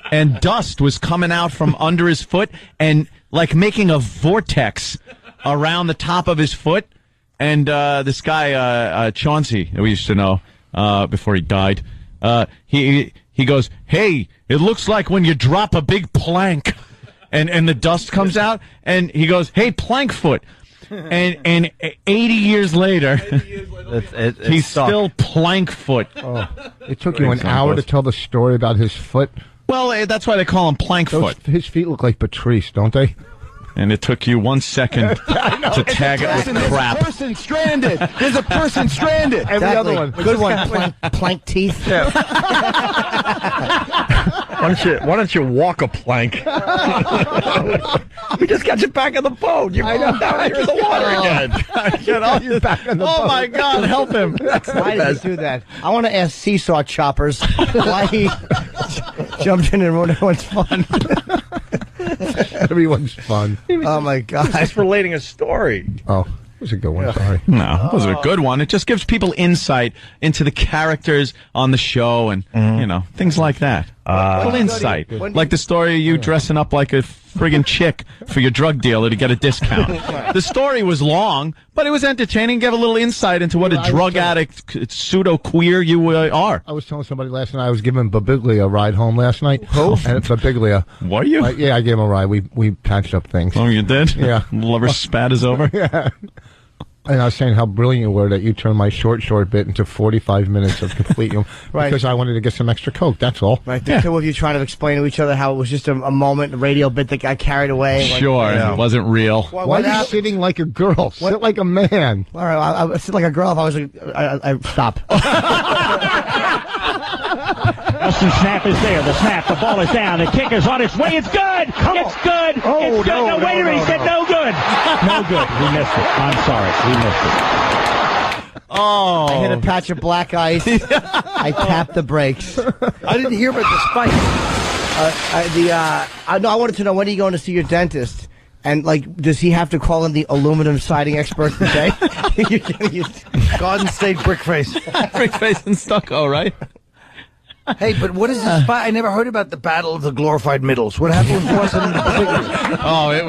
and dust was coming out from under his foot and like making a vortex around the top of his foot. And this guy, Chauncey, that we used to know before he died, he goes, "Hey, it looks like when you drop a big plank," and the dust comes out, and he goes, "Hey, plank foot," and 80 years later, he's still plank foot. Oh, it took you an hour to tell the story about his foot. Well, that's why they call him plank foot. His feet look like Patrice, don't they? And it took you 1 second to tag it with crap. There's a person stranded. There's a person stranded. Every other one. Good one. Plank teeth. Yeah. Why don't you walk a plank? We just got you back on the boat. You're down here in the water again. Get all you back on the boat. Oh my God, help him. Why did he do that? I want to ask Seesaw Choppers why he jumped in and ruined everyone's fun. Everyone's fun. Oh my God. Just relating a story. Oh, it was a good one. Sorry. No, it wasn't a good one. It just gives people insight into the characters on the show and, you know, things like that. Little insight. Like the story of you dressing up like a friggin' chick for your drug dealer to get a discount. The story was long, but it was entertaining. Gave a little insight into what a drug addict, pseudo-queer you are. I was telling somebody last night I was giving Babiglia a ride home last night. Who? And Babiglia. Were you? Yeah, I gave him a ride. We patched up things. Oh, you did? Yeah. Lover spat is over? Yeah. And I was saying how brilliant you were that you turned my short bit into 45 minutes of complete humor. Right. Because I wanted to get some extra Coke, that's all. Right, the two of you trying to explain to each other how it was just a moment, a radio bit that got carried away. Sure, it wasn't real. Why are you sitting like a girl? Sit like a man. All right, I would sit like a girl if I was I stop. Austin snap is there. The snap, the ball is down. The kick is on its way. It's good. It's good. Oh, it's good. No, wait a minute. He said no good. No good. We missed it. I'm sorry. We missed it. Oh. I hit a patch of black ice. I tapped the brakes. I didn't hear about the spike. I wanted to know, when are you going to see your dentist? And, like, does he have to call in the aluminum siding expert today? Garden State brick face. Brick face and stucco, right? Hey, but what is this spot? I never heard about the Battle of the Glorified Middles. What happened with Boston and Babiglia? Oh, it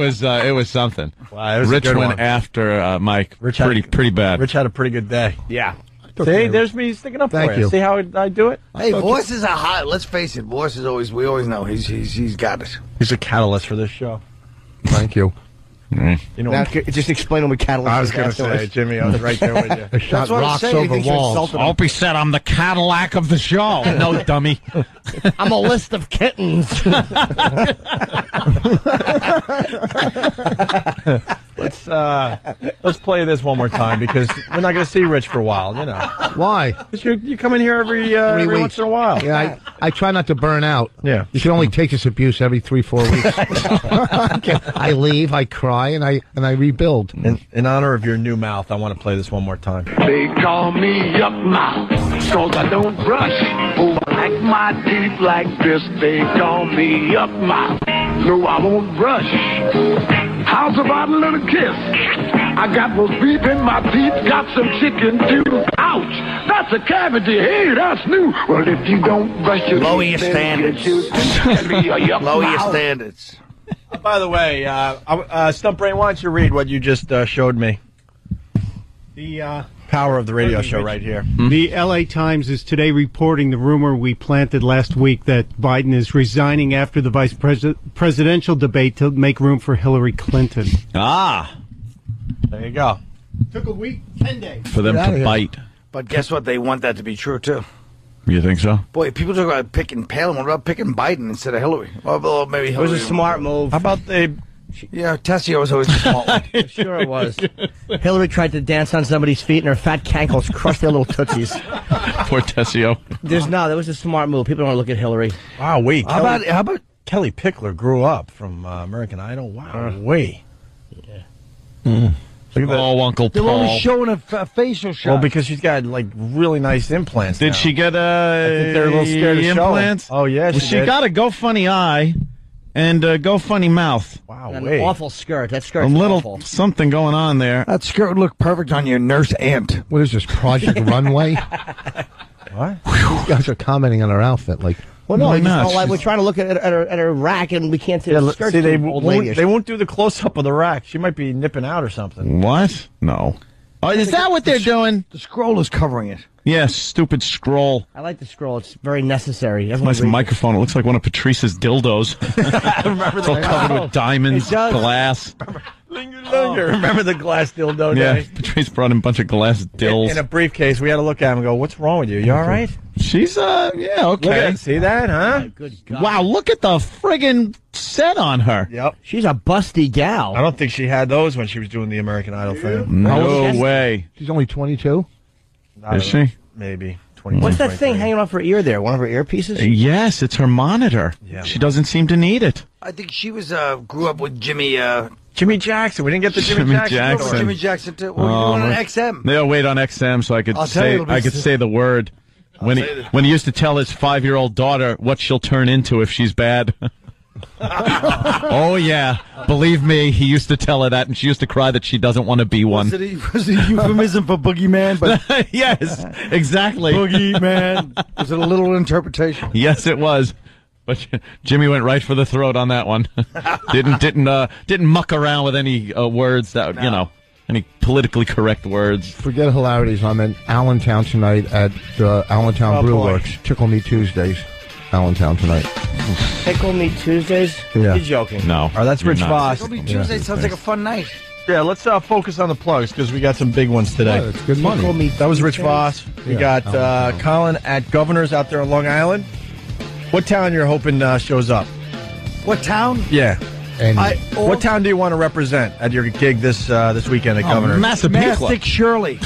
was something. Wow, it was Rich a good went one. after Mike. Pretty bad. Rich had a pretty good day. Yeah. See, there's me sticking up Thank for you. you. See how I do it? Hey, Voice is a hot. Let's face it, Voice is always. We always know he's got it. He's a catalyst for this show. Thank you. You know, Now, just explain what catalyst I was is going to afterwards. say, Jimmy, I was right there with you. I shot what I'm rocks saying. He over thinks you're walls. insulting him. Opie said I'm the Cadillac of the show. No, dummy. I'm a list of kittens. Let's play this one more time because we're not going to see Rich for a while, you know. Why? Because you come in here every once in a while. Yeah, I try not to burn out. Yeah. You can only take this abuse every 3-4 weeks. I leave, I cry, and I rebuild. In honor of your new mouth, I want to play this one more time. They call me up mouth, cause I don't brush. Oh, I like my teeth like this. They call me up mouth. No, I won't brush. How's about a little kiss? I got roast beef in my teeth, got some chicken too. Ouch! That's a cavity. Hey, that's new. Well, if you don't brush your Lower your teeth, standards. Lower your standards. By the way, Stump Brain, why don't you read what you just showed me? The power of the radio show right here. The L.A. Times is today reporting the rumor we planted last week that Biden is resigning after the presidential debate to make room for Hillary Clinton. Ah. There you go. Took a week, 10 days. For them to bite. But guess what? They want that to be true, too. You think so? Boy, people talk about picking Palin. What about picking Biden instead of Hillary? Well, maybe It Hillary. was a smart move. How about they... Yeah, Tessio was always a smart one. Sure it was. Hillary tried to dance on somebody's feet, and her fat cankles crushed their little tootsies. Poor Tessio. That was a smart move. People don't want to look at Hillary. Wow, wait. How about Kelly Pickler grew up from American Idol? Wow, wait. Look at that. Oh, Uncle They're Paul. only showing a facial shot. Well, because she's got like really nice implants. Did now. she get I think they're a little scared to show 'em. implants? Oh yeah, Well, she got a GoFunny eye and a GoFunny mouth. Wow, An awful skirt. That skirt's A little awful. something going on there. That skirt would look perfect on your nurse aunt. What is this, Project Runway? What? These guys are commenting on her outfit. Like, Well, no, Why we just not? don't like, we're trying to look at her rack, and we can't see the skirt. See, they old won't, lady-ish. they won't do the close up of the rack. She might be nipping out or something. What? No. Oh, is that what they're doing? The scroll is covering it. Yes, stupid scroll. I like the scroll. It's very necessary. Nice Everyone reads it. microphone. It looks like one of Patrice's dildos. It's all covered with diamonds, It does. glass. Linger. Remember the glass dildo Yeah, day? Patrice brought in a bunch of glass dills. In a briefcase. We had to look at him and go, "What's wrong with you? You all right?" She's, yeah, Look okay. at, see that, huh? Good God. Wow, look at the friggin' set on her. Yep. She's a busty gal. I don't think she had those when she was doing the American Idol thing. No way. she's only 22? I Is don't know. she? Maybe. 22, What's that 23. thing hanging off her ear there? One of her earpieces? Yes, it's her monitor. Yeah. She doesn't seem to need it. I think she was grew up with Jimmy Jimmy Jackson. We didn't get the Jimmy, Jimmy Jackson. Jackson. story. Jimmy Jackson too. Well, you on an XM. They'll wait on XM so I could I'll tell you, say it'll be I could say the word. When he used to tell his 5-year-old daughter what she'll turn into if she's bad. Oh yeah, believe me, he used to tell her that, and she used to cry that she doesn't want to be one. Was it a euphemism for boogeyman? But Yes, exactly. boogeyman. Was it a little interpretation? Yes, it was. But Jimmy went right for the throat on that one. Didn't muck around with any words that any politically correct words. Forget hilarities. I'm in Allentown tonight at Allentown Brew boy. Works. Tickle Me Tuesdays. Allentown tonight. Tickle Me Tuesdays? Yeah. You're joking. No. Oh, that's you're Rich not. Voss. It'll be Tuesday. Sounds like a fun night. Yeah, let's focus on the plugs because we got some big ones today. Yeah, it's good money. That was Rich Voss. We Yeah, got Colin at Governor's out there on Long Island. What town you're hoping shows up? What town? Yeah. And What town do you want to represent at your gig this weekend at Governor's? Massapequa. Mastic Shirley.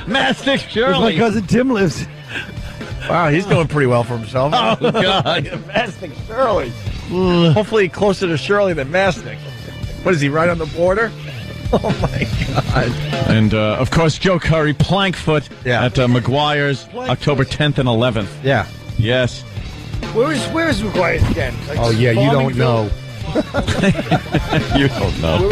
Mastic Where Shirley. my cousin Tim lives. Wow, he's doing pretty well for himself. Oh, God. Mastic Shirley. Hopefully closer to Shirley than Mastic. What is he, right on the border? Oh, my God. And, of course, Joe Curry, Plankfoot at McGuire's, October 10th and 11th. Yeah. Yes. Where's McGuire's again? Like oh, yeah, you don't know. You don't know.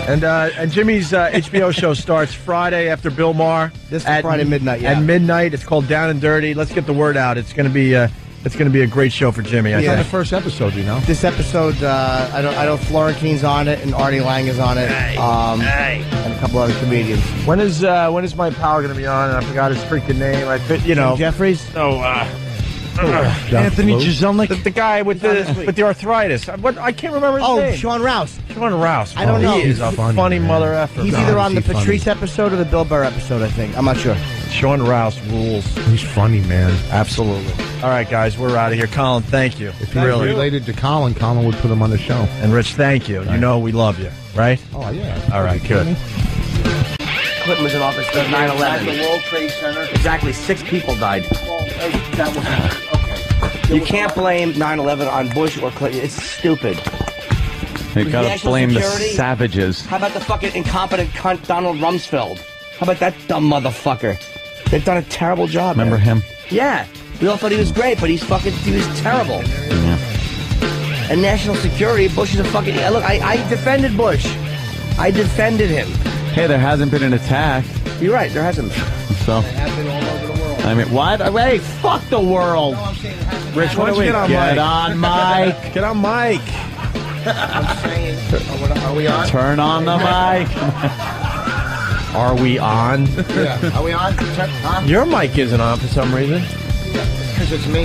And Jimmy's HBO show starts Friday after Bill Maher. This Friday midnight, yeah. At midnight. It's called Down and Dirty. Let's get the word out. It's going to be a great show for Jimmy. I It's on the think. first episode, you know? This episode, I know Florentine's on it, and Artie Lang is on it, and a couple other comedians. When is my pal going to be on? I forgot his freaking name. Jim Jeffries? Anthony Jeselnik. The guy with the arthritis. I can't remember his name. Sean Rouse. Sean Rouse. I don't know. He is a funny mother effer. He's God, either on is the he Patrice funny. episode or the Bill Burr episode, I think. I'm not sure. Sean Rouse rules. He's funny, man. Absolutely. All right, guys, we're out of here. Colin, thank you. If he was related to Colin, Colin would put him on the show. And Rich, thank you. You know we love you, right? Oh, yeah. All right, good. Clinton was in office for 9/11. The World Trade Center. Exactly, 6 people died. That was okay. You can't blame 9/11 on Bush or Clinton. It's stupid. They gotta National blame the security? savages. How about the fucking incompetent cunt Donald Rumsfeld? How about that dumb motherfucker? They've done a terrible job. Remember man. him? Yeah. We all thought he was great, but he was terrible. and national security. Bush is a fucking... Look, I defended Bush. I defended him. Hey, there hasn't been an attack. You're right, there hasn't. So, I mean, what? Wait, fuck the world. Rich, why don't you get on mic? Get on mic. I'm saying... Are we on? Turn on the mic. Are we on? Yeah. Are we on? Your mic isn't on for some reason. Because it's me.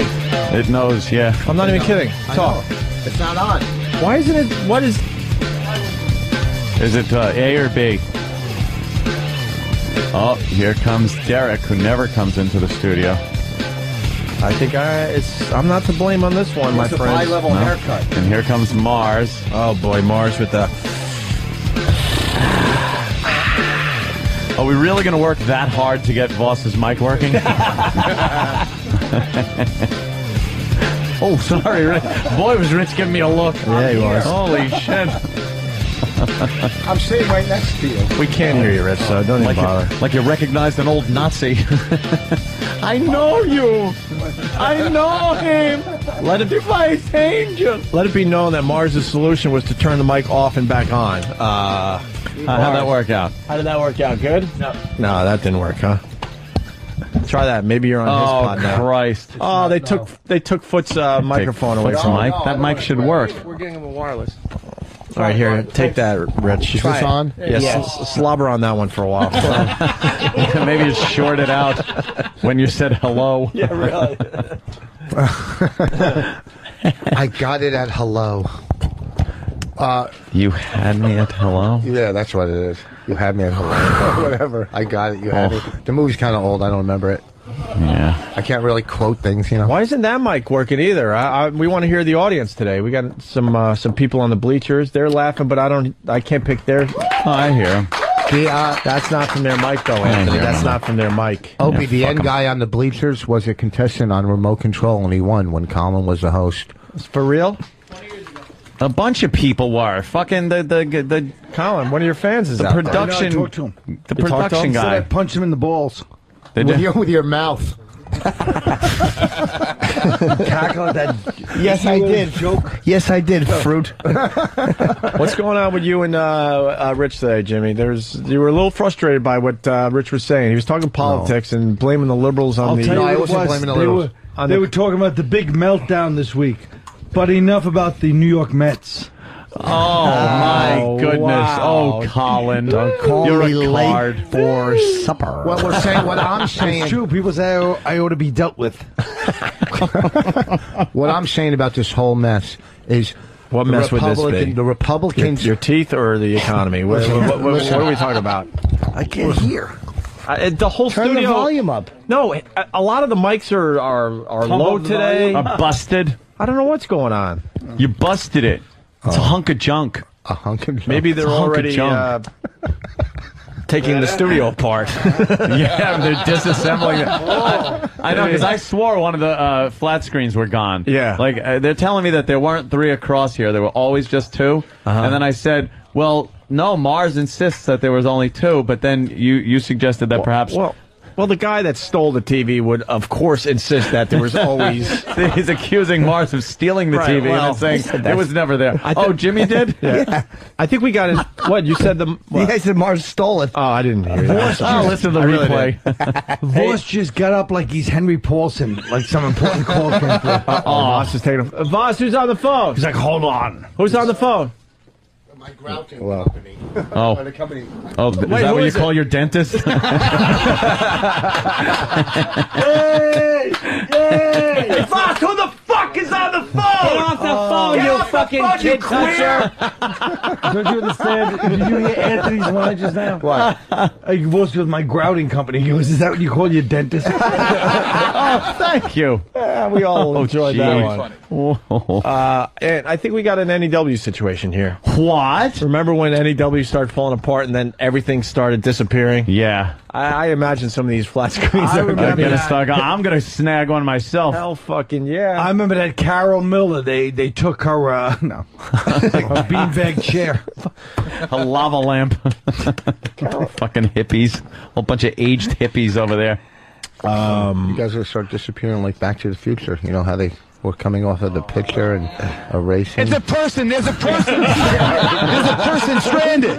It knows, yeah. I'm not even kidding. Talk. It's not on. Why isn't it? What is... Is it A or B? Oh, here comes Derek, who never comes into the studio. I think I'm not to blame on this one, my friend. High-level haircut. And here comes Mars. Oh, boy, Mars with the... Are we really going to work that hard to get Voss's mic working? Oh, sorry, Rich. Boy, was Rich giving me a look. Yeah, he was. Holy shit. I'm sitting right next to you. We can't hear you, Rich, so don't even bother. Like you recognized an old Nazi. I know you. I know him. Let it be my angel. Let it be known that Mars' solution was to turn the mic off and back on. How'd that work out? How did that work out? Good? No, that didn't work, huh? Try that. Maybe you're on his pod now. Oh, Christ. Oh, they took Foot's microphone away. Foot's mic? That mic should work. We're getting him a wireless. All right, here. Take that, Rich. Is this on? Yes. Slobber on that one for a while. Maybe it's shorted out when you said hello. Yeah, really. I got it at hello. You had me at hello? Yeah, that's what it is. You had me at hello. Whatever. I got it. You had it. The movie's kind of old. I don't remember it. Yeah. I can't really quote things, you know. Why isn't that mic working either? We want to hear the audience today. We got some people on the bleachers. They're laughing, but I can't pick their... Oh, I hear them. That's not from their mic, though, Anthony. That's not from their mic. Opie, the end guy on the bleachers was a contestant on Remote Control, and he won when Colin was the host. For real? A bunch of people were. Fucking the Colin, one of your fans is out production. I talked to him. The production Said I guy. punched him in the balls. With your mouth. Cackle at that. Yes, I did. Joke. Yes, I did, fruit. What's going on with you and Rich today, Jimmy? You were a little frustrated by what Rich was saying. He was talking politics and blaming the liberals on the... No, I wasn't blaming the liberals. They were talking about the big meltdown this week. But enough about the New York Mets. Oh, my goodness. Wow. Oh, Colin. You're a card. For supper. What we're saying, what I'm saying... It's true. People say I ought to be dealt with. What I'm saying about this whole mess is... What mess would this be? The Republicans... Your teeth or the economy? What are we talking about? I can't hear. The whole Turn studio... the volume up. No, a lot of the mics are low today. Busted. I don't know what's going on. You busted it. It's a hunk of junk. A hunk of junk. Maybe they're already taking the studio apart. Yeah, they're disassembling it. I know, because I swore one of the flat screens were gone. Yeah. Like, they're telling me that there weren't 3 across here. There were always just 2. And then I said, well, no, Mars insists that there was only 2, but then you suggested that perhaps... Well, the guy that stole the TV would, of course, insist that there was always... He's accusing Mars of stealing the TV and then saying it was never there. Jimmy did? Yeah. I think we got it. What, you said the... What? Yeah, I said Mars stole it. Oh, I didn't hear that. Oh, listen to the replay. Voss just got up like he's Henry Paulson, like some important call came through. Voss is taking a... Voss, who's on the phone? He's like, hold on. Who's on the phone? My grouting company. Oh. The company. Oh, is that what you call your dentist? Hey! Hey! Voss, who the fuck is on the phone? Get off the phone, Get you off the fucking phone, kid you queer! Don't you understand? Did you hear Anthony's line just now? What? I was with my grouting company. He goes, is that what you call your dentist? Oh, thank you. Yeah, we all enjoyed that one. Whoa. And I think we got an NEW situation here. What? Remember when NEW started falling apart and then everything started disappearing? Yeah. I imagine some of these flat screens are I'm gonna snag one myself. Hell fucking yeah. I remember that Carol Miller. They took her, a beanbag chair. A lava lamp. Fucking hippies. A whole bunch of aged hippies over there. You guys will start disappearing like Back to the Future. You know how they We're coming off of the picture and a racing. It's a person. There's a person. There's a person stranded.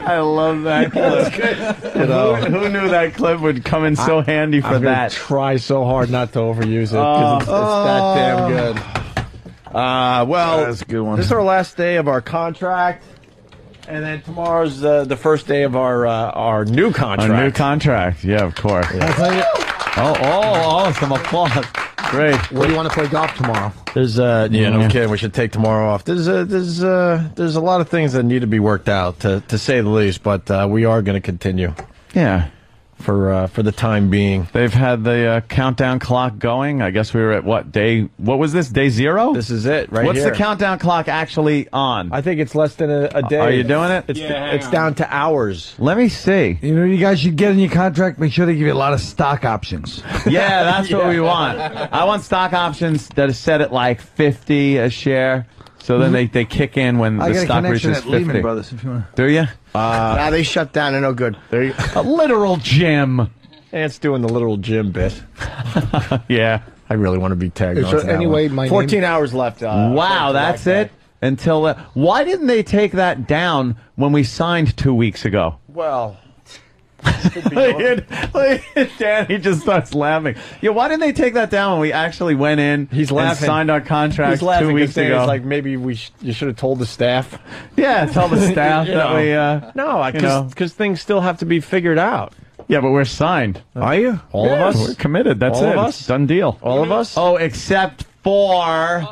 I love that clip. You know, who knew that clip would come in so handy for I'm gonna that? try so hard not to overuse it because it's that damn good. Well, that's a good one. This is our last day of our contract, and then tomorrow's the first day of our new contract. A new contract, yeah, of course. Oh, some applause. Great. Where do you want to play golf tomorrow? There's no kidding. We should take tomorrow off. There's a lot of things that need to be worked out, to say the least. But we are going to continue. Yeah. For the time being, they've had the countdown clock going. I guess we were at what was this, day 0? This is it, right? What's here. the countdown clock actually on? I think it's less than a day. Are you doing it? It's down to hours. Let me see. You know, you guys should get in your contract. Make sure they give you a lot of stock options. Yeah, that's what we want. I want stock options that are set at like 50 a share. So then they kick in when the stock reaches 50. Lehman Brothers, if you want. Do you? Nah, they shut down. They're no good. A literal gym. And it's doing the literal gym bit. Yeah. I really want to be tagged on. So anyway, my 14 hours left. Wow, that's it? Until why didn't they take that down when we signed 2 weeks ago? Well, Danny just starts laughing. Yeah, why didn't they take that down when we actually went in He's laughing. and signed our contract He's laughing 2 weeks ago? It's like maybe you should have told the staff. Yeah, tell the staff that we... No, because things still have to be figured out. Yeah, but we're signed. Are you? All of us? We're committed. That's All it. of us? Done deal. All of us? Oh, except for...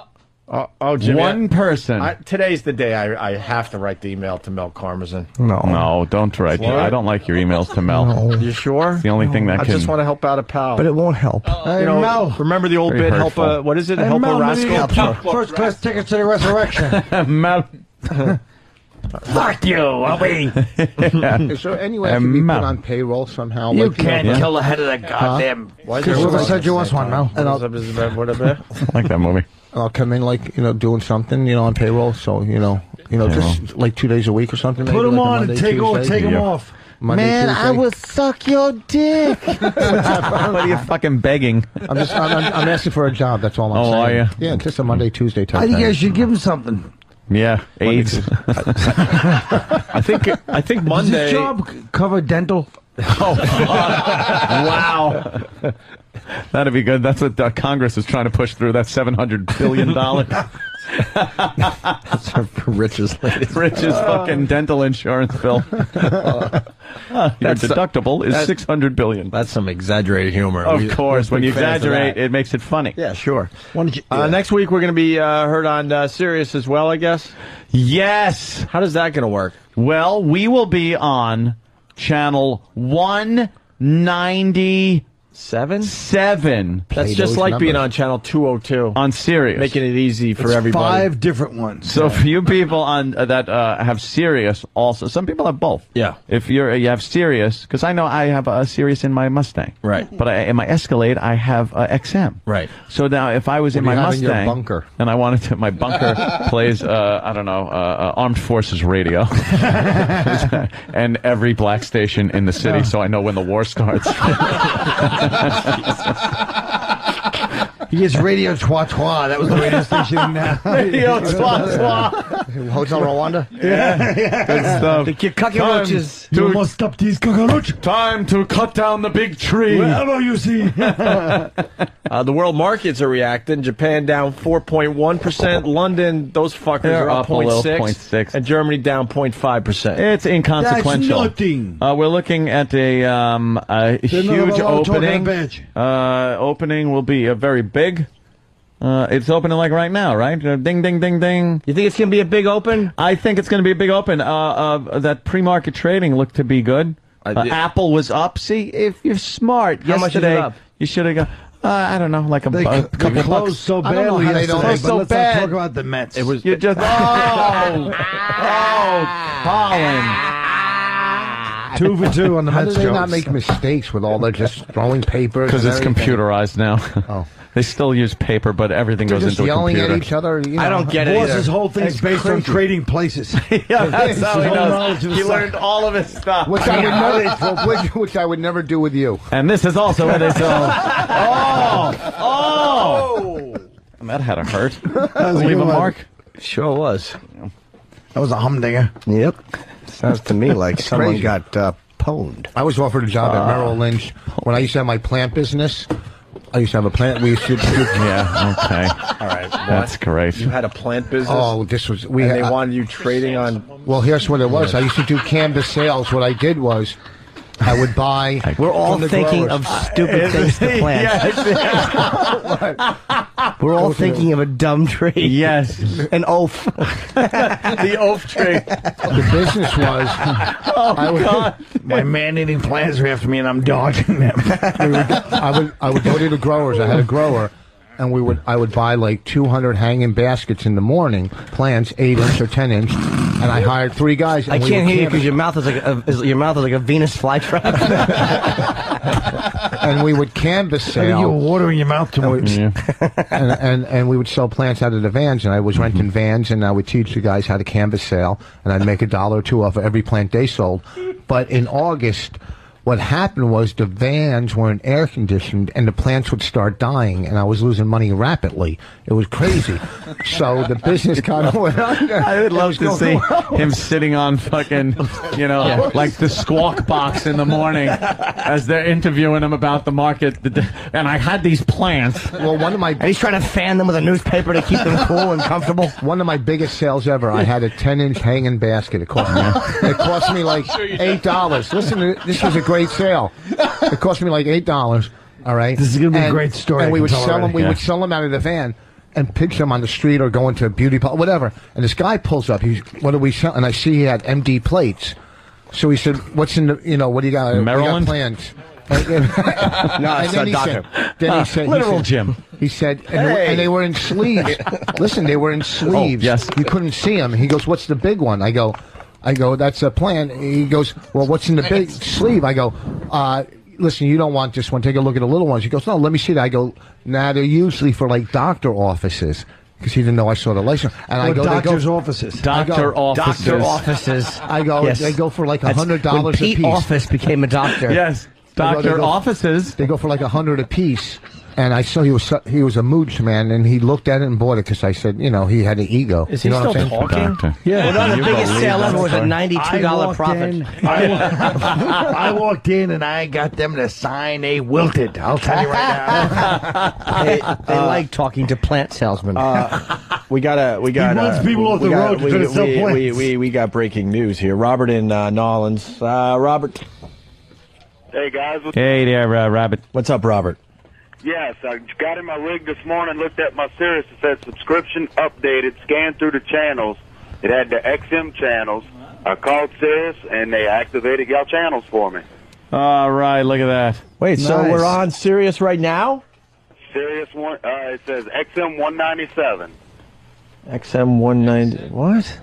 Jimmy, one person. Today's the day I have to write the email to Mel Karmazin. No, don't write that. I don't like your emails to Mel. No. You sure? It's the only thing that I just want to help out a pal. But it won't help. Mel. Remember the old Very bit, hurtful. what is it? Help a rascal? First class tickets to the resurrection. Mel. Fuck you, I'll be. So anyway, I can be put on payroll somehow. You can't kill the head of that goddamn. Whoever said you once one, Mel. And I'll I like that movie. I'll come in doing something, on payroll. So just like 2 days a week or something. Put them on and take them off. Monday, Man, Tuesday. I will suck your dick. What are you fucking begging? I'm asking for a job. That's all I'm saying. Oh, are you? Yeah, just a Monday, Tuesday type. I think thing. I should give him something. Yeah, AIDS. I think Monday. Does this job cover dental? Wow. That'd be good. That's what Congress is trying to push through, that $700 billion. That's our richest fucking dental insurance bill. Your deductible is $600 billion. That's some exaggerated humor. Of course. When you exaggerate, it makes it funny. Yeah, sure. Next week, we're going to be heard on Sirius as well, I guess? Yes. How does that going to work? Well, we will be on channel 197. That's just like being on channel 202 on Sirius, making it easy for everybody. 5 different ones. So for you people on that have Sirius, also some people have both. Yeah. If you have Sirius, because I know I have a Sirius in my Mustang, right? But in my Escalade I have XM, right? So now if I was in my Mustang, bunker, and I wanted to, my bunker plays Armed Forces radio, and every black station in the city, so I know when the war starts. He gets Radio Twa Twa. That was the radio station. Radio Twa Twa. Hotel Rwanda. Yeah. Good stuff. The cockroaches. You must stop these cockroaches. Time to cut down the big tree. Wherever you see. The world markets are reacting. Japan down 4.1%. London, those fuckers are up 0.6%. And Germany down 0.5%. It's inconsequential. That's nothing. We're looking at a huge opening. Opening will be a very big. It's opening like right now, right? Ding, ding, ding, ding. You think it's going to be a big open? I think it's going to be a big open. That pre-market trading looked to be good. Apple was up. See, if you're smart, How much is it up? You should have got. I don't know, like a couple closed bucks. so badly yesterday, but so let's bad. not talk about the Mets. It was Colin. 2 for 2 on the How Mets do they not jokes. make mistakes with all the just throwing papers? Because and it's everything? computerized now. Oh. They still use paper, but everything They're goes just into a yelling computer. at each other. You know. I don't get it either. Boss's whole thing is It's based on crazy. trading places. Yeah, that's how he Whole knows. knowledge of the He song. learned all of his stuff. Which I would never, which I would never do with you. And this is also where they sell. Oh! And that had to hurt. Leave a mark. Sure was. That was a humdinger. Yep. Sounds to me like someone crazy. got pwned. I was offered a job at Merrill Lynch when I used to have my plant business. I used to have a plant. We used to. Yeah. Okay. All right. That's great. You had a plant business? Oh, this was and they wanted you trading on... Well, here's what it was. I used to do canvas sales. What I did was, I would buy. We're all from the thinking growers. of stupid things to plant. We're all thinking of a dumb tree. Yes. An oaf. the oaf tree. The business was. My man-eating plants are after me, and I'm dodging them. I would go to the growers. I had a grower, and I would buy like 200 hanging baskets in the morning, plants 8-inch or 10-inch, and I hired 3 guys. I can't hear you because your mouth is like a Venus flytrap. And we would canvas I think you were sale. watering your mouth too much. And we would sell plants out of the vans, and I was renting vans, and I would teach the guys how to canvas sale, and I'd make $1 or $2 off of every plant they sold. But in August, what happened was the vans weren't air conditioned, and the plants would start dying, and I was losing money rapidly. It was crazy. So the business kind of went under. I would love to see him sitting on fucking, like the Squawk Box in the morning as they're interviewing him about the market. And I had these plants. Well, and he's trying to fan them with a newspaper to keep them cool and comfortable. One of my biggest sales ever, I had a 10-inch hanging basket. It cost me like $8. Listen, this was a great sale. It cost me like $8. All right, This is going to be a great story. And we I would can tell sell them. already. We Yeah. would sell them out of the van and pitch them on the street or go into a beauty parlor, whatever. And this guy pulls up. What do we sell? And I see he had MD plates. So he said, "What's in the? What do you got? Maryland? We got plans." No, it's a doctor. Then he said, Literal Jim. He said, and they were in sleeves. Listen, they were in sleeves. yes. You couldn't see them. He goes, "What's the big one?" I go, "That's a plan." He goes, "Well, what's in the big sleeve?" I go, "Listen, you don't want this one. Take a look at the little ones." He goes, "No, let me see that." I go, "Nah, they're usually for like doctor offices." Because he didn't know I saw the license. And I go, doctor's offices. Doctor offices. Doctor offices. I go, Yes. they go for like That's $100 when a Pete piece. Office became a doctor. Yes. They go- Doctor offices. They go for like $100 a piece. And I saw he was a mooch man, and he looked at it and bought it because I said, he had an ego. Is you he know what I'm still saying? talking? Doctor. Yeah. Well, no, the biggest believe sale that ever was a story? $92 profit. I walked in and I got them to sign a wilted. I'll tell you right now. They like talking to plant salesmen. We got. He runs people off the road to try to sell plants. We got breaking news here. Robert in Nolens. Robert. Hey guys, Hey there, Rabbit. What's up, Robert? yes, I got in my rig this morning, looked at my Sirius, it said subscription updated, scanned through the channels. It had the XM channels. I called Sirius and they activated y'all channels for me. All right, look at that. Wait, so Nice. we're on Sirius right now? Sirius one, it says XM 197. XM 190. What?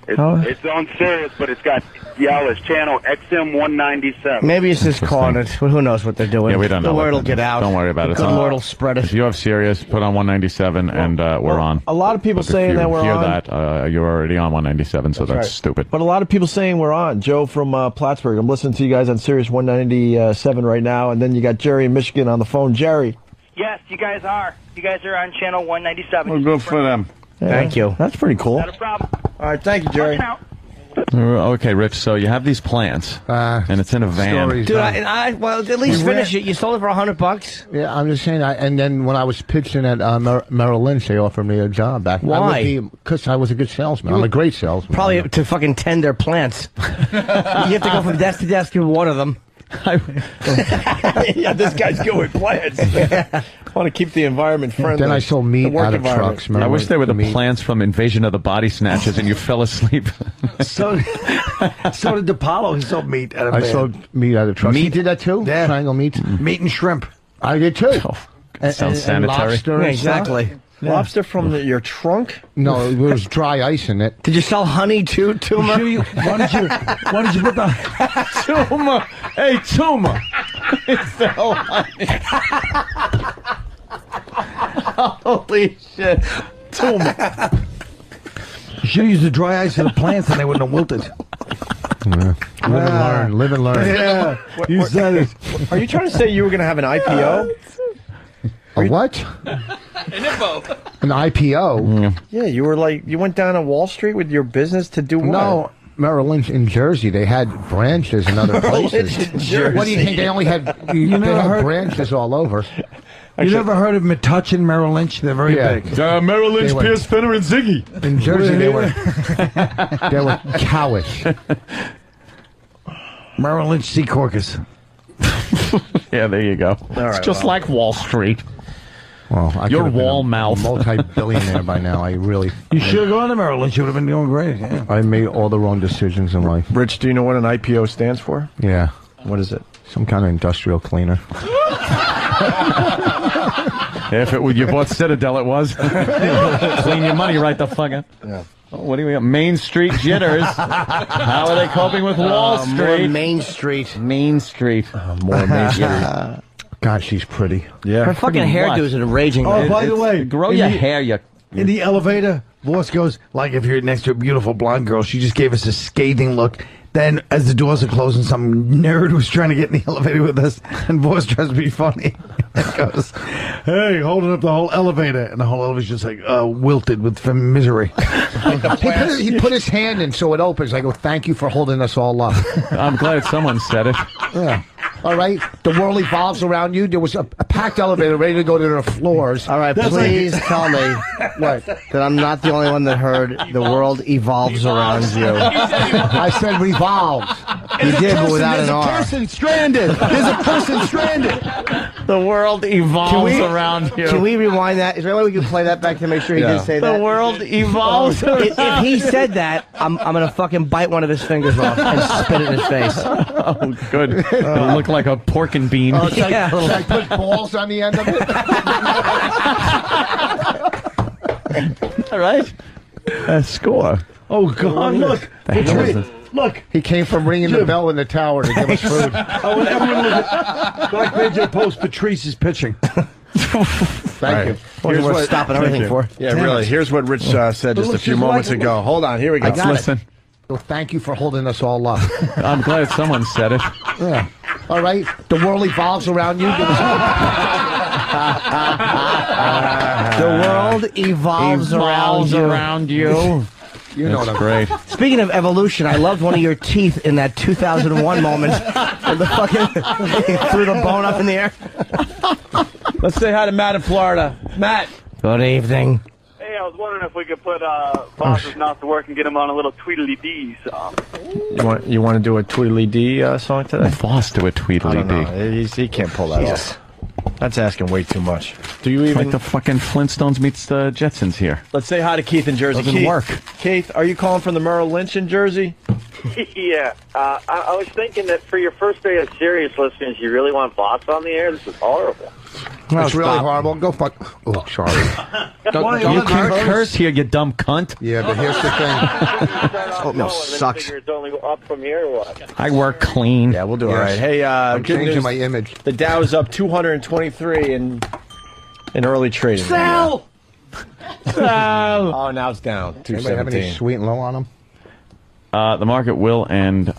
It's on Sirius, but it's got y'all as channel XM 197. Maybe it's just calling it. But who knows what they're doing? Yeah, we don't know. The what word will that get is. out. Don't worry about it. Good It's on. Lord will spread If it. you have Sirius, put on 197, and we're on. A lot of people But if saying you that we're hear on. that, you're already on 197, so that's right. stupid. But a lot of people saying we're on. Joe from Plattsburgh. I'm listening to you guys on Sirius 197 right now, and then you got Jerry in Michigan on the phone. Jerry. Yes, you guys are. You guys are on channel 197. Well, good for them. Thank you. That's pretty cool. Not a problem. All right, thank you, Jerry. Working out. Okay, Rich, so you have these plants, and it's in a van. stories. Dude, well, at least finish it. You sold it for $100. Yeah, I'm just saying. And then when I was pitching at Merrill Lynch, they offered me a job back. Why? Because I was a good salesman. I'm a great salesman. Probably to fucking tend their plants. You have to go from desk to desk and water them. Yeah, this guy's good with plants. I want to keep the environment friendly. Then I sold meat The work out of environment. trucks. I Remember wish they were the meat? plants from Invasion of the Body Snatchers, and you fell asleep. So did DePaulo. He sold meat out of I van. sold meat out of trucks. Meat? You did that too? Yeah. Triangle meat? Meat and shrimp. I did too. Sounds sanitary. lobster Yeah, and stuff. exactly. Lobster from your trunk? No, there was dry ice in it. Did you sell honey too, Tuma? Why did you put the Tuma? Hey, Tuma. So holy shit. Tuma. You should have used the dry ice of the plants and they wouldn't have wilted. Yeah. Live and learn. Yeah, you said it. Are you trying to say you were going to have an IPO? A what? An IPO? Yeah, you were like, you went down to Wall Street with your business to do what? No, Merrill Lynch in Jersey. They had branches in other places. What do you think? They only had they had branches all over. You never heard of Metuchen, Merrill Lynch? They're very big. Merrill Lynch, Pierce, Fenner, and Ziggy. In Jersey, they were cowish. Merrill Lynch Sea Caucus. Yeah, there you go. It's just like Wall Street. Well, Your wall mouth. Multi-billionaire by now. You should have gone to Merrill Lynch. You would have been doing great. Yeah. I made all the wrong decisions in life. Rich, do you know what an IPO stands for? Yeah. What is it? Some kind of industrial cleaner. If it would, you bought Citadel, it was. Clean your money right the fuck up. Yeah. Oh, what do we got? Main Street jitters. How are they coping with Wall Street? More Main Street. Main Street. More Main Street. God, she's pretty. Yeah. Her fucking hairdo is a raging. Oh, by the way, grow your hair, you. In the elevator, Voss goes, like if you're next to a beautiful blonde girl, she just gave us a scathing look. Then, as the doors are closing, some nerd was trying to get in the elevator with us, and Voss tries to be funny. And goes, hey, holding up the whole elevator. And the whole elevator's just like wilted from misery. He put his hand in so it opens. I go, thank you for holding us all up. I'm glad someone said it. Yeah. All right. The world evolves around you. There was a packed elevator ready to go to the floors. All right, please tell me that I'm not the only one that heard the world evolves around you. I said revolves. You did, but without an R. There's a person stranded. There's a person stranded. The world evolves around you. Can we rewind that? Is there a way we can play that back to make sure he did say that? The world evolves around you. If he said that, I'm going to fucking bite one of his fingers off and spit it in his face. Oh, good. It'll look like a pork and bean. Oh, should I put balls on the end of it? All right. Score. Oh, God, look. Look. He came from ringing the bell in the tower to give us food. I want everyone to look at Black Radio Post. Patrice is pitching. Thank you. Here's what stopping everything for. Yeah, really. Here's what Rich said just a few moments ago. Hold on. Here we go. I got Listen. it. So thank you for holding us all up. I'm glad someone said it. Yeah. All right. The world evolves around you. The world evolves around you. You know That's great. Speaking of evolution, I loved one of your teeth in that 2001 moment. Where the fucking he threw the bone up in the air. Let's say hi to Matt in Florida. Matt. Good evening. Hey, I was wondering if we could put Voss's mouth to work and get him on a little Tweedledee song. You want to do a Tweedledee song today? Voss do a Tweedledee. He can't pull that off. That's asking way too much. Do you even... Like the fucking Flintstones meets the Jetsons here. Let's say hi to Keith in Jersey. Doesn't work. Keith, are you calling from the Merrill Lynch in Jersey? Yeah. I was thinking that for your first day of serious listeners, you really want Voss on the air? This is horrible. No, it's really horrible. Go fuck. Oh, sorry. You can't curse here, you dumb cunt. Yeah, but here's the thing. Oatmeal sucks. It's only up from here or what? I work clean. Yeah, we'll do all right. Hey, I'm good changing news. my image. The Dow's up 223 in early trading. Sell! Sell! Oh, now it's down. Anybody have any 217. sweet and low on them? The market will end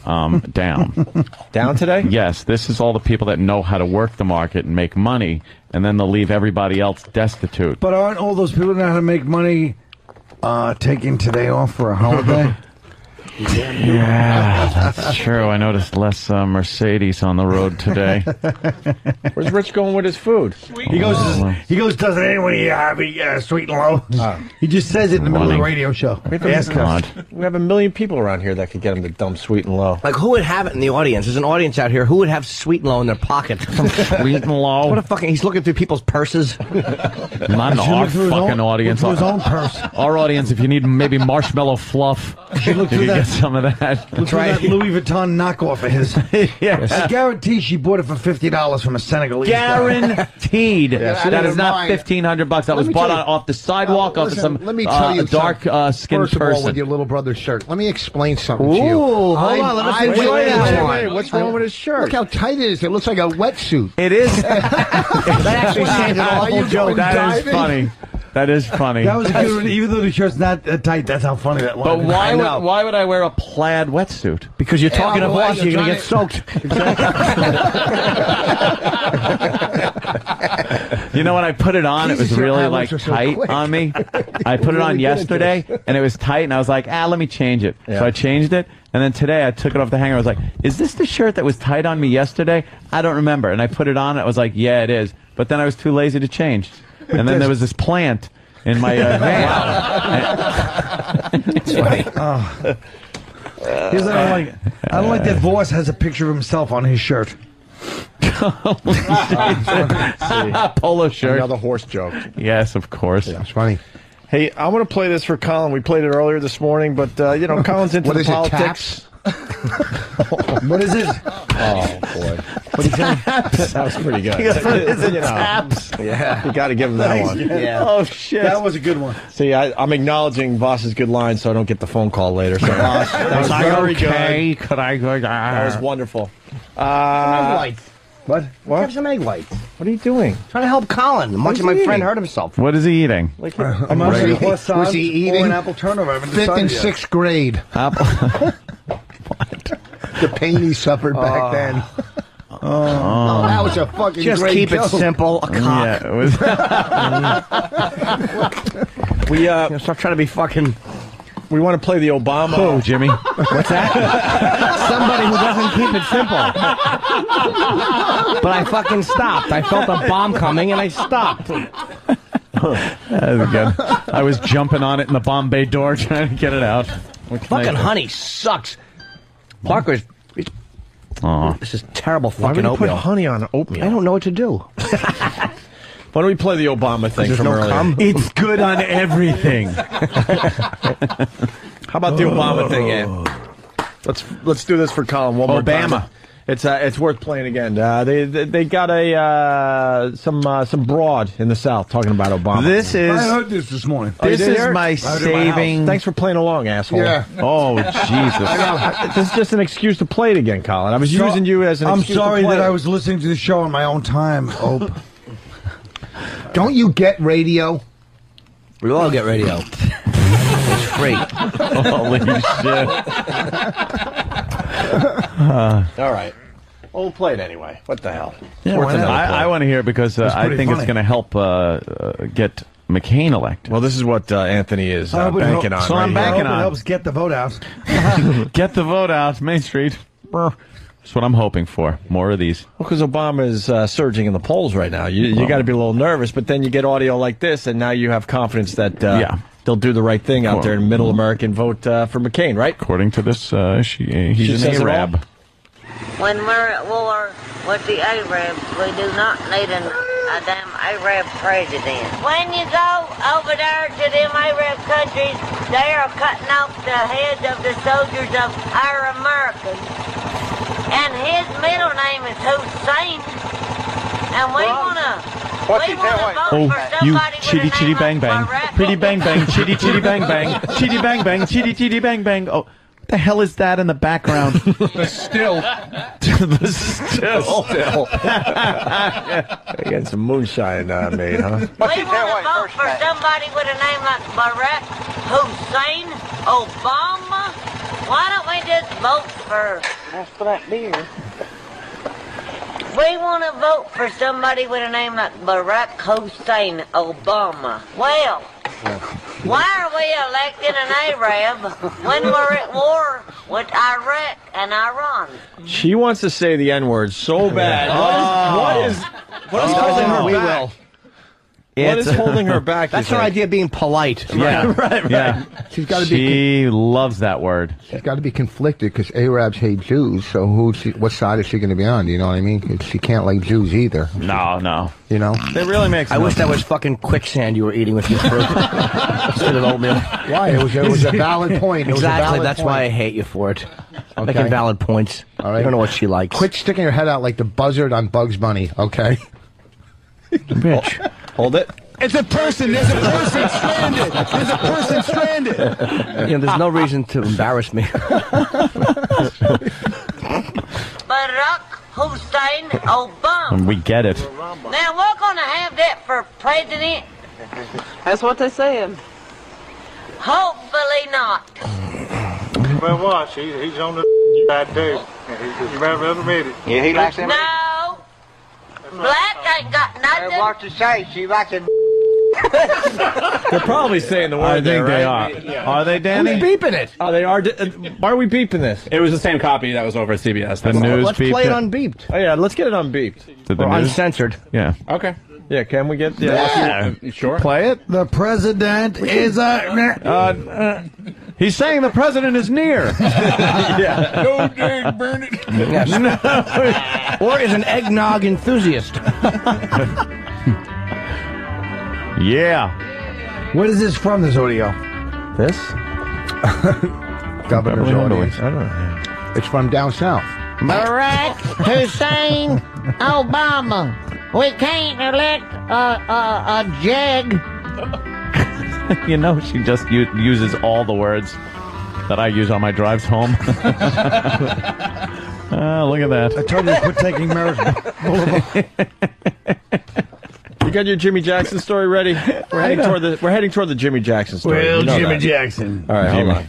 down. Down today? Yes, this is all the people that know how to work the market and make money, and then they'll leave everybody else destitute. But aren't all those people that know how to make money taking today off for a holiday? Yeah, that's true. I noticed less Mercedes on the road today. Where's Rich going with his food? He goes, doesn't anyone have sweet and low? He just says it in the middle of the radio show. Ask us. We have 1 million people around here that could get him to dump sweet and low. Like, who would have it in the audience? There's an audience out here. Who would have sweet and low in their pocket? Sweet and low? What a fucking... He's looking through people's purses. Not in our fucking audience. His own purse. Our audience, if you need maybe marshmallow fluff, you can get some of that. That's right. That Louis Vuitton knockoff of his. Yes. I guarantee she bought it for $50 from a Senegalese guy. Guaranteed. That is not $1,500. That was bought off the sidewalk off of some let me tell you dark-skinned First of person. all, with your little brother's shirt. Let me explain something to you. Hold on. Let us enjoy that one. What's wrong with his shirt? Look how tight it is. It looks like a wetsuit. It is. That actually seems an awful joke. That is funny. That is funny. That was a good one. Even though the shirt's not tight, that's how funny that was. But why would I wear a plaid wetsuit? Because you're talking of water, you're going to get soaked. You know, when I put it on, it was really like tight on me. I put it on yesterday, and it was tight, and I was like, let me change it. So I changed it, and then today I took it off the hanger. I was like, is this the shirt that was tight on me yesterday? I don't remember. And I put it on, and I was like, yeah, it is. But then I was too lazy to change. And then there was this plant in my van. It's funny. I don't like that Voss has a picture of himself on his shirt. Polo shirt. Another horse joke. Yes, of course. That's funny. Hey, I want to play this for Colin. We played it earlier this morning, but, Colin's into the politics. What is it? Oh, boy. What is that? That was pretty good. Taps? Yeah, you got to give him that one. Yeah. Oh, shit. That was a good one. See, I'm acknowledging Voss's good line so I don't get the phone call later. So, Voss, that was very good. Could I go? That was wonderful. Egg whites. What? Have some egg whites. What are you doing? Trying to help Colin. Much of my friend hurt himself. What is he eating? Was he eating? Or an apple turnover. Fifth and sixth grade. Apple. The pain he suffered back then. Oh, that was a fucking Just great keep joke. it simple. A cock. Yeah, it was. Stop trying to be fucking. We want to play the Obama. Oh, Jimmy. What's that? Somebody who doesn't keep it simple. But I fucking stopped. I felt a bomb coming and I stopped. That was good. I was jumping on it in the Bombay door trying to get it out. Fucking honey sucks. Parker's. This is terrible fucking Why would you oatmeal. put honey on oatmeal? I don't know what to do. Why don't we play the Obama thing from earlier? It's good on everything. How about the Obama thing, Ann? Let's do this for Colin one more time. Obama. It's worth playing again. They got some broad in the South talking about Obama. I heard this morning. This is my saving. Thanks for playing along, asshole. Yeah. Oh, Jesus. This is just an excuse to play it again, Colin. I was using you as an excuse I'm sorry to play that it. I was listening to the show on my own time, Ope. Don't you get radio? We all get radio. It's free. Holy shit. All right. Well, we'll play it anyway. What the hell? Yeah, why not? I want to hear it because I think it's going to help get McCain elected. Well, this is what Anthony is banking on. So I'm right here. banking It on. helps get the vote out. Get the vote out, Main Street. That's what I'm hoping for. More of these. Well, because Obama is surging in the polls right now. You got to be a little nervous, but then you get audio like this, and now you have confidence that they'll do the right thing out there in Middle America and vote for McCain, right? According to this, he's an Arab. When we're at war with the Arabs, we do not need a damn Arab president. When you go over there to them Arab countries, they are cutting off the heads of the soldiers of our Americans. And his middle name is Hussein. And we want to vote for somebody chitty with a chitty name bang like bang. Barack. Pretty bang bang. Chitty chitty bang bang. Chitty bang bang. Chitty chitty bang bang. Oh. What the hell is that in the background? The still. The still. Getting some moonshine made, huh? We want to vote for somebody with a name like Barack Hussein Obama. Why don't we just vote for... That's for that beer. We want to vote for somebody with a name like Barack Hussein Obama. Well, why are we electing an Arab when we're at war with Iraq and Iran? She wants to say the N-word so bad. What is causing her back? What is holding her back? That's her idea of being polite. Yeah, right. Yeah. She's got to She loves that word. She's got to be conflicted because Arabs hate Jews. So what side is she going to be on? You know what I mean? 'Cause she can't like Jews either. No. You know? It really makes. I wish that was fucking quicksand you were eating with your fruit instead of oatmeal. Why? It was a valid point. Exactly. That's why I hate you for it. Making valid points. All right. I don't know what she likes. Quit sticking your head out like the buzzard on Bugs Bunny. Okay. Bitch. Hold it. It's a person. There's a person stranded. There's a person stranded. You know, there's no reason to embarrass me. Barack Hussein Obama. We get it. Now we're gonna have that for president. That's what they're saying. Hopefully not. Well, watch. He's on the side too. You remember it? Yeah, he likes them. No. Black ain't got nothing. What to say? She likes it. They're probably saying the word. I think they are. Yeah. Are they, Danny? Who's beeping it? Oh, they are. Why are we beeping this? It was the same copy that was over at CBS. The news Let's beeped play it it. unbeeped. Oh yeah, let's get it unbeeped. Did the Or news? uncensored. Yeah. Okay. Yeah, can we get? You sure? Play it. The president is a. He's saying the president is near. Yeah. No dang, burn it. Yes. Or is an eggnog enthusiast. Yeah. What is this from, this audio? This? Governor's Beverly audience. I don't know. It's from down south. Barack Hussein Obama. We can't elect a jag. You know, she just uses all the words that I use on my drives home. Look at that. I told you to quit taking Merritt Boulevard. You got your Jimmy Jackson story ready? We're heading toward the Jimmy Jackson story. Well, You know Jimmy that. Jackson. All right, hold on.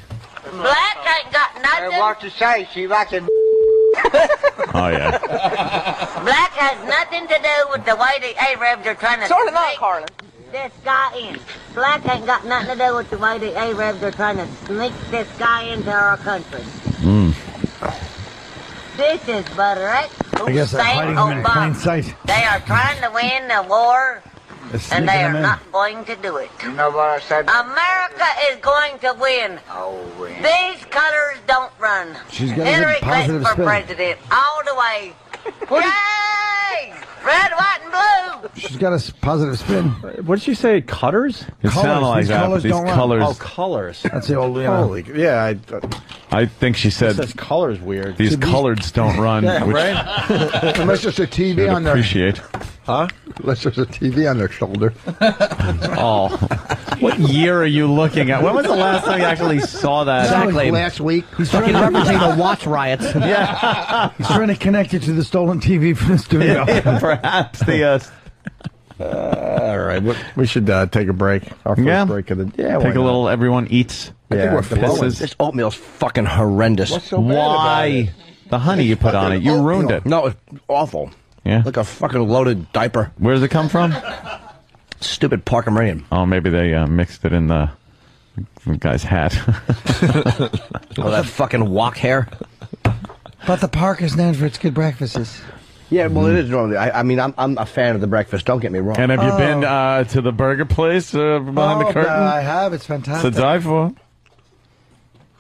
Black ain't got nothing. What to say? She likes it. Oh, yeah. Black has nothing to do with the way the Arabs are trying to Sort of not, Colin. this guy in. Black ain't got nothing to do with the way the Arabs are trying to sneak this guy into our country. This is Barack I guess they're Hussein hiding him in plain Obama. sight. They are trying to win the war, and they are not going to do it. You know what I said? America is going to win. Oh, win. These colors don't run. She's got a Hillary good positive Clinton for spin. president, all the way. Yay! Red, white, and blue. She's got a positive spin. What did she say? Cutters? It Colors. sounded like These that. colors These don't run. colors. Oh, colors. That's the old, you know. Holy, yeah. I think she It said says colors weird. these coloreds don't run. Yeah, which right? Unless there's a TV I on their appreciate. Huh? unless there's a TV on their shoulder. Oh, what year are you looking at? When was the last time you actually saw that? Exactly. Last week. He's Fucking trying, referencing the Watts riots. Yeah, he's trying to connect it to the stolen TV from the studio. perhaps the. All right. We should take a break. Our first break of the day. Take a little. Everyone eats. I think we're flowing. pisses. This oatmeal's fucking horrendous. What's so bad about Why? it? The honey you put on it. You ruined it. No, it's awful. Yeah. Like a fucking loaded diaper. Where does it come from? Stupid Parker Meridian. Oh, maybe they mixed it in the guy's hat. Oh, that fucking wok hair. But the park is known for its good breakfasts. Yeah, well, it is normally. I mean, I'm a fan of the breakfast. Don't get me wrong. And have you been to the burger place behind the curtain? I have. It's To fantastic. die for.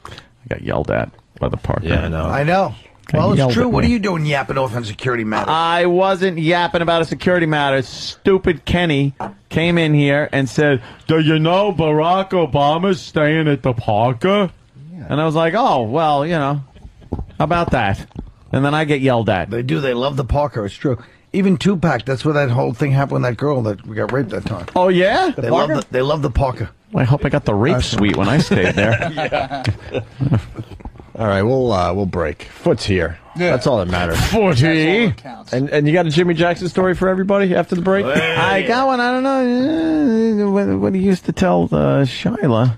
I got yelled at by the park. Yeah, I know. I know. Okay, Well, yelled it's true. at What me. are you doing yapping off on security matters? I wasn't yapping about a security matter. Stupid Kenny came in here and said, "Do you know Barack Obama's staying at the Parker?" Yeah. And I was like, "Oh, well, you know, how about that?" And then I get yelled at. They do. They love the Parker. It's true. Even Tupac. That's where that whole thing happened with that girl that we got raped that time. Oh yeah, They love the Parker. Well, I hope I got the rape suite when I stayed there. Yeah. All right, we'll break. Foot's here. Yeah. That's all that matters. Footy. And you got a Jimmy Jackson story for everybody after the break? I got one. I don't know what he used to tell Shyla,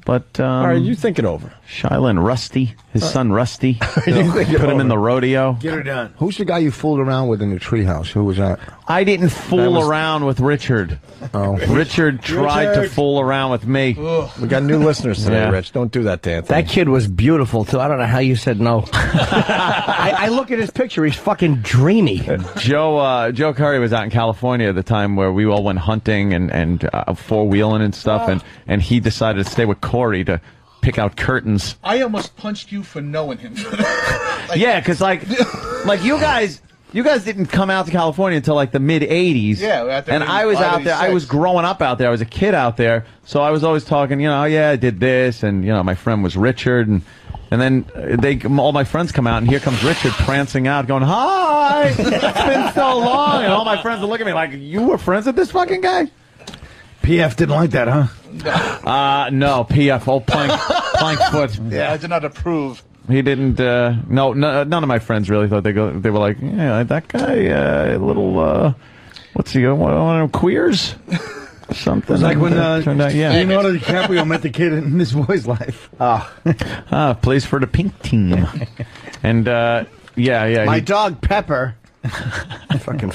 but All right, you think it over. Shyla and Rusty, his son Rusty, You think it put him in over. the rodeo. Get her done. Who's the guy you fooled around with in the treehouse? Who was that? I didn't fool around with Richard. Oh, Richard tried to fool around with me. We got new listeners today, Yeah. Rich. Don't do that to Anthony. That kid was beautiful, too. I don't know how you said no. I look at his picture. He's fucking dreamy. Joe Curry was out in California at the time where we all went hunting and four-wheeling and stuff, and he decided to stay with Corey to pick out curtains. I almost punched you for knowing him. Yeah, because like you guys didn't come out to California until like the mid '80s. Yeah, after and I was out there. I was growing up out there. I was a kid out there, so I was always talking. I did this, and my friend was Richard, and then all my friends come out, and here comes Richard prancing out, going, "Hi, it's been so long," and all my friends are looking at me like, "You were friends with this fucking guy?" PF didn't like that, huh? No, PF, old plank foot. Yeah, I did not approve. He didn't. No, none of my friends really thought they were like, yeah, that guy, a little. What's he? One of them queers? Something. It's like when turned out, yeah. Leonardo DiCaprio met the kid in his boy's life. Plays for the pink team, and yeah. My dog Pepper. Fucking.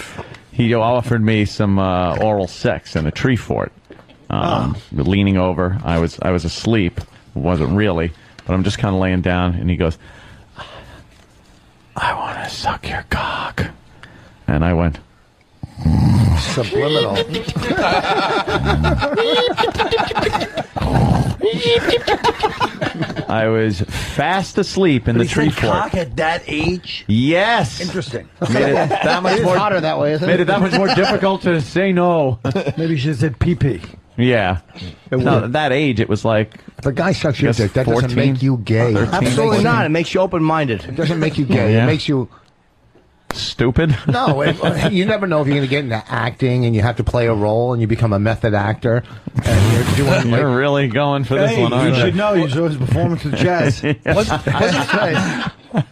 He offered me some oral sex in a tree fort. Leaning over, I was asleep. Wasn't really, but I'm just kind of laying down, and he goes, "I want to suck your cock," and I went subliminal. I was fast asleep in the tree fort. Cock at that age? Yes. Interesting. Made it that much more hotter that way, isn't it? Made it that much more difficult to say no. Maybe you should have said pee-pee. Yeah. No, at that age, it was like. If a guy sucks your Guess dick, that 14, doesn't make you gay. 13. Absolutely not. It makes you open-minded. It doesn't make you gay. Yeah. It makes you. Stupid? No, you never know if you're going to get into acting and you have to play a role and you become a method actor. And you're doing. You're really going for this one, aren't you you? should know. You saw his performance with Jazz.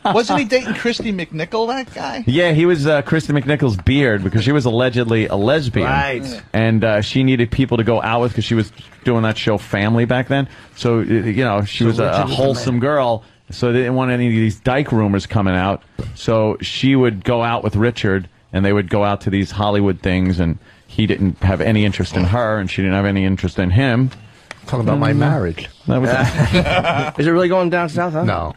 Wasn't he dating Christy McNichol, that guy? Yeah, he was Kristen McNichol's beard because she was allegedly a lesbian. Right. And she needed people to go out with because she was doing that show Family back then. So, she was a wholesome girl. So they didn't want any of these dyke rumors coming out. So she would go out with Richard, and they would go out to these Hollywood things, and he didn't have any interest in her, and she didn't have any interest in him. Talking about my marriage. That was Is it really going down south, huh? No.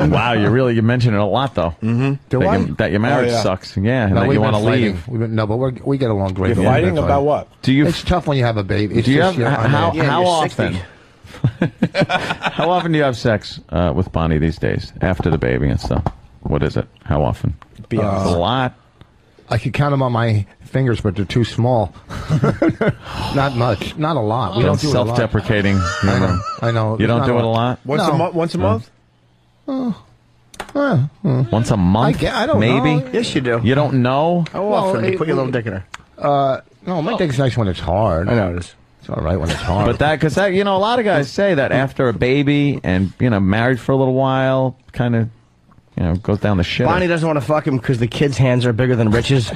Wow, you mention it a lot, though. Mm-hmm. Do I? That your marriage sucks. Yeah, and No, that you want to leave. No, but we get along great. You're fighting about what? It's tough when you have a baby. It's Do you just, have how often? 60. How often do you have sex with Bonnie these days after the baby and stuff? What is it? How often? Be honest. A lot. I could count them on my fingers, but they're too small. Not much. Not a lot. We don't do it a lot. Self-deprecating. I know. You don't do it a lot? Once a month? Once a month? I don't maybe? know. Yes, you do. You don't know? How often do you put your little dick in her? No, my dick's nice when it's hard. I know it is. It's all right when it's hard. But because a lot of guys say that after a baby and, married for a little while, kind of, goes down the shit. Bonnie doesn't want to fuck him because the kid's hands are bigger than Rich's.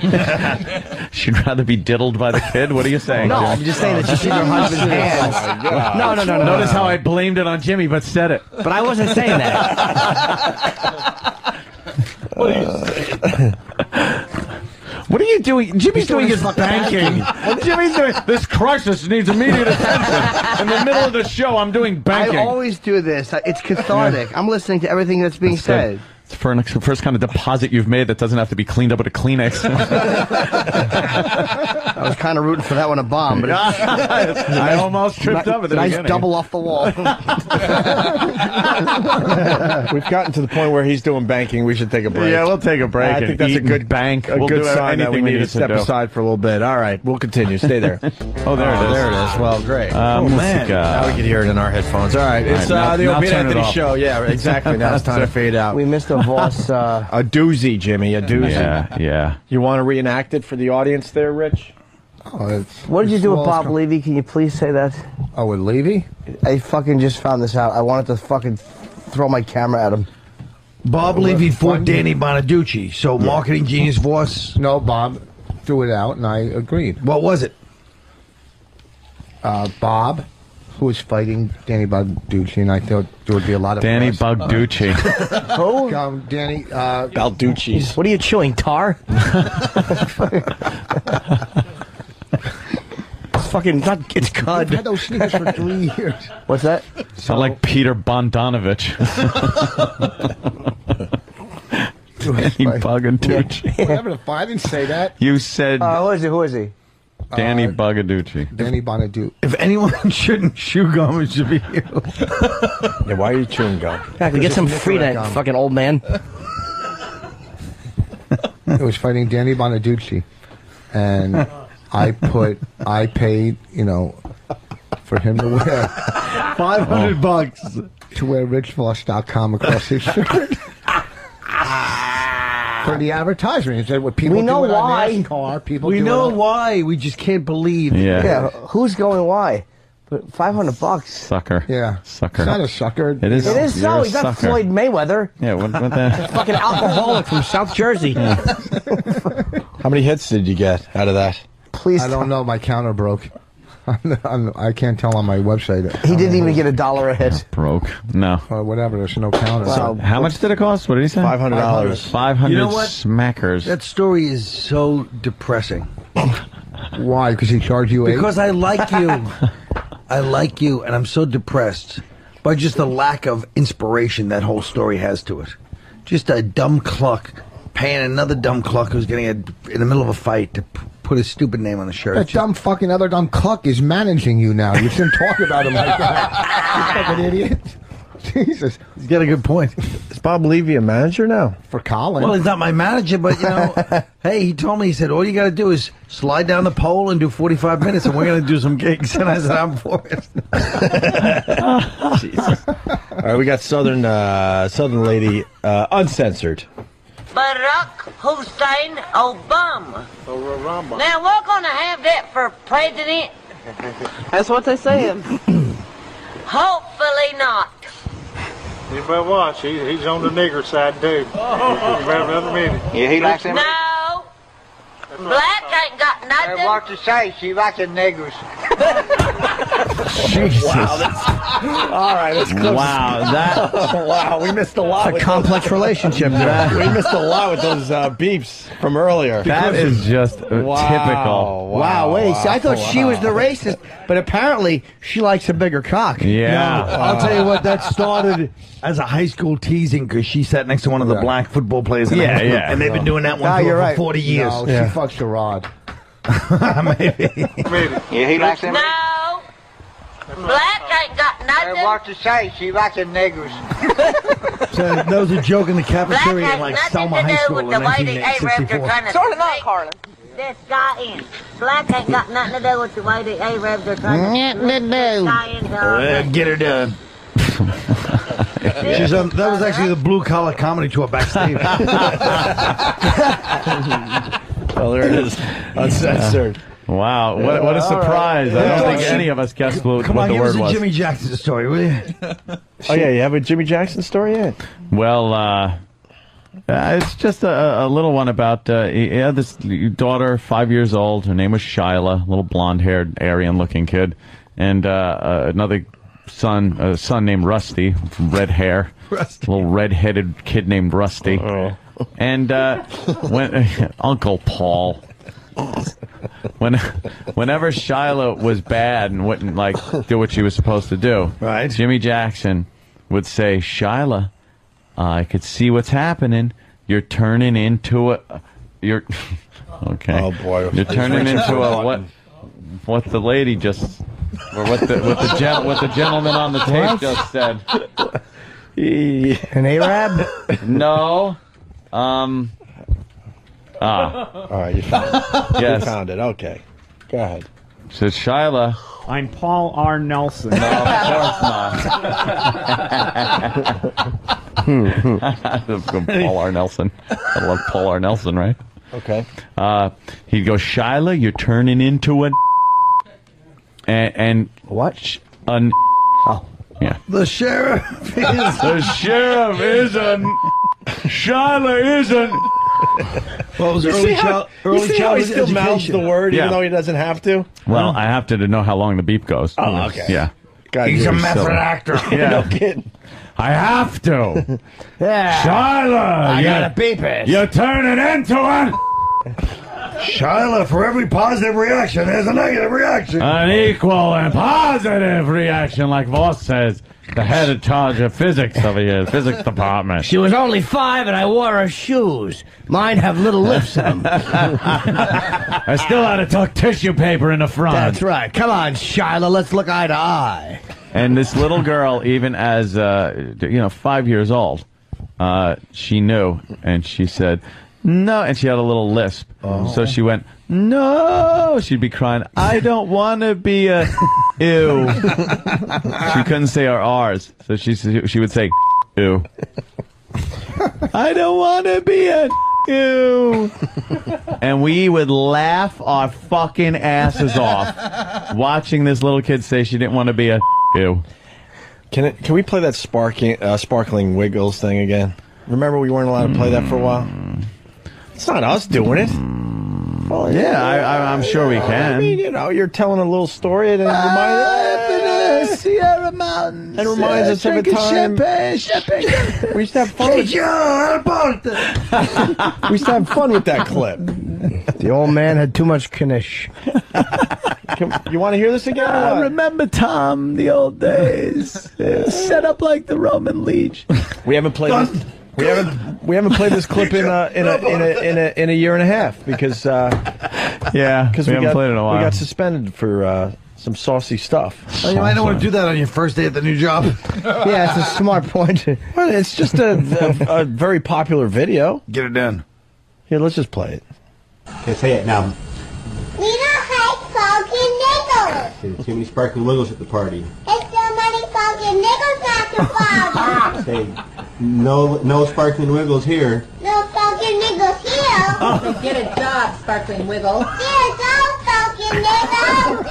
She'd rather be diddled by the kid? What are you saying? No, Jim? I'm just saying that she's in her husband's hands. No. Notice how I blamed it on Jimmy, but said it. But I wasn't saying that. What are you saying? What are you doing? Jimmy's doing his banking. Jimmy's doing this crisis needs immediate attention. In the middle of the show, I'm doing banking. I always do this. It's cathartic. I'm listening to everything that's being said. It's the first kind of deposit you've made that doesn't have to be cleaned up with a Kleenex. I was kind of rooting for that one to bomb, but I almost tripped up at the nice beginning. double off the wall. We've gotten to the point where he's doing banking. We should take a break. Yeah, we'll take a break. I think that's a good bank. A We'll good do sign that we anything need to step aside for a little bit. All right, we'll continue. Stay there. Oh, there it is. There it is. Well, great. Man. Now we can hear it in our headphones. All right, it's now the Opie and turn it Anthony off. show. Yeah, exactly. Now it's time to fade out. We missed a Voss. A doozy, Jimmy. A doozy. Yeah. You want to reenact it for the audience there, Rich? What did you do with Bob Levy? Can you please say that? Oh, with Levy? I fucking just found this out. I wanted to fucking throw my camera at him. Bob Levy fought Danny Bonaducci. So marketing genius Voss. No, Bob threw it out, and I agreed. What was it? Bob who was fighting Danny Balducci, and I thought there would be a lot of Danny press. Balducci. Who? Danny Balducci's. What are you chewing, tar? It's fucking not. It's I've cud. had those sneakers for 3 years. What's that? Sound like Peter Bondanovich. Danny Balducci. Whatever the fuck, I didn't say that. You said Who is he? Who is he? Danny Balducci. Danny Bonaduce. If anyone shouldn't chew gum, it should be you. Yeah, why are you chewing gum? Exactly. Get some free net, gum. fucking old man. It was fighting Danny Bonaducci, and I paid, for him to wear $500 to wear richvoss.com across his shirt. For the advertisement. He said what people We know do it why. on NASCAR, people We do know it on, why. We just can't believe. Yeah. Who's going why? But $500. Sucker. Yeah. Sucker. It's not a sucker. It is. It is You're so. a He's not sucker. Floyd Mayweather. Yeah, what the? Fucking alcoholic from South Jersey. How many hits did you get out of that? Please. I don't know. My counter broke. I can't tell on my website. He didn't even get $1 a hit. Broke. No. Or whatever. There's no counter. Wow. How much did it cost? What did he say? $500. 500 You know what? smackers. That story is so depressing. Why? Because he charged you $8? Because I like you. I like you, and I'm so depressed by just the lack of inspiration that whole story has to it. Just a dumb cluck paying another dumb cluck who's getting in the middle of a fight to put his stupid name on the shirt. That dumb fucking other dumb cuck is managing you now. You shouldn't talk about him like that. You fucking idiot. Jesus. He's got a good point. Is Bob Levy a manager now? For Colin. Well, he's not my manager, but, hey, he told me, he said, all you got to do is slide down the pole and do 45 minutes, and we're going to do some gigs. And I said, I'm for it. Jesus. All right, we got Southern lady, uncensored. Barack Hussein Obama. Now we're gonna have that for president. That's what they say. Hopefully not. You better watch. He's on the nigger side, too. You better meet him. Yeah, he likes them. No. Black ain't got nothing. What to say? She likes the niggers. Jesus. Wow, all right, that's close. Wow, that. Wow, we missed a lot. It's a complex relationship. We missed a lot with those beeps from earlier. That is just typical. Wow, wait. See, I thought she was the racist, but apparently she likes a bigger cock. Yeah. I'll tell you what, that started as a high school teasing because she sat next to one of the black football players. In high school, and they've been doing that one for 40 years. No, she fucks the rod. Maybe. Yeah, he likes them. No. Black ain't got nothing. What to say? She likes the niggers. So there was a joke in the Black cafeteria has in like nothing Selma to High do School with in the way the Arabs are 1964. trying to Sort of not, Carlin. this guy in. Black ain't got nothing to do with the way the Arabs are trying to this guy into. Get her done. That was actually the blue collar comedy tour backstage. Oh, there it is. Uncensored. Wow, what a surprise. I don't think any of us guessed what Come on, the give us word a was. Jimmy Jackson story, will you? Oh, yeah, you have a Jimmy Jackson story yet? Well, it's just a little one about he had this daughter, 5 years old. Her name was Shyla, little blonde-haired, Aryan-looking kid, and another son named Rusty, red hair, little red-headed kid named Rusty, and when Uncle Paul. Whenever Shyla was bad and wouldn't do what she was supposed to do, right? Jimmy Jackson would say, "Shyla, I could see what's happening. You're turning into a, you're okay. Oh boy, you're turning into a what the lady just, or what the gentleman on the tape just said. An Arab? No. All right, you found it. Yes. You found it. Okay. Go ahead. So Shyla. I'm Paul R. Nelson. No, of course not. Paul R. Nelson. I love Paul R. Nelson, right? Okay. He'd go, Shyla, you're turning into a and what? Oh. Yeah. The sheriff is... The sheriff isn't. Shyla isn't. Well, it was You see how he still mouths the word even though he doesn't have to? Well, I have to know how long the beep goes. Oh, okay. Yeah. He's a method actor. Yeah. No kidding. I have to. Yeah. Shyla, I gotta beep it. You're turning into one. Shyla, for every positive reaction, there's a negative reaction. An equal and positive reaction, like Voss says. The head in charge of physics over here, physics department. She was only 5 and I wore her shoes. Mine have little lifts in them. I still had to tuck tissue paper in the front. That's right. Come on, Shyla, let's look eye to eye. And this little girl, even as 5 years old, she knew, and she said, "No," and she had a little lisp. So she went, "No." She'd be crying, "I don't want to be a ew." She couldn't say her R's, so she would say ew. "I don't want to be a ew." And we would laugh our fucking asses off watching this little kid say she didn't want to be a ew. Can we play that sparkling wiggles thing again? Remember we weren't allowed to play that for a while? It's not us doing it. Well, I'm sure we can. I mean, you're telling a little story that reminds Sierra Mountains. It reminds us of a time. Champagne. We used to have fun. We used to have fun with that clip. The old man had too much knish. You want to hear this again? I remember, Tom, the old days. Set up like the Roman legion. We haven't played. We haven't played this clip in a year and a half because we haven't played it in a while. We got suspended for some saucy stuff. Oh, you might not want to do that on your first day at the new job. Yeah, it's a smart point. Well, it's just a very popular video. Get it done. Here, let's just play it. Okay, say it now. We don't like sparkling nickels. There's too many sparkling wiggles at the party. It's so many sparkling nickels at the party. Say, no sparkling wiggles here. No sparkling nickels here. So get a job, sparkling wiggle. Get a job, sparkling nickels.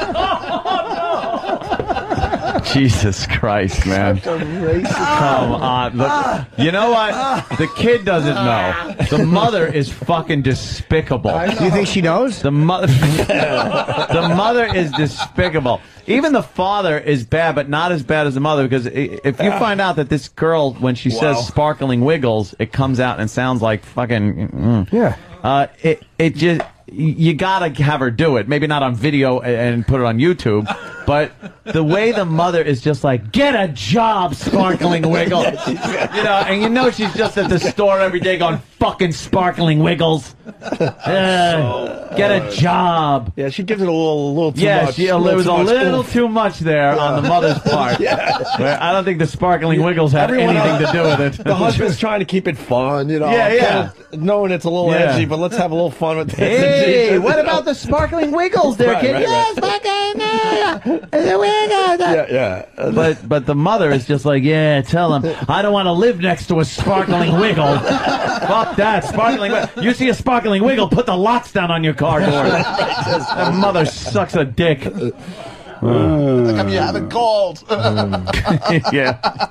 Jesus Christ, man. Come on. Look, you know what? The kid doesn't know. The mother is fucking despicable. Do you think she knows? The mother is despicable. Even the father is bad, but not as bad as the mother, because if you find out that this girl, when she says sparkling wiggles, it comes out and sounds like fucking... It just... You gotta have her do it. Maybe not on video and put it on YouTube, but the way the mother is just like, get a job, sparkling wiggle. And she's just at the store every day going, fucking sparkling wiggles. Get a job. Yeah, she gives it a little too Yeah, much. it was a little too much there on the mother's part. I don't think the sparkling wiggles had anything to do with it. The husband's trying to keep it fun, knowing it's a little edgy, but let's have a little fun with it. Hey, what about the sparkling wiggles there, kid? Yes, But the mother is just like, tell him, I don't want to live next to a sparkling wiggle. Fuck that, sparkling wiggle. You see a sparkling wiggle, put the locks down on your car door. That mother sucks a dick. How come you haven't called? Yeah.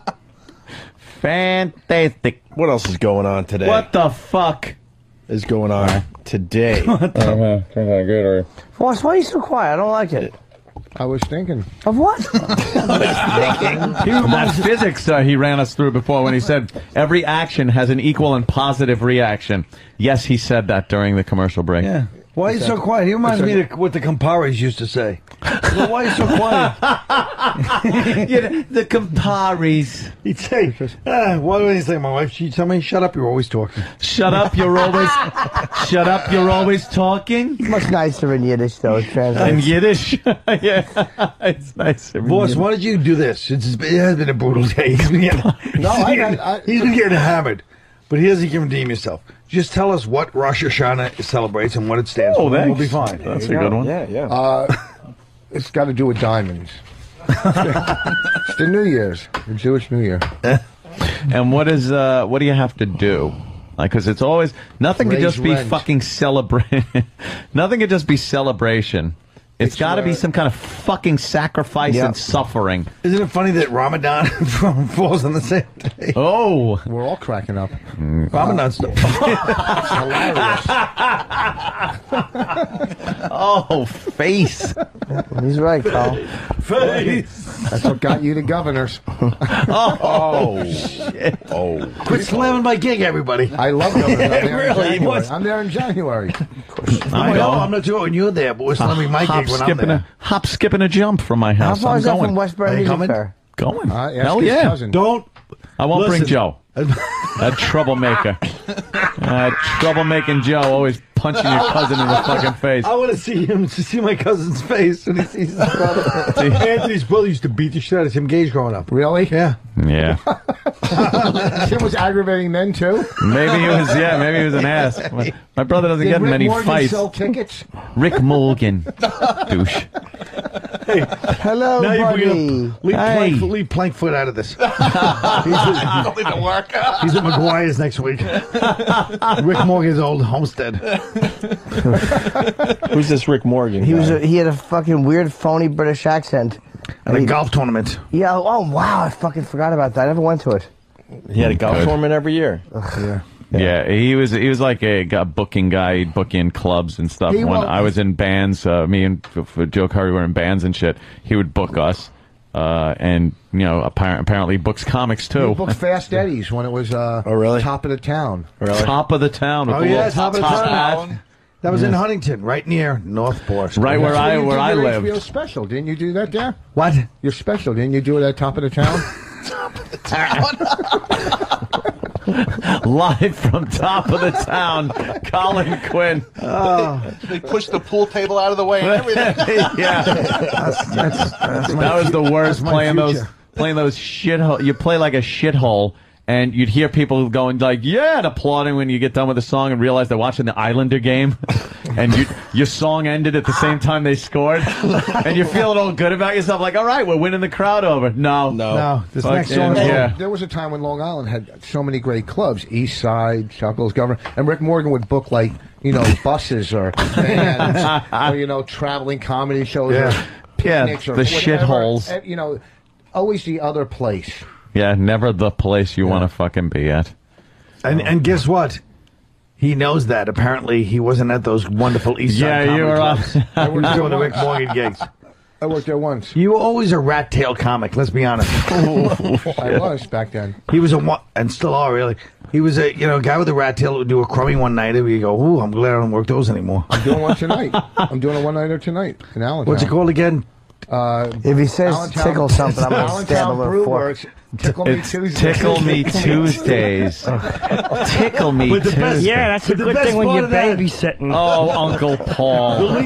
Fantastic. What else is going on today? What the fuck is going on today? Boss, why are you so quiet? I don't like it. I was thinking. Of what? That physics he ran us through before when he said every action has an equal and positive reaction. Yes, he said that during the commercial break. Yeah. Why are you so quiet? He reminds me of what the Camparis used to say. Well, why are you so quiet? The Camparis. He'd say, what do you say? My wife, she'd tell me, shut up, you're always talking. Shut up, you're always talking? It's much nicer in Yiddish, though. In Yiddish? Yeah, it's nicer. Boss, why did you do this? It has been a brutal day. He's been getting, he's been getting hammered. But he doesn't give redeem yourself. Just tell us what Rosh Hashanah celebrates and what it stands for. Thanks. We'll be fine. That's a good one. Yeah. It's got to do with diamonds. It's the New Year's, the Jewish New Year. And what do you have to do? Because it's always nothing could just be fucking celebration. Nothing could just be celebration. It's got to be some kind of fucking sacrifice and suffering. Isn't it funny that Ramadan falls on the same day? Oh, we're all cracking up. Ramadan's hilarious. Oh, face. He's right, Carl. Face. That's what got you to governors. Oh, shit. Oh. Quit slamming my gig, everybody. I love governors. I'm there in Really? January. What? I'm there in January. I know. I'm not sure when you're there, but we're slamming my gig when I'm there. Hop, skip, and a jump from my How house. far I'm is that going. from Westboro Music Fair? Going. Ask Hell his yeah. cousin. Don't. I won't bring Listen. Joe. That troublemaker. Troublemaking Joe always punching your cousin in the fucking face. I want to see him, to see my cousin's face when he sees his brother. Anthony's brother used to beat the shit out of Tim Gage growing up. Really? Yeah. Yeah. Tim was aggravating then, too? Maybe he was, maybe he was an ass. My brother doesn't Did get Rick many Morgan fights. sell tickets? Rick Morgan. Douche. Hello, Now buddy. you leave Plankfoot out of this. Don't even work. He's at McGuire's next week. Rick Morgan's old homestead. Who's this Rick Morgan? He guy? he had a fucking weird, phony British accent. At a golf tournament. Yeah. Oh wow, I fucking forgot about that. I never went to it. He had a golf tournament every year. Yeah. Yeah, he was like a booking guy. He'd book in clubs and stuff. When I was in bands, me and Joe Curry were in bands and shit, he would book us. And apparently books comics too. He booked Fast Eddie's when it was really? Top of the Town. Really? Top of the town. With Oh the yeah, little top of the top town. hat. That was in Huntington, right near Northport. Right where I lived. HBO special, didn't you do that there? What? Your special, didn't you do it at Top of the Town? Live from Top of the Town, Colin Quinn. They pushed the pool table out of the way and everything. Yeah, that was the worst. Playing those shithole. You play like a shithole. And you'd hear people going like, yeah, and applauding when you get done with the song and realize they're watching the Islander game. And your song ended at the same time they scored. And you're feeling all good about yourself, like, all right, we're winning the crowd over. No. This next song. Yeah. There was a time when Long Island had so many great clubs, East Side, Chuckles, Governor, and Rick Morgan would book like, buses or vans or, traveling comedy shows or picnics or the whatever. shitholes. Always the other place. Yeah, never the place you want to fucking be at. And guess what? He knows that. Apparently, he wasn't at those wonderful East Side comedy you were clubs. I was doing the Rick Morgan gigs. I worked there once. You were always a rat tail comic, let's be honest. I was back then. He was and still are, really. He was a guy with a rat tail that would do a crummy one-nighter where you go, ooh, I'm glad I don't work those anymore. I'm doing one tonight. I'm doing a one-nighter tonight in Allentown. What's it called again? If he says Allentown- tickle something, I'm going to stab a Allentown little fork. Brewworks. Tickle Me Tuesdays. Tickle Me Tuesdays. Tickle Me With the best- Tuesdays. Yeah, that's a The good best thing when part you're of that- babysitting. Oh, Uncle Paul. The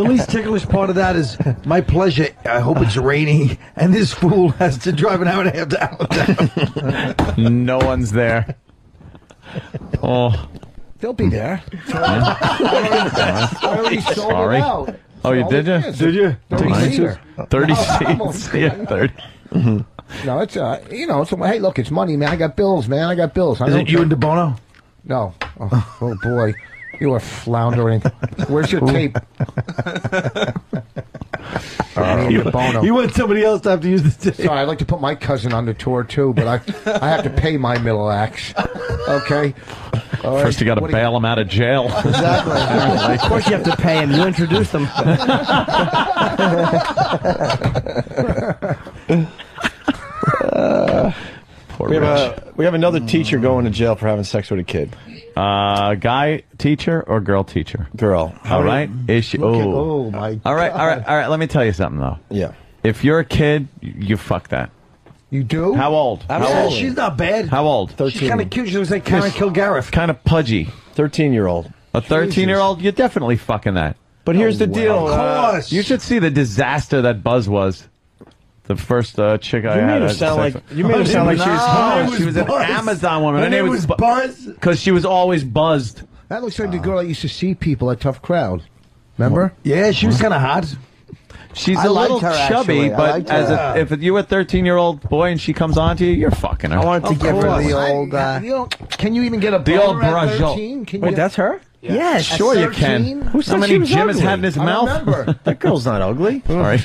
least ticklish part of that is my pleasure. I hope it's rainy, and this fool has to drive an hour and a half to Allentown. No one's there. Oh. They'll be there. I already sold Sorry. it out. Oh, you did you? Did you? 30-seater. 30 Almost. seats. Yeah, 30. No, it's hey, look, it's money, man. I got bills, man. I got bills. Is it you and DeBono? No. Oh boy, you are floundering. Where's your tape? You want somebody else to have to use the tape. Sorry, I'd like to put my cousin on the tour too, but I have to pay my middle acts. Okay. All right. First, you got to What do bail him out of jail. Exactly. Of course you have to pay him. You introduced them. Poor We Rich. have another teacher going to jail for having sex with a kid. Guy teacher or girl teacher? Girl. All right. Is she? Oh my. All right. Let me tell you something though. Yeah. If you're a kid, you fuck that. You do? How old? Absolutely. She's not bad. How old? 13. She's kind of cute. She looks like Karen Kilgariff. Kind of pudgy. 13-year-old. A 13-year-old, you're definitely fucking that. But here's the deal. Of course. You should see the disaster that Buzz was. The first chick I You had. made her had sound sex like with. you made her sound like She was an Buzz. Amazon woman. Her name was Buzz. Because she was always buzzed. That looks like the girl I used to see people at Tough Crowd. Remember? Yeah, she was kind of hot. She's I a little liked her, chubby, actually. I but liked as her. if you're a 13-year-old boy and she comes on to you, you're fucking her. I wanted to give her the old. Can you even get a The old boner at Brageau. 13? Can you Wait, get- that's her? Yes. Sure you 13? can. Who How said many she was Jim has ugly? had in his I mouth? remember. That girl's not ugly. Sorry.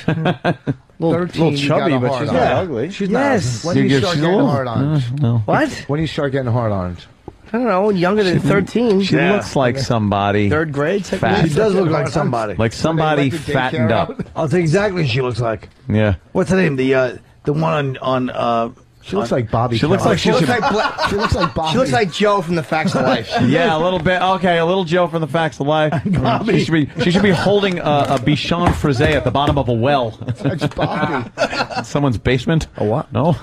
little 13, you chubby, got a but hard she's on. not Yeah. ugly. She's Yes. When do you You're- start she's getting a little- hard-ons? No. What? When do you start getting hard-ons? I don't know, younger than 13. She looks like somebody. Third grade, second fat. grade. She does look like somebody. Like somebody fattened up. I'll tell you exactly what she looks like. Yeah. What's her name? The one on She looks like Bobby. She looks like She looks like she looks like Bobby. She looks like Joe from the Facts of Life. Yeah, a little bit. Okay, a little Joe from the Facts of Life. She should be holding a Bichon Frise at the bottom of a well. That's Bobby. Someone's basement. A what? No.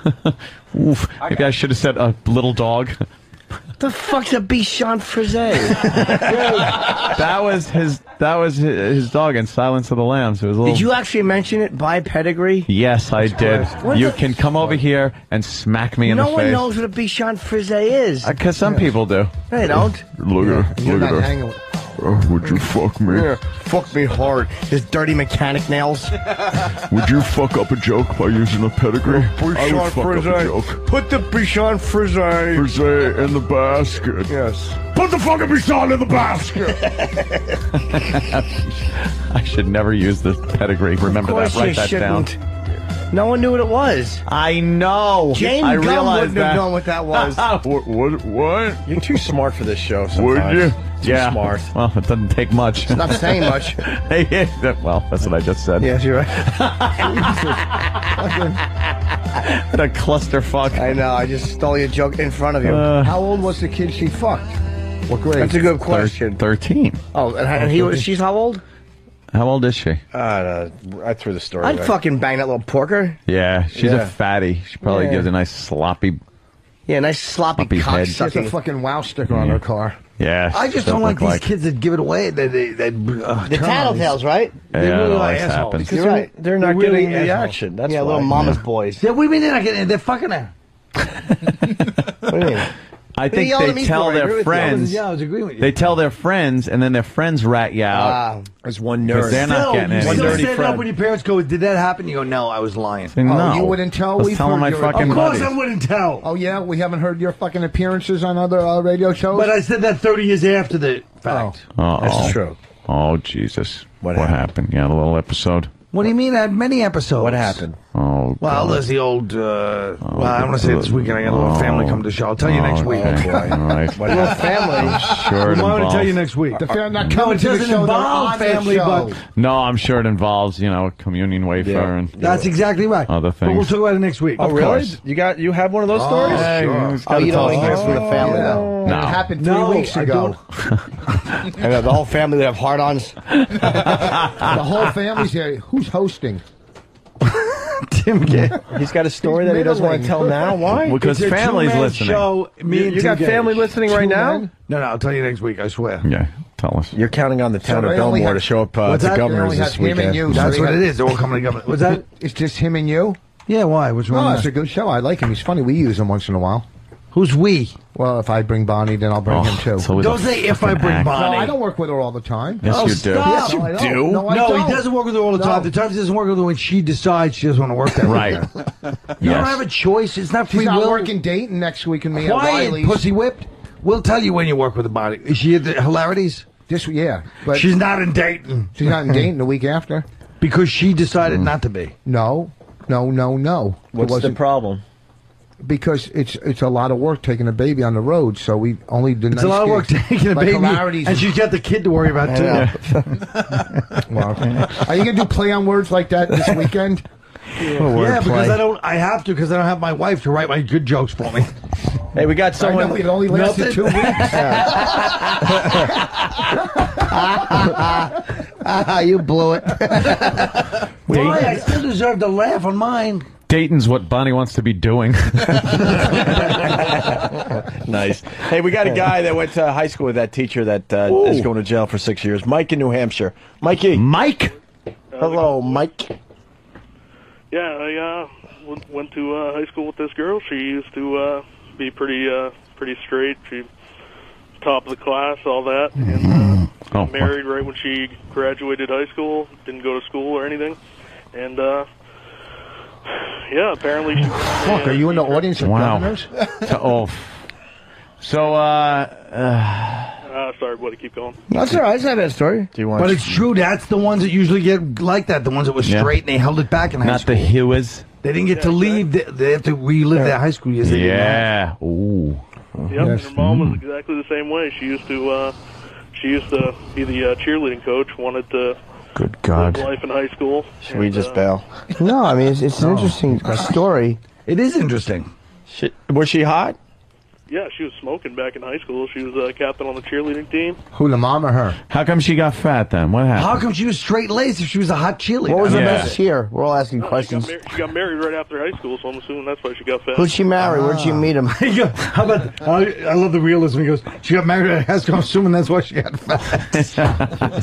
Oof. Maybe I should have said a little dog. The fuck's a Bichon Frise? That was his dog in Silence of the Lambs. It was a little... Did you actually mention it by pedigree? Yes, I did. You can come over here and smack me in the face. No one knows what a Bichon Frise is. Because some people do. They don't. Look at her. Would you fuck me? Yeah, fuck me hard. His dirty mechanic nails. Would you fuck up a joke by using a pedigree? I would fuck up a joke. Put the Bichon Frise. Frise in the basket. Yes. Put the fucking Bichon in the basket. I should never use the pedigree. Remember that. Write that down. No one knew what it was. I know. James I Gunn realized wouldn't have known what that was. What? You're too smart for this show sometimes. Would you? Too smart. Well, it doesn't take much. It's not saying much. Well, that's what I just said. Yes, you're right. What a clusterfuck. I know. I just stole your joke in front of you. How old was the kid she fucked? What grade? That's a good question. 13. Oh, and he was. She's how old? How old is she? I threw the story I'd away. fucking bang that little porker. Yeah, she's a fatty. She probably gives a nice sloppy. Yeah, nice sloppy cock head. She has a sucking. fucking wow sticker on her car. Yeah. I just don't like these kids that give it away. The tattletales, right? Yeah, They really that are always assholes. happens. Because You're right. They're not really getting the assholes. action. That's Yeah, why. little mama's boys. Yeah, what do you mean they're not getting? They're fucking her. What do you mean? I think yelled at they me tell for it. I agree their with you. friends. Yeah, I was agreeing with you. They tell their friends, and then their friends rat you out. There's one Because nerd. they're not getting you any. still dirty stand friend. up when your parents go, did that happen? You go, no, I was lying. No. You wouldn't tell? I was We've telling heard my your- fucking Of course buddies. I wouldn't tell. Oh, yeah? We haven't heard your fucking appearances on other radio shows? But I said that 30 years after the fact. That's true. Oh, Jesus. What happened? Yeah, the little episode. What do you mean? I had many episodes. What happened? Oh, Well, God. there's the old. Well, I want to say it this weekend. I got a little family come to the show. I'll tell you next week. Okay. All right. What happened? Family. Sure it I'm going to tell you involves. next week. The fair not No, coming it to the doesn't show, they're involve on the family, show. but No, I'm sure it involves, a communion wafer Yeah. and that's exactly right. other But we'll things. talk about it next week. Oh, really? You have one of those stories? Oh, you don't want to hear from the family, though. No. It happened 3 weeks I ago. And the whole family would have hard-ons. The whole family's here. Who's hosting? Tim, he's got a story that he doesn't want to tell now. Why? Because It's a family's two-man listening. Show, me and You got Tim family Gage. listening right now? No, I'll tell you next week. I swear. Yeah, tell us. You're counting on the town So of they only Belmore have- to show up What's to that? They governors only this have him and weekend. you. That's So what they it got- is. They're all coming together. What's that? It's just him and you? Yeah, why? What's wrong No, with it's a that? good show. I like him. He's funny. We use him once in a while. Who's we? Well, if I bring Bonnie, then I'll bring him too. it's always Don't a say if I fucking bring act. Bonnie. No, I don't work with her all the time. Yes, you do. stop. Yes, I don't. No, I No, don't. he doesn't work with her all the time. The times he doesn't work with her when she decides she doesn't want to work that Right. weekend. You don't have a choice. It's not free He's not will. working Dayton next week and me at Quiet, Wiley's. pussy whipped. We'll tell you when you work with a body. Is she at the Hilarities? Yeah, but She's not in Dayton. she's not in Dayton the week after. Because she decided not to be. No. What's the problem? Because it's a lot of work taking a baby on the road, so we only do. It's a lot of work taking a like baby, Hilarities and she's got the kid to worry about, too. Well, are you gonna do play on words like that this weekend? Yeah, because I have to, because I don't have my wife to write my good jokes for me. Hey, we got I someone. know it only lasted 2 weeks. You blew it. Why? I still deserve to laugh on mine. Dayton's what Bonnie wants to be doing. Nice. Hey, we got a guy that went to high school with that teacher that is going to jail for 6 years. Mike in New Hampshire. Mikey. Mike? Hello, Mike. Yeah, I went to high school with this girl. She used to be pretty straight. She top of the class, all that. And got married right when she graduated high school. Didn't go to school or anything. And yeah, apparently. Fuck, are you in the audience of governors? Sorry, buddy, keep going. That's all right. It's not a bad story. Do you want? But it's true. That's the ones that usually get like that. The ones that were straight and they held it back in high Not school. the Hewers. They didn't get to leave. They have to relive their high school years. They didn't have. Yeah. Ooh. Yep, Yes. her mom was exactly the same way. She used to be the cheerleading coach. Wanted to Good God. live life in high school. Should we just bail? No, I mean, it's an interesting story. It is interesting. Was she hot? Yeah, she was smoking back in high school. She was captain on the cheerleading team. Who, the mom or her? How come she got fat then? What happened? How come she was straight-laced if she was a hot cheerleader? What was her best cheer? We're all asking No, questions. She got married right after high school, so I'm assuming that's why she got fat. Who'd she marry? Where'd she meet him? How about, I love the realism. He goes, she got married at high school. I'm assuming that's why she got fat. That's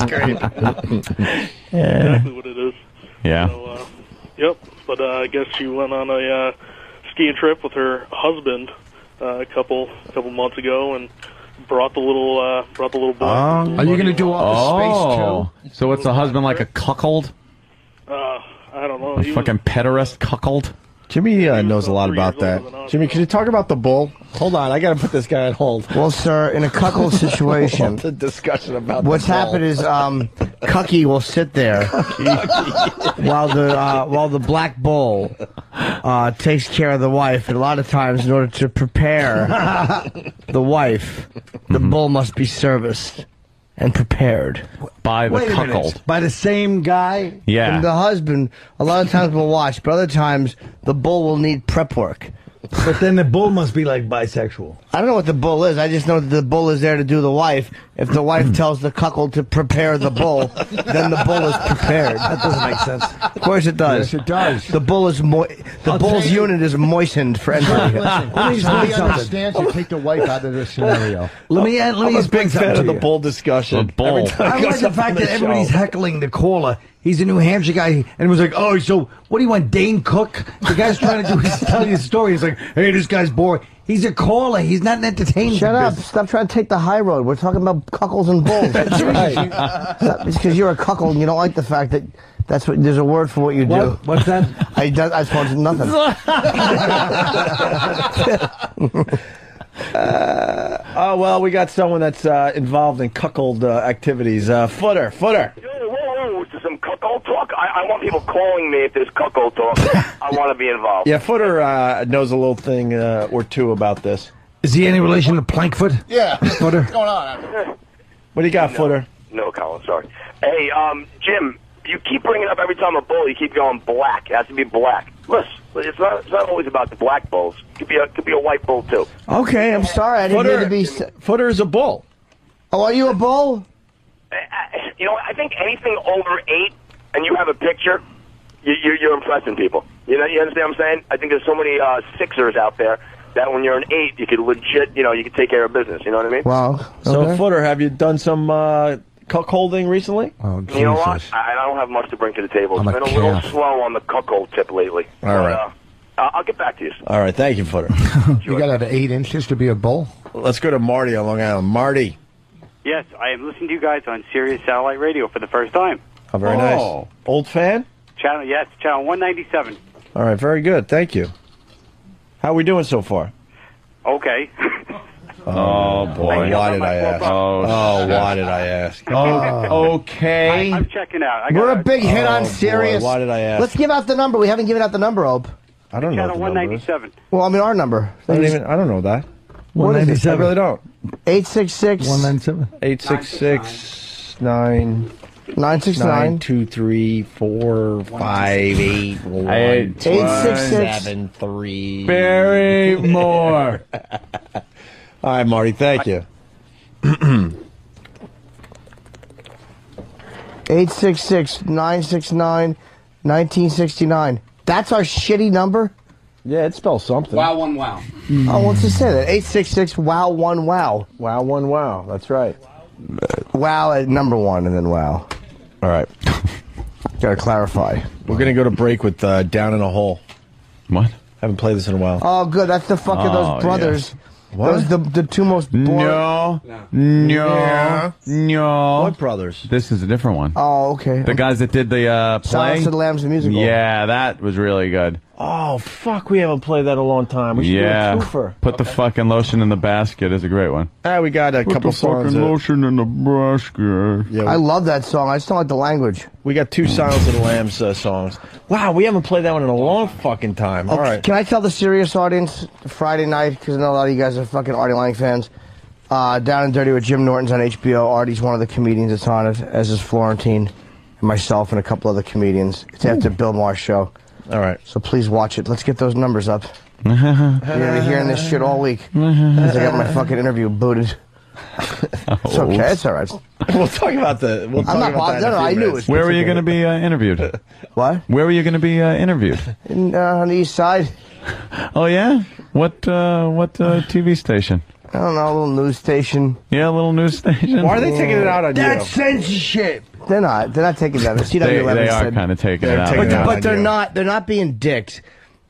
great. Exactly what it is. Yeah. So, yep. But I guess she went on a skiing trip with her husband a couple months ago and brought the little boy. Are you going to do Office Space too? So what's the husband like, a cuckold? I don't know. A fucking pederast cuckold? Jimmy knows a lot about that. Jimmy, can you talk about the bull? Hold on, I got to put this guy on hold. Well, sir, in a cuckold situation, the discussion about what's happened is Cucky will sit there while the black bull takes care of the wife. And a lot of times, in order to prepare the wife, the bull must be serviced and prepared by the Wait a minute. cuckold. By the same guy? Yeah. And the husband, a lot of times will watch, but other times the bull will need prep work. But then the bull must be like bisexual. I don't know what the bull is. I just know that the bull is there to do the wife. If the wife tells the cuckold to prepare the bull, then the bull is prepared. That doesn't make sense. Of course it does. Yes, it does. The bull is the bull's unit is moistened for entry. Let me understand you take the wife out of this scenario. Let me I'm a explain big something fan to of the you. bull discussion. The bull. Every time I it like goes the up fact on that everybody's show. heckling the caller. He's a New Hampshire guy, and was like, "Oh, so what do you want, Dane Cook?" The guy's trying to tell you a story. He's like, "Hey, this guy's boring." He's a caller. He's not an entertainer. Shut up. Stop trying to take the high road. We're talking about cuckolds and bulls. That's right. It's because you're a cuckold and you don't like the fact that that's what there's a word for what you do. What's that? I suppose nothing. Oh, well, we got someone that's involved in cuckold activities. Footer. Whoa, is some cuckold talk? I want people calling me if there's cuckold talk. I want to be involved. Yeah, Footer knows a little thing or two about this. Is he any relation to Plankfoot? Yeah. Footer? What's going on? What do you got, Footer? No, Colin, sorry. Hey, Jim, you keep bringing up every time a bull, you keep going black. It has to be black. Listen, it's not always about the black bulls. It could be a white bull, too. Okay, I'm sorry. I didn't mean to be... Footer is a bull. Oh, are you a bull? You know, I think anything over 8, and you have a picture, you're impressing people. You understand what I'm saying? I think there's so many sixers out there that when you're an 8, you could legit, you could take care of business. You know what I mean? Wow. So, Okay. Footer, have you done some cuckolding recently? Oh, Jesus. You know what? I don't have much to bring to the table. It's I'm a been a little calf. slow on the cuckold tip lately. All right. I'll get back to you. All right, thank you, Footer. You got out of 8 inches to be a bull? Let's go to Marty on Long Island. Marty. Yes, I am listening to you guys on Sirius Satellite Radio for the first time. Oh, very nice. Old fan? Channel 197. All right, very good. Thank you. How are we doing so far? Okay. Oh, boy. Why did I ask? Why did I ask? Okay. I'm checking out. We're a big hit on Sirius. Why did I ask? Let's give out the number. We haven't given out the number, Ope. I don't know. Channel 197. Well, I mean, our number. I don't know that. What is it? I really don't. 866 197. 866 9 969 2 3 4 5 8 1 866 7 3 Barry Moore. All right, Marty. Thank you. 866-969-1969. That's our shitty number? Yeah, it spells something. Wow, one wow. Oh, let's just say that. 866-WOW-1-WOW. Wow, one wow. That's right. Wow at number 1 and then wow. All right. Gotta clarify. We're going to go to break with Down in a Hole. What? Haven't played this in a while. Oh, good. That's the fucking Oh, those brothers. What? Those the two most boring. No. What brothers? This is a different one. Oh, okay. The guys that did the play. Silence of the Lambs, the musical. Yeah, that was really good. Oh, fuck, we haven't played that in a long time. We should do a twofer. Put the fucking lotion in the basket is a great one. We got a couple songs. Put the fucking lotion in the basket. Yeah, I love that song. I just don't like the language. We got 2 Silence of the Lambs songs. Wow, we haven't played that one in a long fucking time. All right. Can I tell the serious audience Friday night, because I know a lot of you guys are fucking Artie Lang fans, Down and Dirty with Jim Norton's on HBO. Artie's one of the comedians that's on it, as is Florentine and myself and a couple other comedians. It's after Bill Maher's show. All right. So please watch it. Let's get those numbers up. You're going to be hearing this shit all week. Because I got my fucking interview booted. It's okay. It's all right. We'll talk about the... I'm not bothered. No, I knew it was... Where were you going to be interviewed? What? Where were you going to be interviewed? On the east side. Oh, yeah? What TV station? I don't know, a little news station. Yeah, a little news station. Why are they taking it out on you? That's censorship. They're not taking that. The CW11 they are kind of taking it out. But they're not being dicks.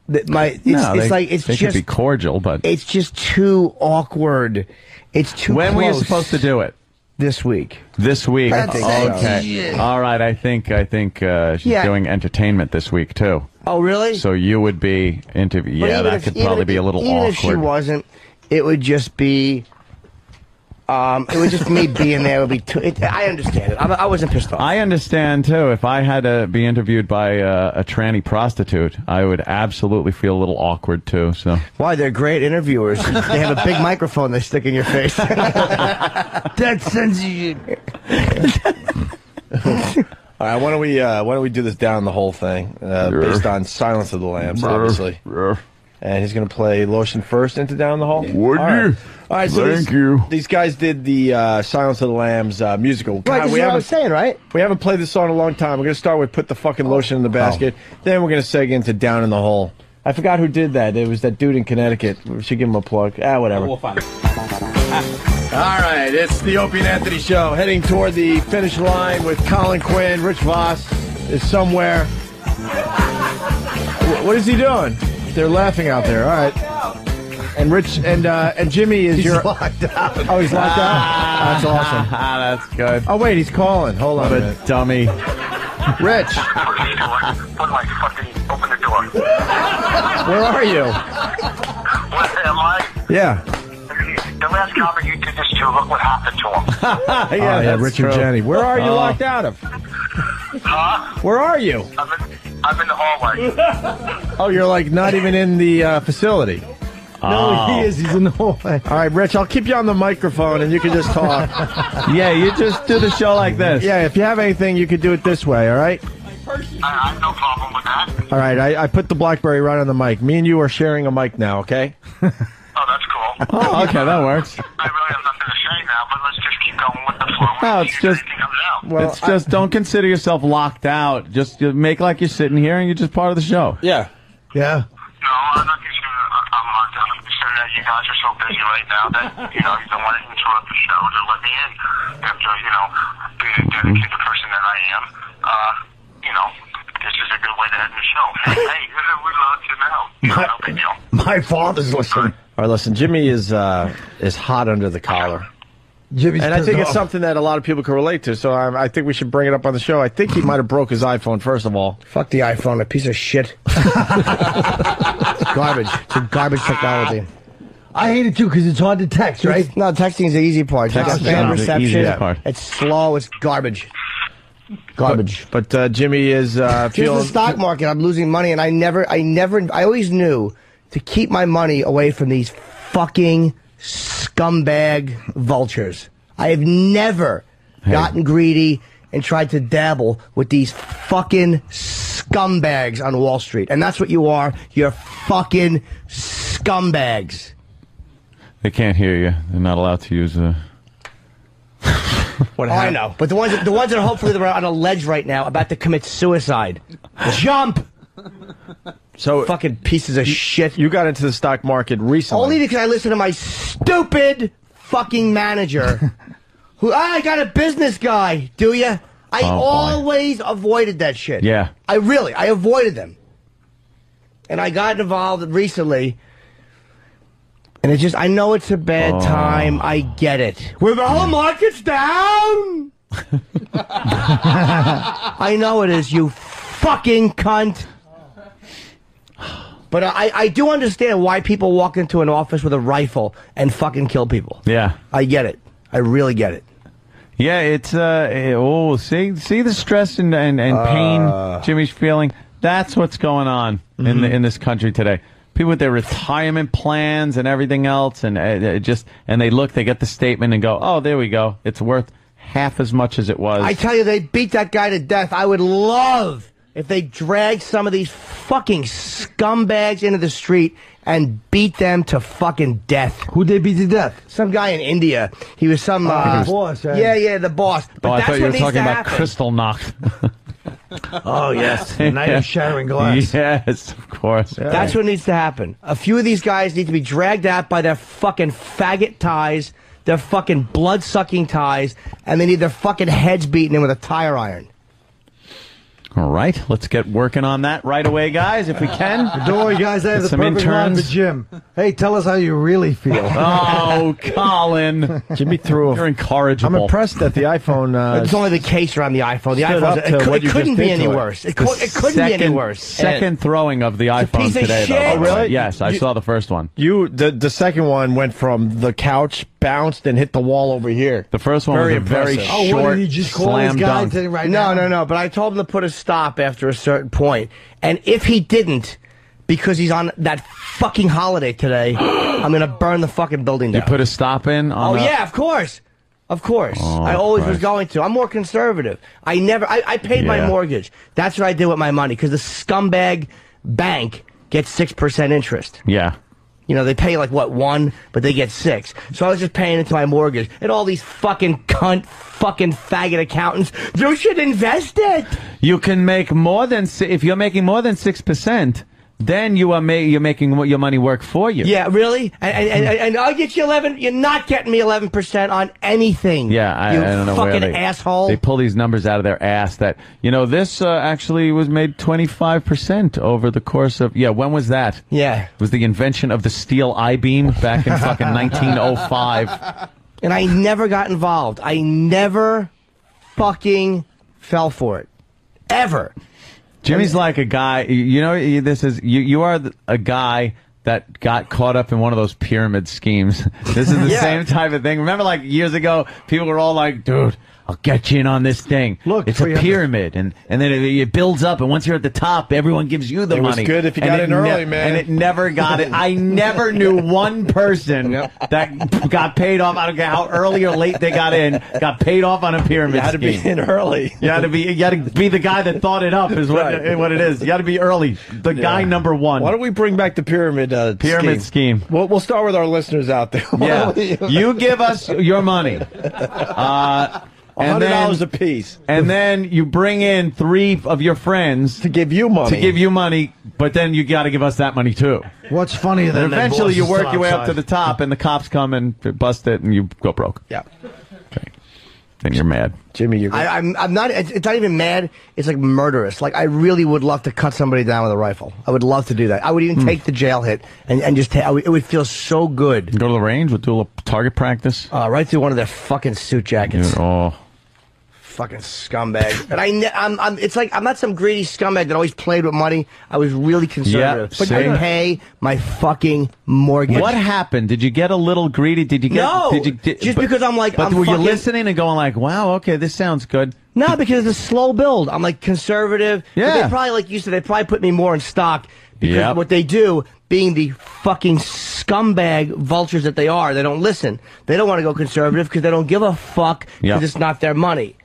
They could be cordial, but it's just too awkward. It's too. When close. were you supposed to do it? This week. This week. Okay. All right. I think she's doing entertainment this week too. Oh, really? So you would be interviewed. Yeah, that could probably be a little awkward. Even if she wasn't, it would just be. It would just me being there. Would be too. I understand it. I wasn't pissed off. I understand too. If I had to be interviewed by a tranny prostitute, I would absolutely feel a little awkward too. So why? They're great interviewers. They have a big microphone they stick in your face. That's censorship. All right. Why don't we do this down the whole thing based on Silence of the Lambs, obviously. And he's going to play Lotion first into Down the Hall? Would you? All right, so Thank you. These guys did the Silence of the Lambs musical. Right, that's what I was saying, right? We haven't played this song in a long time. We're going to start with Put the Fucking Lotion in the Basket. Then we're going to seg into Down in the Hole. I forgot who did that. It was that dude in Connecticut. We should give him a plug. Whatever. We'll find it. All right, it's the Opie and Anthony Show. Heading toward the finish line with Colin Quinn. Rich Voss is somewhere. What is he doing? They're laughing out there. All right. And Rich and Jimmy is locked out. Oh, he's locked out? That's awesome. That's good. Oh, wait, he's calling. Hold on a minute. Dummy. Rich. Open the door. Where are you? What am I? Yeah. The last cover you did this to, look what happened to him. yeah, Rich and Jenny. Where are you locked out of? Huh? Where are you? I'm in the hallway. Oh, you're like not even in the facility. No, he is. He's in the hallway. All right, Rich, I'll keep you on the microphone and you can just talk. Yeah, you just do the show like this. Yeah, if you have anything, you could do it this way, all right? I have no problem with that. All right, I put the BlackBerry right on the mic. Me and you are sharing a mic now, okay? Oh, that's cool. Oh, okay, that works. I really have nothing to say now, but let's just keep going with the flow. No, it's just don't consider yourself locked out. Just make like you're sitting here and you're just part of the show. Yeah. Yeah. No, I'm not considering I'm locked out. I'm considering that you guys are so busy right now that, you don't want to interrupt the show to let me in after, being a dedicated person that I am. This is a good way to end the show. Hey, we love you now. No big deal. My father's listening. All right, listen, Jimmy is hot under the collar. Jimmy's and I think pissed it's off. something that a lot of people can relate to, so I think we should bring it up on the show. I think he might have broke his iPhone, first of all. Fuck the iPhone, a piece of shit. It's garbage. It's a garbage technology. I hate it too because it's hard to text, right? No, texting is the easy part. Texting is the easiest part. It's slow. It's garbage. Garbage. But Jimmy is Here's the stock market. I'm losing money, and I always knew to keep my money away from these fucking scumbag vultures. I have never gotten greedy and tried to dabble with these fucking scumbags on Wall Street. And that's what you are. You're fucking scumbags. They can't hear you. They're not allowed to use I know. But the ones that hopefully they're on a ledge right now about to commit suicide. Jump! So fucking pieces of shit. You got into the stock market recently. Only because I listened to my stupid fucking manager. Who I got a business guy, do you? I always avoided that shit. Yeah. I avoided them. And I got involved recently. And it's just, I know it's a bad time. I get it. Where the whole market's down! I know it is, you fucking cunt. But I do understand why people walk into an office with a rifle and fucking kill people. Yeah. I get it. I really get it. Yeah, it's see the stress and pain Jimmy's feeling. That's what's going on in this country today. People with their retirement plans and everything else, and they get the statement and go, oh, there we go. It's worth half as much as it was. I tell you, they beat that guy to death. I would love if they dragged some of these fucking scumbags into the street and beat them to fucking death. Who'd they beat to death? Some guy in India. He was some... the boss, eh? Yeah, the boss. But I that's thought you what were needs talking to about happen. Crystal Knock. Oh, yes. The night of shattering glass. Yes, of course. Yeah. That's what needs to happen. A few of these guys need to be dragged out by their fucking faggot ties, their fucking blood-sucking ties, and they need their fucking heads beaten in with a tire iron. All right, let's get working on that right away, guys, if we can. Don't worry, guys, I have Get the some perfect line interns. for Jim. Hey, tell us how you really feel. Oh, Colin. Jimmy threw You're incorrigible. I'm impressed that the iPhone... It's only the case around the iPhone. The stood iPhone, up to what it you couldn't just be did any to it. worse. It couldn't be any worse. Second throwing of the iPhone piece of today, shit. though. Oh, really? Yes, I saw the first one. The second one went from the couch, bounced, and hit the wall over here. The first one Very was a very impressive. Oh, short what did he just call slam this guy dunk. today right No, now? no. But I told him to put a stop after a certain point. And if he didn't, because he's on that fucking holiday today, I'm going to burn the fucking building down. You put a stop in on the... Yeah, of course. Of course. Oh, I always was Christ. going to. I'm more conservative. I paid my Yeah. mortgage. That's what I did with my money, because the scumbag bank gets 6% interest. Yeah. You know, they pay like, what, 1, but they get 6. So I was just paying into my mortgage. And all these fucking fucking faggot accountants, you should invest it. You can make more than... If you're making more than 6%, then you're making your money work for you. Yeah, really? And I'll get you 11. You're not getting me 11% on anything. Yeah, I don't know where fucking asshole. They pull these numbers out of their ass that, this actually was made 25% over the course of... Yeah, when was that? Yeah. It was the invention of the steel I-beam back in fucking 1905. And I never got involved. I never fucking fell for it. Ever. Jimmy's like a guy, you are a guy that got caught up in one of those pyramid schemes. This is the Yeah. same type of thing. Remember, like, years ago, people were all like, dude, I'll get you in on this thing. Look, it's a pyramid, and then it builds up, and once you're at the top, everyone gives you the It was money. good if you And got it in early, man. And it never got it. I never knew one person that got paid off. I don't care how early or late they got in, got paid off on a pyramid You had to be scheme. in early. You had to be the guy that thought it up is what it is. You got to be early. The guy number one. Why don't we bring back the pyramid scheme? We'll start with our listeners out there. Yeah, you give us your money. $100 a piece. And then you bring in 3 of your friends to give you money. But then you got to give us that money too. What's funnier than And that eventually boss you is work still your way up outside. to the top, and the cops come and bust it, and you go broke. Yeah. Then you're mad. Jimmy, you're good. I'm not. It's not even mad. It's like murderous. Like, I really would love to cut somebody down with a rifle. I would love to do that. I would even take the jail hit and just it would feel so good. Go to the range. We'll do a little target practice. Right through one of their fucking suit jackets. Oh. Fucking scumbag. But it's like I'm not some greedy scumbag that always played with money. I was really conservative. But I pay my fucking mortgage. What happened? Did you get a little greedy? Did you get? No, Just because I'm like. But I'm were you fucking, listening and going like, "Wow, okay, this sounds good"? No, because it's a slow build. I'm like conservative. Yeah. But they probably, like you said, they probably put me more in stock because Yep. what they do, being the fucking scumbag vultures that they are, they don't listen. They don't want to go conservative because they don't give a fuck because Yep. it's not their money.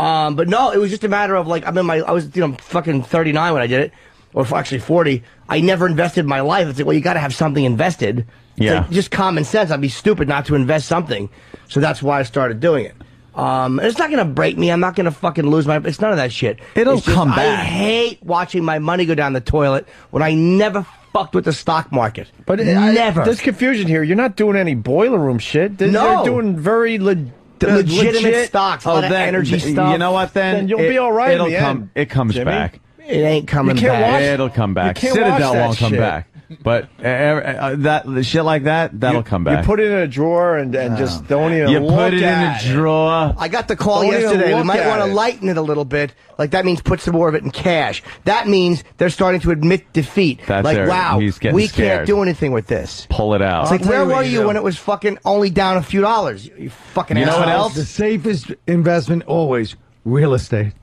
But no, it was just a matter of like, I was fucking 39 when I did it, or actually 40. I never invested in my life. It's like, well, you got to have something invested. It's Yeah. like, just common sense. I'd be stupid not to invest something. So that's why I started doing it. It's not going to break me. I'm not going to fucking lose my... It's none of that shit. It'll It's just, come I back. hate watching my money go down the toilet when I never fucked with the stock market. But never. There's confusion here. You're not doing any boiler room shit. They're doing very legitimate legit stocks, a lot of energy stuff. You know what? Then you'll be all right in It'll the come. end, It comes Jimmy. back. It ain't coming You can't back. watch- It'll come back. You can't watch Citadel that won't come shit. back. But that shit like that'll come back. You put it in a drawer and just don't even You look put it in at a drawer. I got the call Don't even yesterday. We look might at want to it. lighten it a little bit. Like, that means put some more of it in cash. That means they're starting to admit defeat. That's like, there. wow, He's getting we scared. can't do anything with this. Pull it out. It's like, where were you when it was fucking only down a few dollars? You fucking You know what assholes. else? The safest investment always real estate.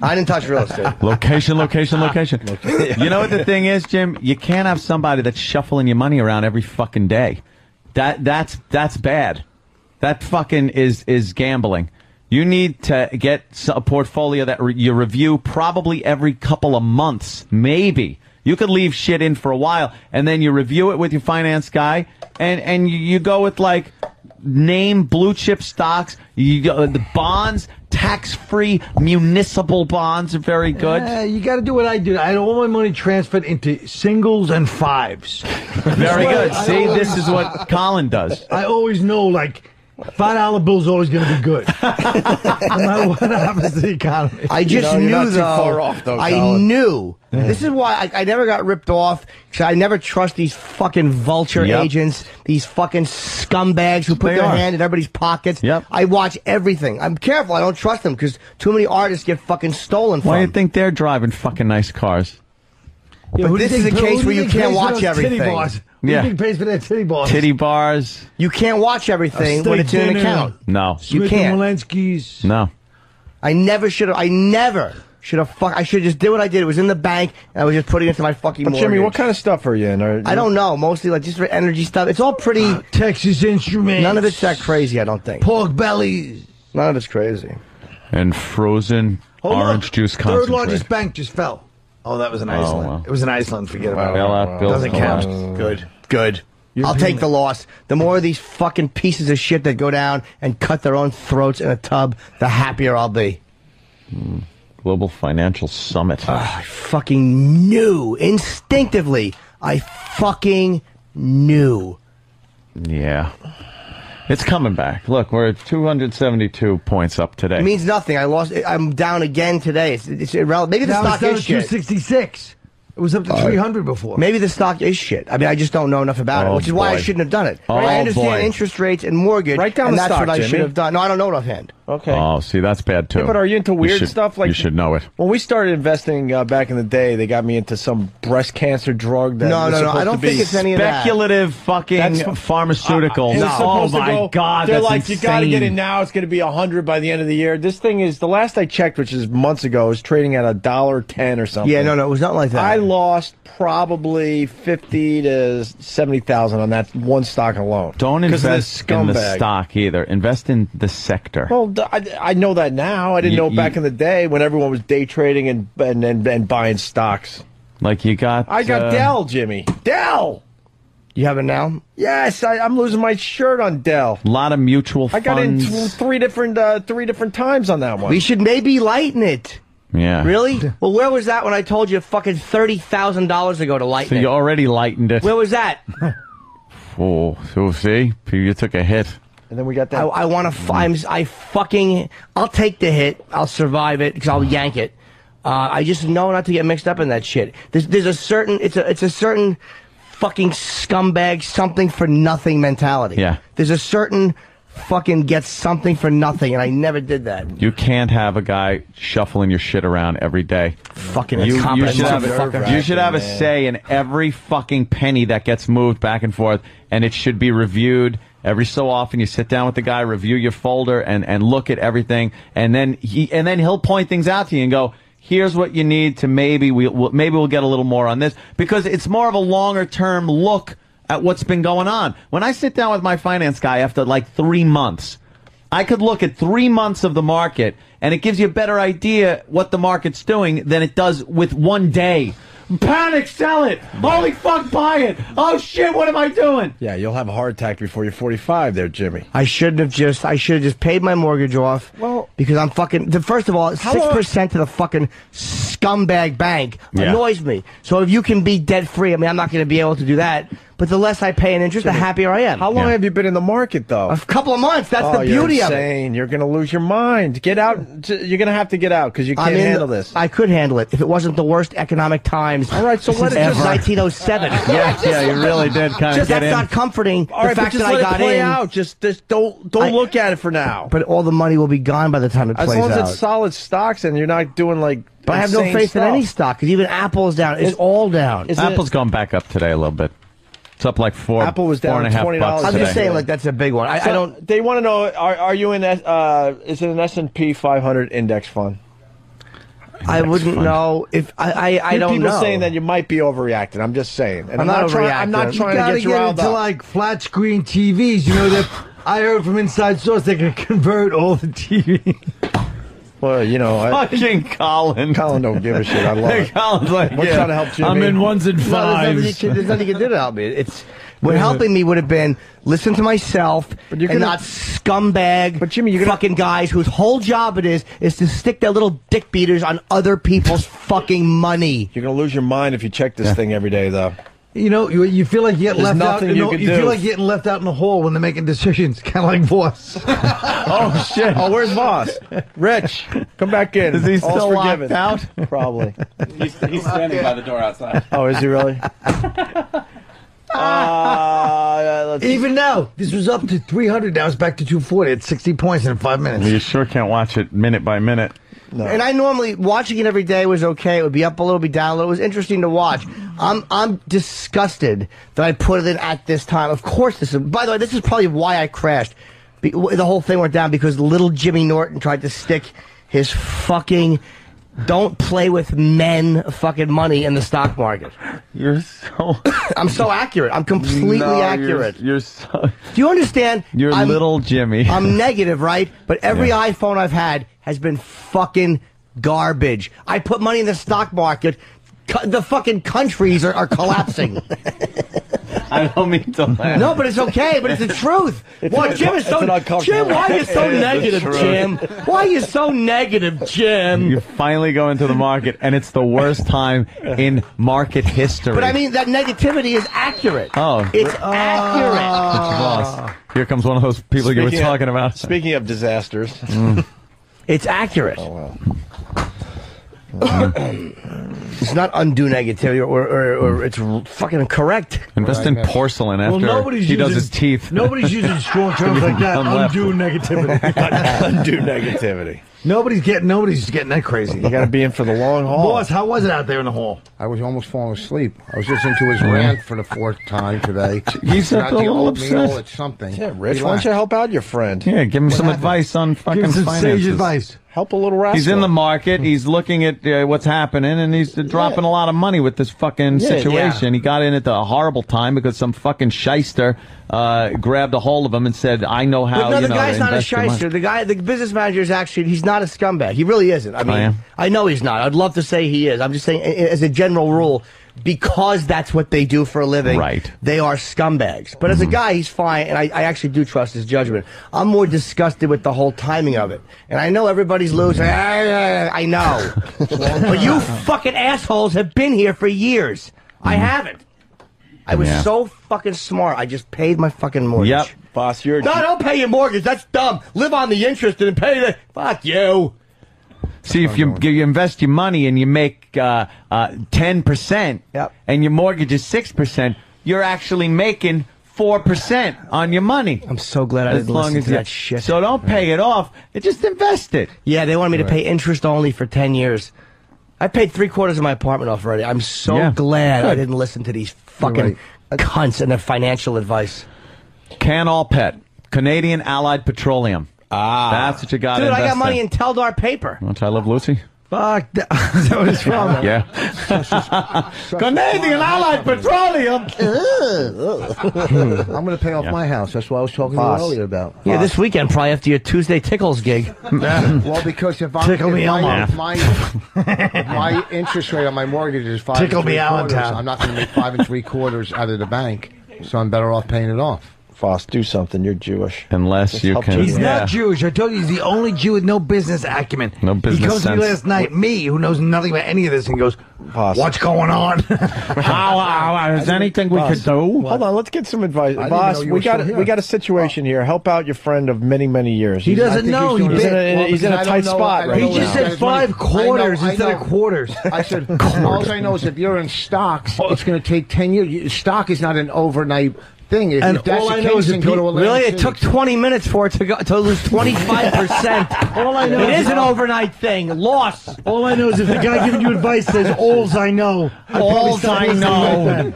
I didn't touch real estate. Location. You know what the thing is, Jim? You can't have somebody that's shuffling your money around every fucking day. That's bad. That fucking is gambling. You need to get a portfolio that you review probably every couple of months, maybe. You could leave shit in for a while, and then you review it with your finance guy, and you go with, like, name blue chip stocks. You go, the bonds, tax-free municipal bonds are very good. You got to do what I do. I had all my money transferred into singles and fives. Very good. See, this is what Colin does. I always know, like, $5 bill's always going to be good. No matter what happens to the economy. I just you're knew, not too though. far off, though, I Colin. knew. This is why I never got ripped off, because I never trust these fucking vulture Yep. agents, these fucking scumbags who put They their are. hand in everybody's pockets. Yep. I watch everything. I'm careful. I don't trust them, because too many artists get fucking stolen Why do you from. think they're driving fucking nice cars? Yeah, But who do this you is think- a case who do where you think can't pays for watch those titty everything. bars? Who Yeah. do you think pays for that titty bars? Titty bars? You can't watch everything when steak it's in an dinner. account. No. You Smith can't. and Walensky's. No. I never should have. I should have just did what I did. It was in the bank, and I was just putting it into my fucking But mortgage. Jimmy, what kind of stuff are you in? I don't know. Mostly like just for energy stuff. It's all pretty. Texas Instruments. None of it's that crazy, I don't think. Pork bellies. None of it's crazy. And frozen Hold orange on. juice Third concentrate. largest bank just fell. Oh, that was in Iceland. wow. It was in Iceland. Forget about Bail it. out bills Doesn't collapsed. count. Good. I'll take the loss. The more of these fucking pieces of shit that go down and cut their own throats in a tub, the happier I'll be. Global Financial Summit. I fucking knew. Instinctively, I fucking knew. Yeah. It's coming back. Look, we're at 272 points up today. It means nothing. I lost. I'm down again today. It's irrelevant. Maybe the Now it's stock down is to shit. 266. It was up to 300 before. Maybe the stock is shit. I mean, I just don't know enough about it, Oh, which is why I boy. shouldn't have done it. Oh, I understand boy. interest rates and mortgage, Write down and the that's stock, what I Jimmy. should have done. No, I don't know it offhand. Okay. Oh, see, that's bad too. Yeah, but are you into weird should- stuff? Like you should know it. When we started investing back in the day, they got me into some breast cancer drug. That No, was no, no. supposed I don't to be think it's any of that. Speculative fucking That's- pharmaceutical. It's Oh supposed to my go- God, They're that's like, you got to insane. get in now. It's going to be 100 by the end of the year. This thing is, the last I checked, which is months ago, is trading at $1.10 or something. Yeah, no, it was not like that. I lost probably 50 to 70,000 on that one stock alone. Don't 'Cause of invest this in the scumbag. stock either. Invest in the sector. Well, I know that now. I didn't know back in the day when everyone was day trading and buying stocks. Like you got. I got Dell, Jimmy. Dell. You have it now? Yes, I'm losing my shirt on Dell. A lot of mutual I funds. got in three different times on that one. We should maybe lighten it. Yeah. Really? Well, where was that when I told you fucking $30,000 ago to lighten So it? you already lightened it. Where was that? Oh, so see, you took a hit. And then we got that. I want to. I'll take the hit. I'll survive it because I'll yank it. I just know not to get mixed up in that shit. There's a certain. It's a certain fucking scumbag something for nothing mentality. Yeah. There's a certain fucking get something for nothing, and I never did that. You can't have a guy shuffling your shit around every day. Fucking you incompetent should have, motherfucker. you should have a man. say in every fucking penny that gets moved back and forth, and it should be reviewed every so often. You sit down with the guy, review your folder, and look at everything, and then he'll point things out to you and go, here's what you need to maybe we'll get a little more on this, because it's more of a longer term look at what's been going on. When I sit down with my finance guy after like 3 months, I could look at 3 months of the market, and it gives you a better idea what the market's doing than it does with 1 day. Panic, sell it! Holy fuck, buy it! Oh shit, what am I doing? Yeah, you'll have a heart attack before you're 45 there, Jimmy. I should have just paid my mortgage off. Well, because I'm fucking. First of all, 6% to the fucking scumbag bank Yeah. annoys me. So if you can be debt free, I mean, I'm not going to be able to do that. but the less I pay in interest, the happier I am. How long have you been in the market, though? A couple of months. That's the you're beauty of it. insane. You're going to lose your mind. Get out. You're going to have to get out because you can't handle this. I could handle it if it wasn't the worst economic times. All right, so let it just 1907. Yeah, you really did kind of get in. That's not comforting. All right, the fact but just that let I got it play in. out. Just don't look at it for now. But all the money will be gone by the time it plays out. As long as it's solid stocks and you're not doing like. But I have no faith in any stock because even Apple is down. It's all down. Apple's gone back up today a little bit. It's up like Apple was down $4.50 I'm today. just saying, like that's a big one. I don't. They want to know: Are you in? Is it an S&P 500 index fund? I wouldn't know if I don't know. People saying that you might be overreacting. I'm just saying. And I'm not overreacting. I'm not trying to get you riled into up. like flat screen TVs. You know that I heard from inside source they can convert all the TV. Well, you know, fucking Colin. Colin don't give a shit. I love it. Colin's like, We're trying to help Jimmy. I'm in ones and fives. There's nothing you can do to help me. It's what helping me would have been listen to myself and not scumbag. But Jimmy, you're fucking guys whose whole job it is to stick their little dick beaters on other people's fucking money. You're gonna lose your mind if you check this thing every day, though. You know, you feel like you're There's left out. nothing you can do. feel like getting left out in the hall when they're making decisions, kind of like Voss. Oh shit! Oh, where's Voss? Rich, come back in. Is he All's still locked forgiven. out? Probably. He's standing by the door outside. Oh, is he really? Even now, this was up to 300. Now it's back to 240. It's 60 points in 5 minutes. You sure can't watch it minute by minute. No. And I normally watching it every day was okay. It would be up a little, be down a little. It was interesting to watch. I'm disgusted that I put it in at this time. Of course, this is. By the way, this is probably why I crashed. The whole thing went down because little Jimmy Norton tried to stick his fucking don't play with men fucking money in the stock market. You're so. I'm so accurate. I'm completely accurate. You're so. Do you understand? You're little Jimmy. I'm negative, right? But every iPhone I've had has been fucking garbage. I put money in the stock market. The fucking countries are collapsing. I don't mean to laugh. No, but it's okay. But it's the truth. Well, Jim is so. Jim, why are you so negative, Jim? Why are you so negative, Jim? You finally go into the market, and it's the worst time in market history. But I mean, that negativity is accurate. Oh, it's accurate. Boss. Here comes one of those people you were talking about. Speaking of disasters, it's accurate. Oh wow. It's not undue negativity, or it's fucking correct. Invest in porcelain after he does his teeth. Nobody's using strong terms like that. Undue negativity. Undue negativity. Nobody's getting that crazy. You got to be in for the long haul. Boss, how was it out there in the hall? I was almost falling asleep. I was listening to his rant for the 4th time today. He's not a the little oatmeal, upset. it's something. Yeah, Rich, why don't you help out your friend? Yeah, give him some advice on fucking Give him some finances. sage advice. Help a little rascal. He's in the market. He's looking at what's happening, and he's dropping a lot of money with this fucking situation. He got in at the horrible time because some fucking shyster grabbed a hold of him and said, "I know how." But no, the to guy's not a invest your money." shyster. The business manager is actually—he's not a scumbag. He really isn't. I mean, I know he's not. I'd love to say he is. I'm just saying, as a general rule, because that's what they do for a living. Right. They are scumbags. But as a guy, he's fine, and I actually do trust his judgment. I'm more disgusted with the whole timing of it. And I know everybody's losing. I know. But you fucking assholes have been here for years. I haven't. I was so fucking smart. I just paid my fucking mortgage. Yep. Boss, you're... No, don't pay your mortgage. That's dumb. Live on the interest and pay the... Fuck you. See, if you invest your money and you make 10%, and your mortgage is 6%, you're actually making 4% on your money. I'm so glad I didn't listen to that shit. So don't pay it off. Just invest it. Yeah, they wanted me to pay interest only for 10 years. I paid 3/4 of my apartment off already. I'm so glad I didn't listen to these fucking cunts and their financial advice. All Pet, Canadian Allied Petroleum. That's what you got to invest in. Dude, I got money in Teldar paper. Don't I love Lucy? Fuck, is that what it's from? Yeah. Canadian Allied Petroleum. I'm going to pay off my house. That's what I was talking to you earlier about. Yeah, this weekend, probably after your Tuesday Tickles gig. Well, because if my interest rate on my mortgage is 5 3/4, I'm not going to make 5 3/4 out of the bank, so I'm better off paying it off. Foss, do something. You're Jewish. Unless Just you help can. Jimmy. He's not Jewish. I told you he's the only Jew with no business acumen. No business He comes to me sense. last night, me, who knows nothing about any of this, and goes, Foss. "What's going on?" Is anything we could do? Hold on, let's get some advice. I didn't Boss, know you we were still got here. we got a situation here. Help out your friend of many, many years. He doesn't know. He's in a tight spot right He now. just said 5 quarters instead of quarters. I said, all I know is if you're in stocks, it's going to take 10 years. Stock is not an overnight thing. If And that's all the I know case, is then if go you- to Atlantic Really? It City. took 20 minutes for it to lose 25%. All I know It is is an overnight thing. Loss. All I know is if the guy giving you advice says, "Alls I know," Alls I know.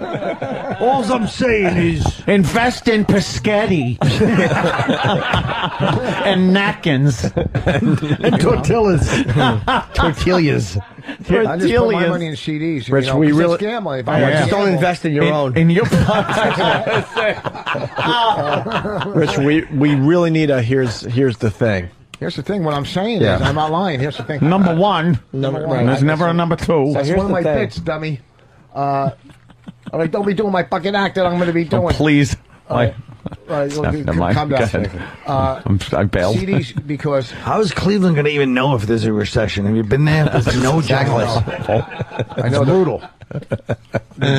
Alls I'm saying is Invest in Pescetti and napkins and tortillas. Tortillas. I just put my money in CDs. Rich, you know, we 'cause really- that's gambling. If I Yeah. want to Just don't gamble- invest in your own. in your Rich, we really need a here's the thing. Here's the thing. What I'm saying Yeah. is, I'm not lying. Here's the thing. number one. Number one. There's never a number two. That's here's one of the my thing. bits, dummy. All right, don't be doing my fucking act that I'm going to be doing. Please. All right, Never mind. calm Go down. ahead. I bailed. CDs because How is Cleveland going to even know if there's a recession? Have you been there? There's no checklist. I know brutal.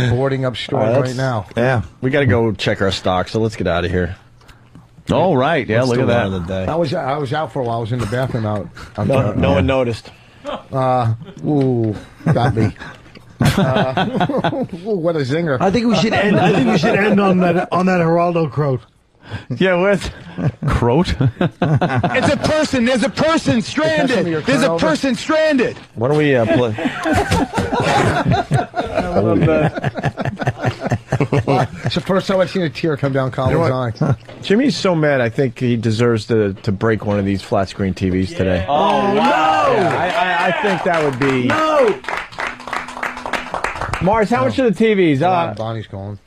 Boarding up stores right now. Yeah, we got to go check our stock. So let's get out of here. Oh, right. Yeah, Let's look do at one that. of the day. I was out for a while. I was in the bathroom out. No one noticed. Ooh, got me. Ooh, what a zinger! I think we should end. I think we should end on that Geraldo quote. Yeah, where's Croat? It's a person. There's a person stranded. There's a person stranded. Why don't we play? It's the first time I've seen a tear come down Colin's eye. Jimmy's so mad. I think he deserves to break one of these flat screen TVs today. Oh, no! I think that would be No! Mars. How much are the TVs? Bonnie's calling.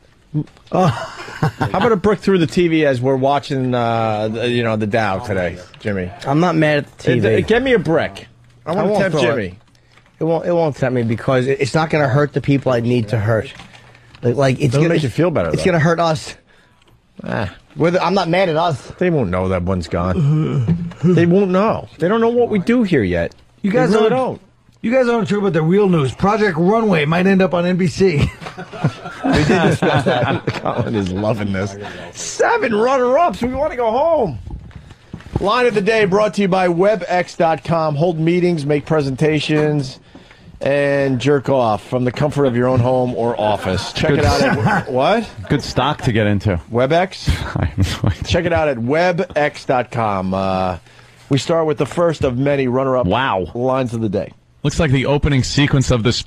How about a brick through the TV as we're watching, the Dow today, Jimmy? I'm not mad at the TV. Get me a brick. I want to won't tempt throw Jimmy. It won't tempt me because it's not going to hurt the people I need to hurt. Like it's Doesn't gonna make you feel better, It's though. going to hurt us. I'm not mad at us. They won't know that one's gone. They won't know. They don't know what we do here yet. You guys They really don't. You guys aren't sure about the real news. Project Runway might end up on NBC. We did discuss that. Colin is loving this. 7 runner-ups. We want to go home. Line of the day brought to you by WebX.com. Hold meetings, make presentations, and jerk off from the comfort of your own home or office. Check it out at what? Good stock to get into. WebX? Check it out at WebX.com. We start with the first of many runner-up lines of the day. Looks like the opening sequence of this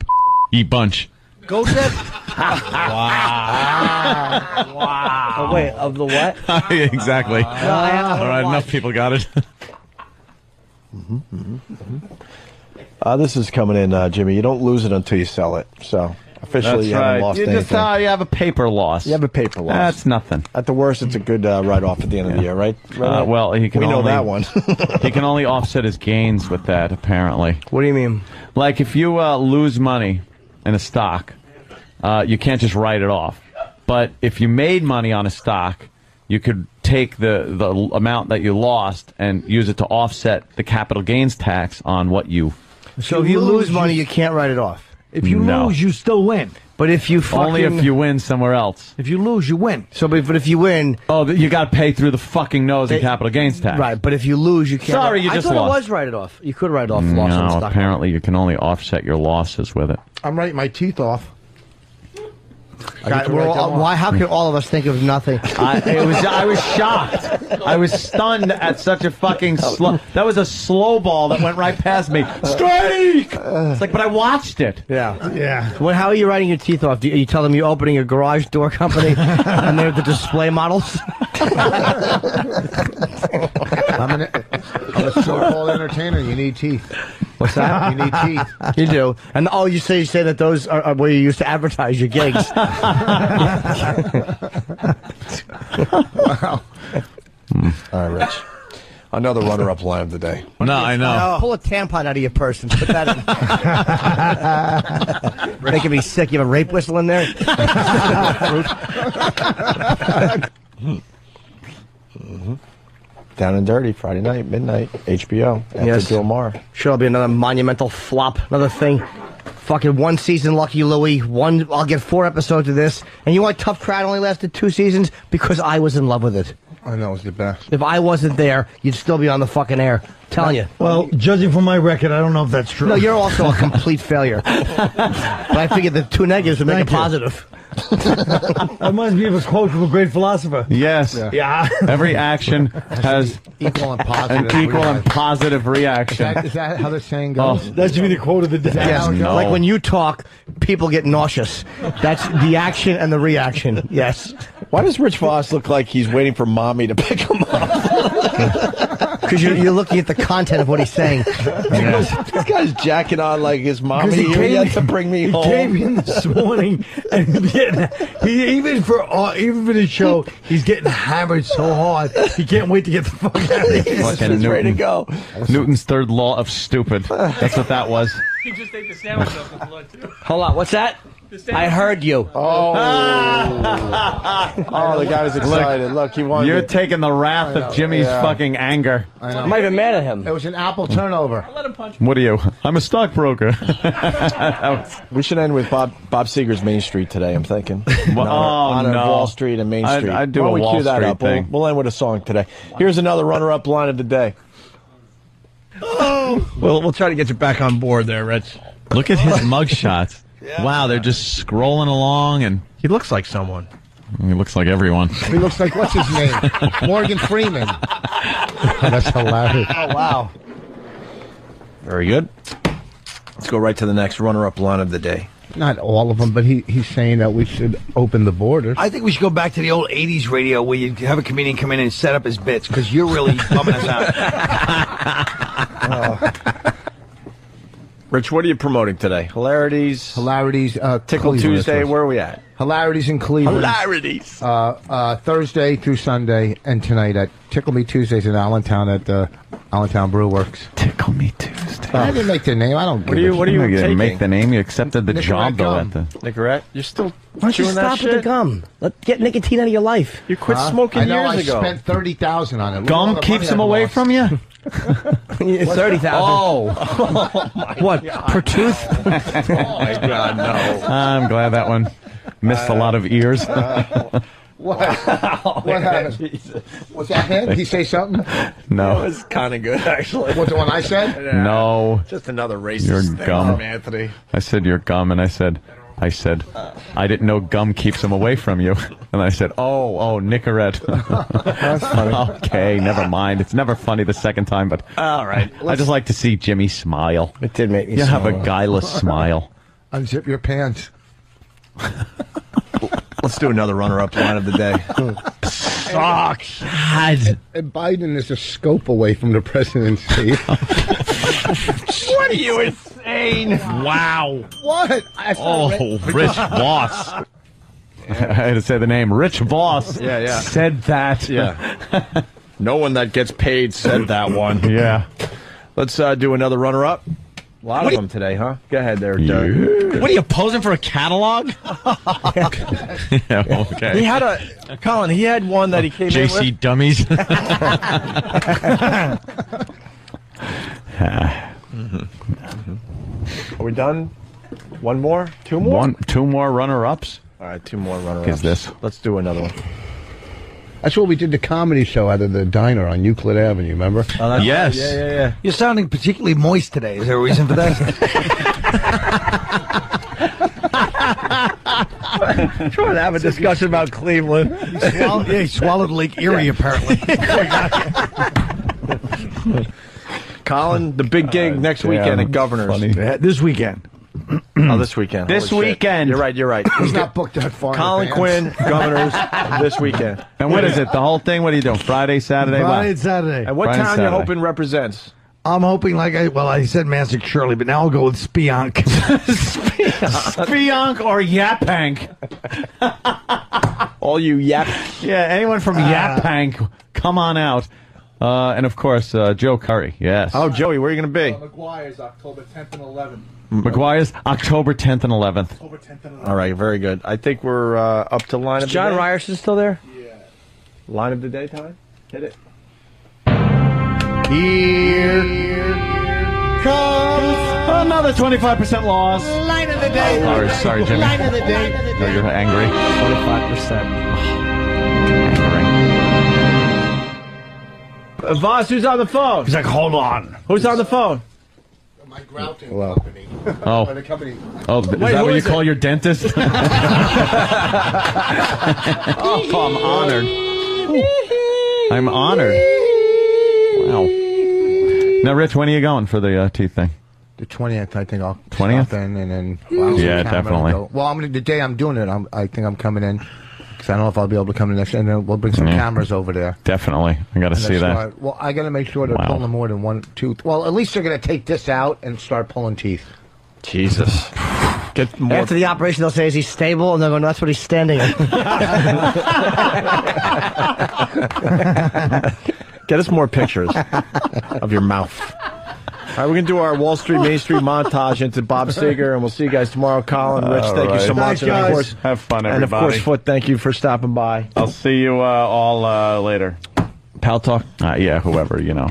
bunch. Go Jeff. Wow. Oh, wait, of the what? Exactly. I have to All right, watch. enough people got it. This is coming in, Jimmy. You don't lose it until you sell it. So officially, you haven't lost You anything. just you have a paper loss. You have a paper loss. That's nothing. At the worst, it's a good write-off at the end of the year, right? Well, he can we know only, that one. he can only offset his gains with that, apparently. What do you mean? Like if you lose money in a stock, you can't just write it off. But if you made money on a stock, you could take the amount that you lost and use it to offset the capital gains tax on what you. So if you lose money, you can't write it off. If you lose, you still win. But if you fucking... Only if you win somewhere else. If you lose, you win. So, but if you win... Oh, you got to pay through the fucking nose in capital gains tax. Right, but if you lose, you can't... Sorry, you just I thought lost. it was write it off. You could write off loss on No, stock. apparently you can only offset your losses with it. I'm writing my teeth off. God, why? How can all of us think of nothing? I was shocked. I was stunned at such a fucking slow. That was a slow ball that went right past me. Strike! It's like, but I watched it. Yeah. Well, how are you writing your teeth off? Do you tell them you're opening a garage door company and they're the display models? I'm a so-called entertainer. You need teeth. What's that? You need teeth. You do. And you say that those are where you used to advertise your gigs. Wow. All right, Rich. Another runner-up line of the day. No, I know. Pull a tampon out of your purse and put that in. Making me sick. You have a rape whistle in there? Down and Dirty, Friday night, midnight, HBO, after Yes. Bill Maher. Sure, it'll be another monumental flop, another thing. Fucking one season, Lucky Louie. I'll get 4 episodes of this. And you know why Tough Crowd only lasted 2 seasons? Because I was in love with it. I know, it's the best. If I wasn't there, you'd still be on the fucking air. Telling you. Well, judging from my record, I don't know if that's true. No, you're also a complete failure. But I figured the 2 negatives would make Thank it you. positive. That reminds me of a quote from a great philosopher. Yes. Yeah. Every action has Equal and positive. an equal and positive reaction. Is that how the saying goes? That should be the quote of the day. Yes. No. Like when you talk, people get nauseous. That's the action and the reaction. Yes. Why does Rich Voss look like he's waiting for mommy to pick him up? Because you're looking at the content of what he's saying. This guy's jacking on like his mommy He here came- yet to bring me he home. came in this morning, and he even for the show, he's getting hammered so hard he can't wait to get the fuck out of here. Fucking He's ready to Newton. go. Newton's third law of stupid. That's what that was. He just ate the sandwich off the floor, too. Hold on. What's that? I heard you. Oh, the guy was excited. Look, he wanted. You're taking the wrath of Jimmy's fucking anger. I know. I'm not even mad at him. It was an apple turnover. Let him punch. What are you? I'm a stockbroker. We should end with Bob Seger's Main Street today. I'm thinking. On no. Wall Street and Main Street. I'd do Why a don't we Wall cue that Street up? thing. We'll end with a song today. Here's another runner-up line of the day. We'll try to get you back on board there, Rich. Look at his mugshots. Wow, they're just scrolling along, and He looks like someone. he looks like everyone. He looks like, what's his name? Morgan Freeman. That's hilarious. Oh, wow. Very good. Let's go right to the next runner-up line of the day. Not all of them, but he's saying that we should open the borders. I think we should go back to the old 80s radio where you have a comedian come in and set up his bits, because you're really bumming us out. Rich, what are you promoting today? Hilarities, Tickle Cleveland Tuesday. Where are we at? Hilarities in Cleveland. Hilarities. Thursday through Sunday, and tonight at Tickle Me Tuesdays in Allentown at Allentown Brew Works. Tickle Me Tuesday. I didn't make the name. I don't. What are you You taking? make the name. You accepted the Nicorette job, though. gum. At the Nicorette? You're still Why don't you chewing that stop with the shit? gum? Get nicotine out of your life. You quit smoking I know. years ago. I spent $30,000 on it. Look at all gum the keeps money him I've away lost. from you. 30,000. Oh, What? Per tooth? oh my God, no. I'm glad that one missed a lot of ears. What? What happened? Was that him? Did he say something? That No, was kind of good, actually. What, the one I said? no. Just another racist You're thing gum. from Anthony. I said your gum, and I said, I didn't know gum keeps him away from you. And I said, oh, Nicorette. That's funny. Okay, never mind. It's never funny the second time, but All right. I just like to see Jimmy smile. It did make me You have a smile. guileless smile. Unzip your pants. Let's do another runner-up line of the day. Sucks. And Biden is a scope away from the presidency. What are you insane? Wow. What? Oh, Rich Voss. I had to say the name. Rich Voss Yeah. said that. Yeah. No one that gets paid said that one. Yeah. Let's do another runner-up. A lot of them today, huh? Go ahead there, Doug. What are you posing for a catalog? Yeah, okay. He had Colin, he had one that he came in JC with. Dummies. Are we done? One more? Two more? Two more runner-ups. All right, two more runner-ups. Is this? Let's do another one. That's what we did the comedy show out of the diner on Euclid Avenue, remember? Yes. Yeah. You're sounding particularly moist today. Is there a reason for that? Trying to have a discussion about Cleveland. He swallowed Lake Erie, apparently. Colin, the big gig next weekend at Governor's. This weekend. Oh, this weekend. This Holy shit. weekend. You're right. He's not booked that far. in Colin advance. Quinn, Governor's, this weekend. And what is it? The whole thing? What are you doing? Friday, Saturday? Friday What? and Saturday. And what Friday and town you Saturday. hoping represents? I'm hoping, I said Massac Shirley, but now I'll go with Spionk. Spionk or Yapank? All you yap. Yeah, anyone from Yapank, come on out. And of course, Joe Curry. Yes. Oh, Joey, where are you going to be? McGuire's October 10th and 11th. McGuire's October 10th and 11th. October 10th and 11th. All right, very good. I think we're up to line of John the day. Ryerson still there? Line of the day time? Hit it. Here comes another 25% loss. line of the day. Oh, sorry, Jimmy. Line of the day. No, you're angry. 25%. Voss, who's on the phone? He's like, hold on. Who's on the phone? My grouting company. Oh. The company. Oh, is Wait, that who what you is call it? your dentist? Oh, I'm honored. I'm honored. Wow. Now, Rich, when are you going for the teeth thing? The 20th, I think I'll 20th? stop in and then. Yeah, definitely. Well, the day I'm doing it, I think I'm coming in because I don't know if I'll be able to come in next, and then we'll bring some cameras over there. Definitely. I got to see that. Well, I got to make sure they're pulling more than one tooth. Well, at least they're going to take this out and start pulling teeth. Jesus. Get more. After the operation, they'll say, is he stable? And they'll go, no, that's what he's standing in. Get us more pictures of your mouth. All right, we're going to do our Wall Street, Main Street montage into Bob Seger, and we'll see you guys tomorrow. Colin, Rich, thank you so much. Thanks, and of guys. course, have fun, everybody. And of course, Foot, thank you for stopping by. I'll see you all later. Pal Talk? Yeah, whoever, you know.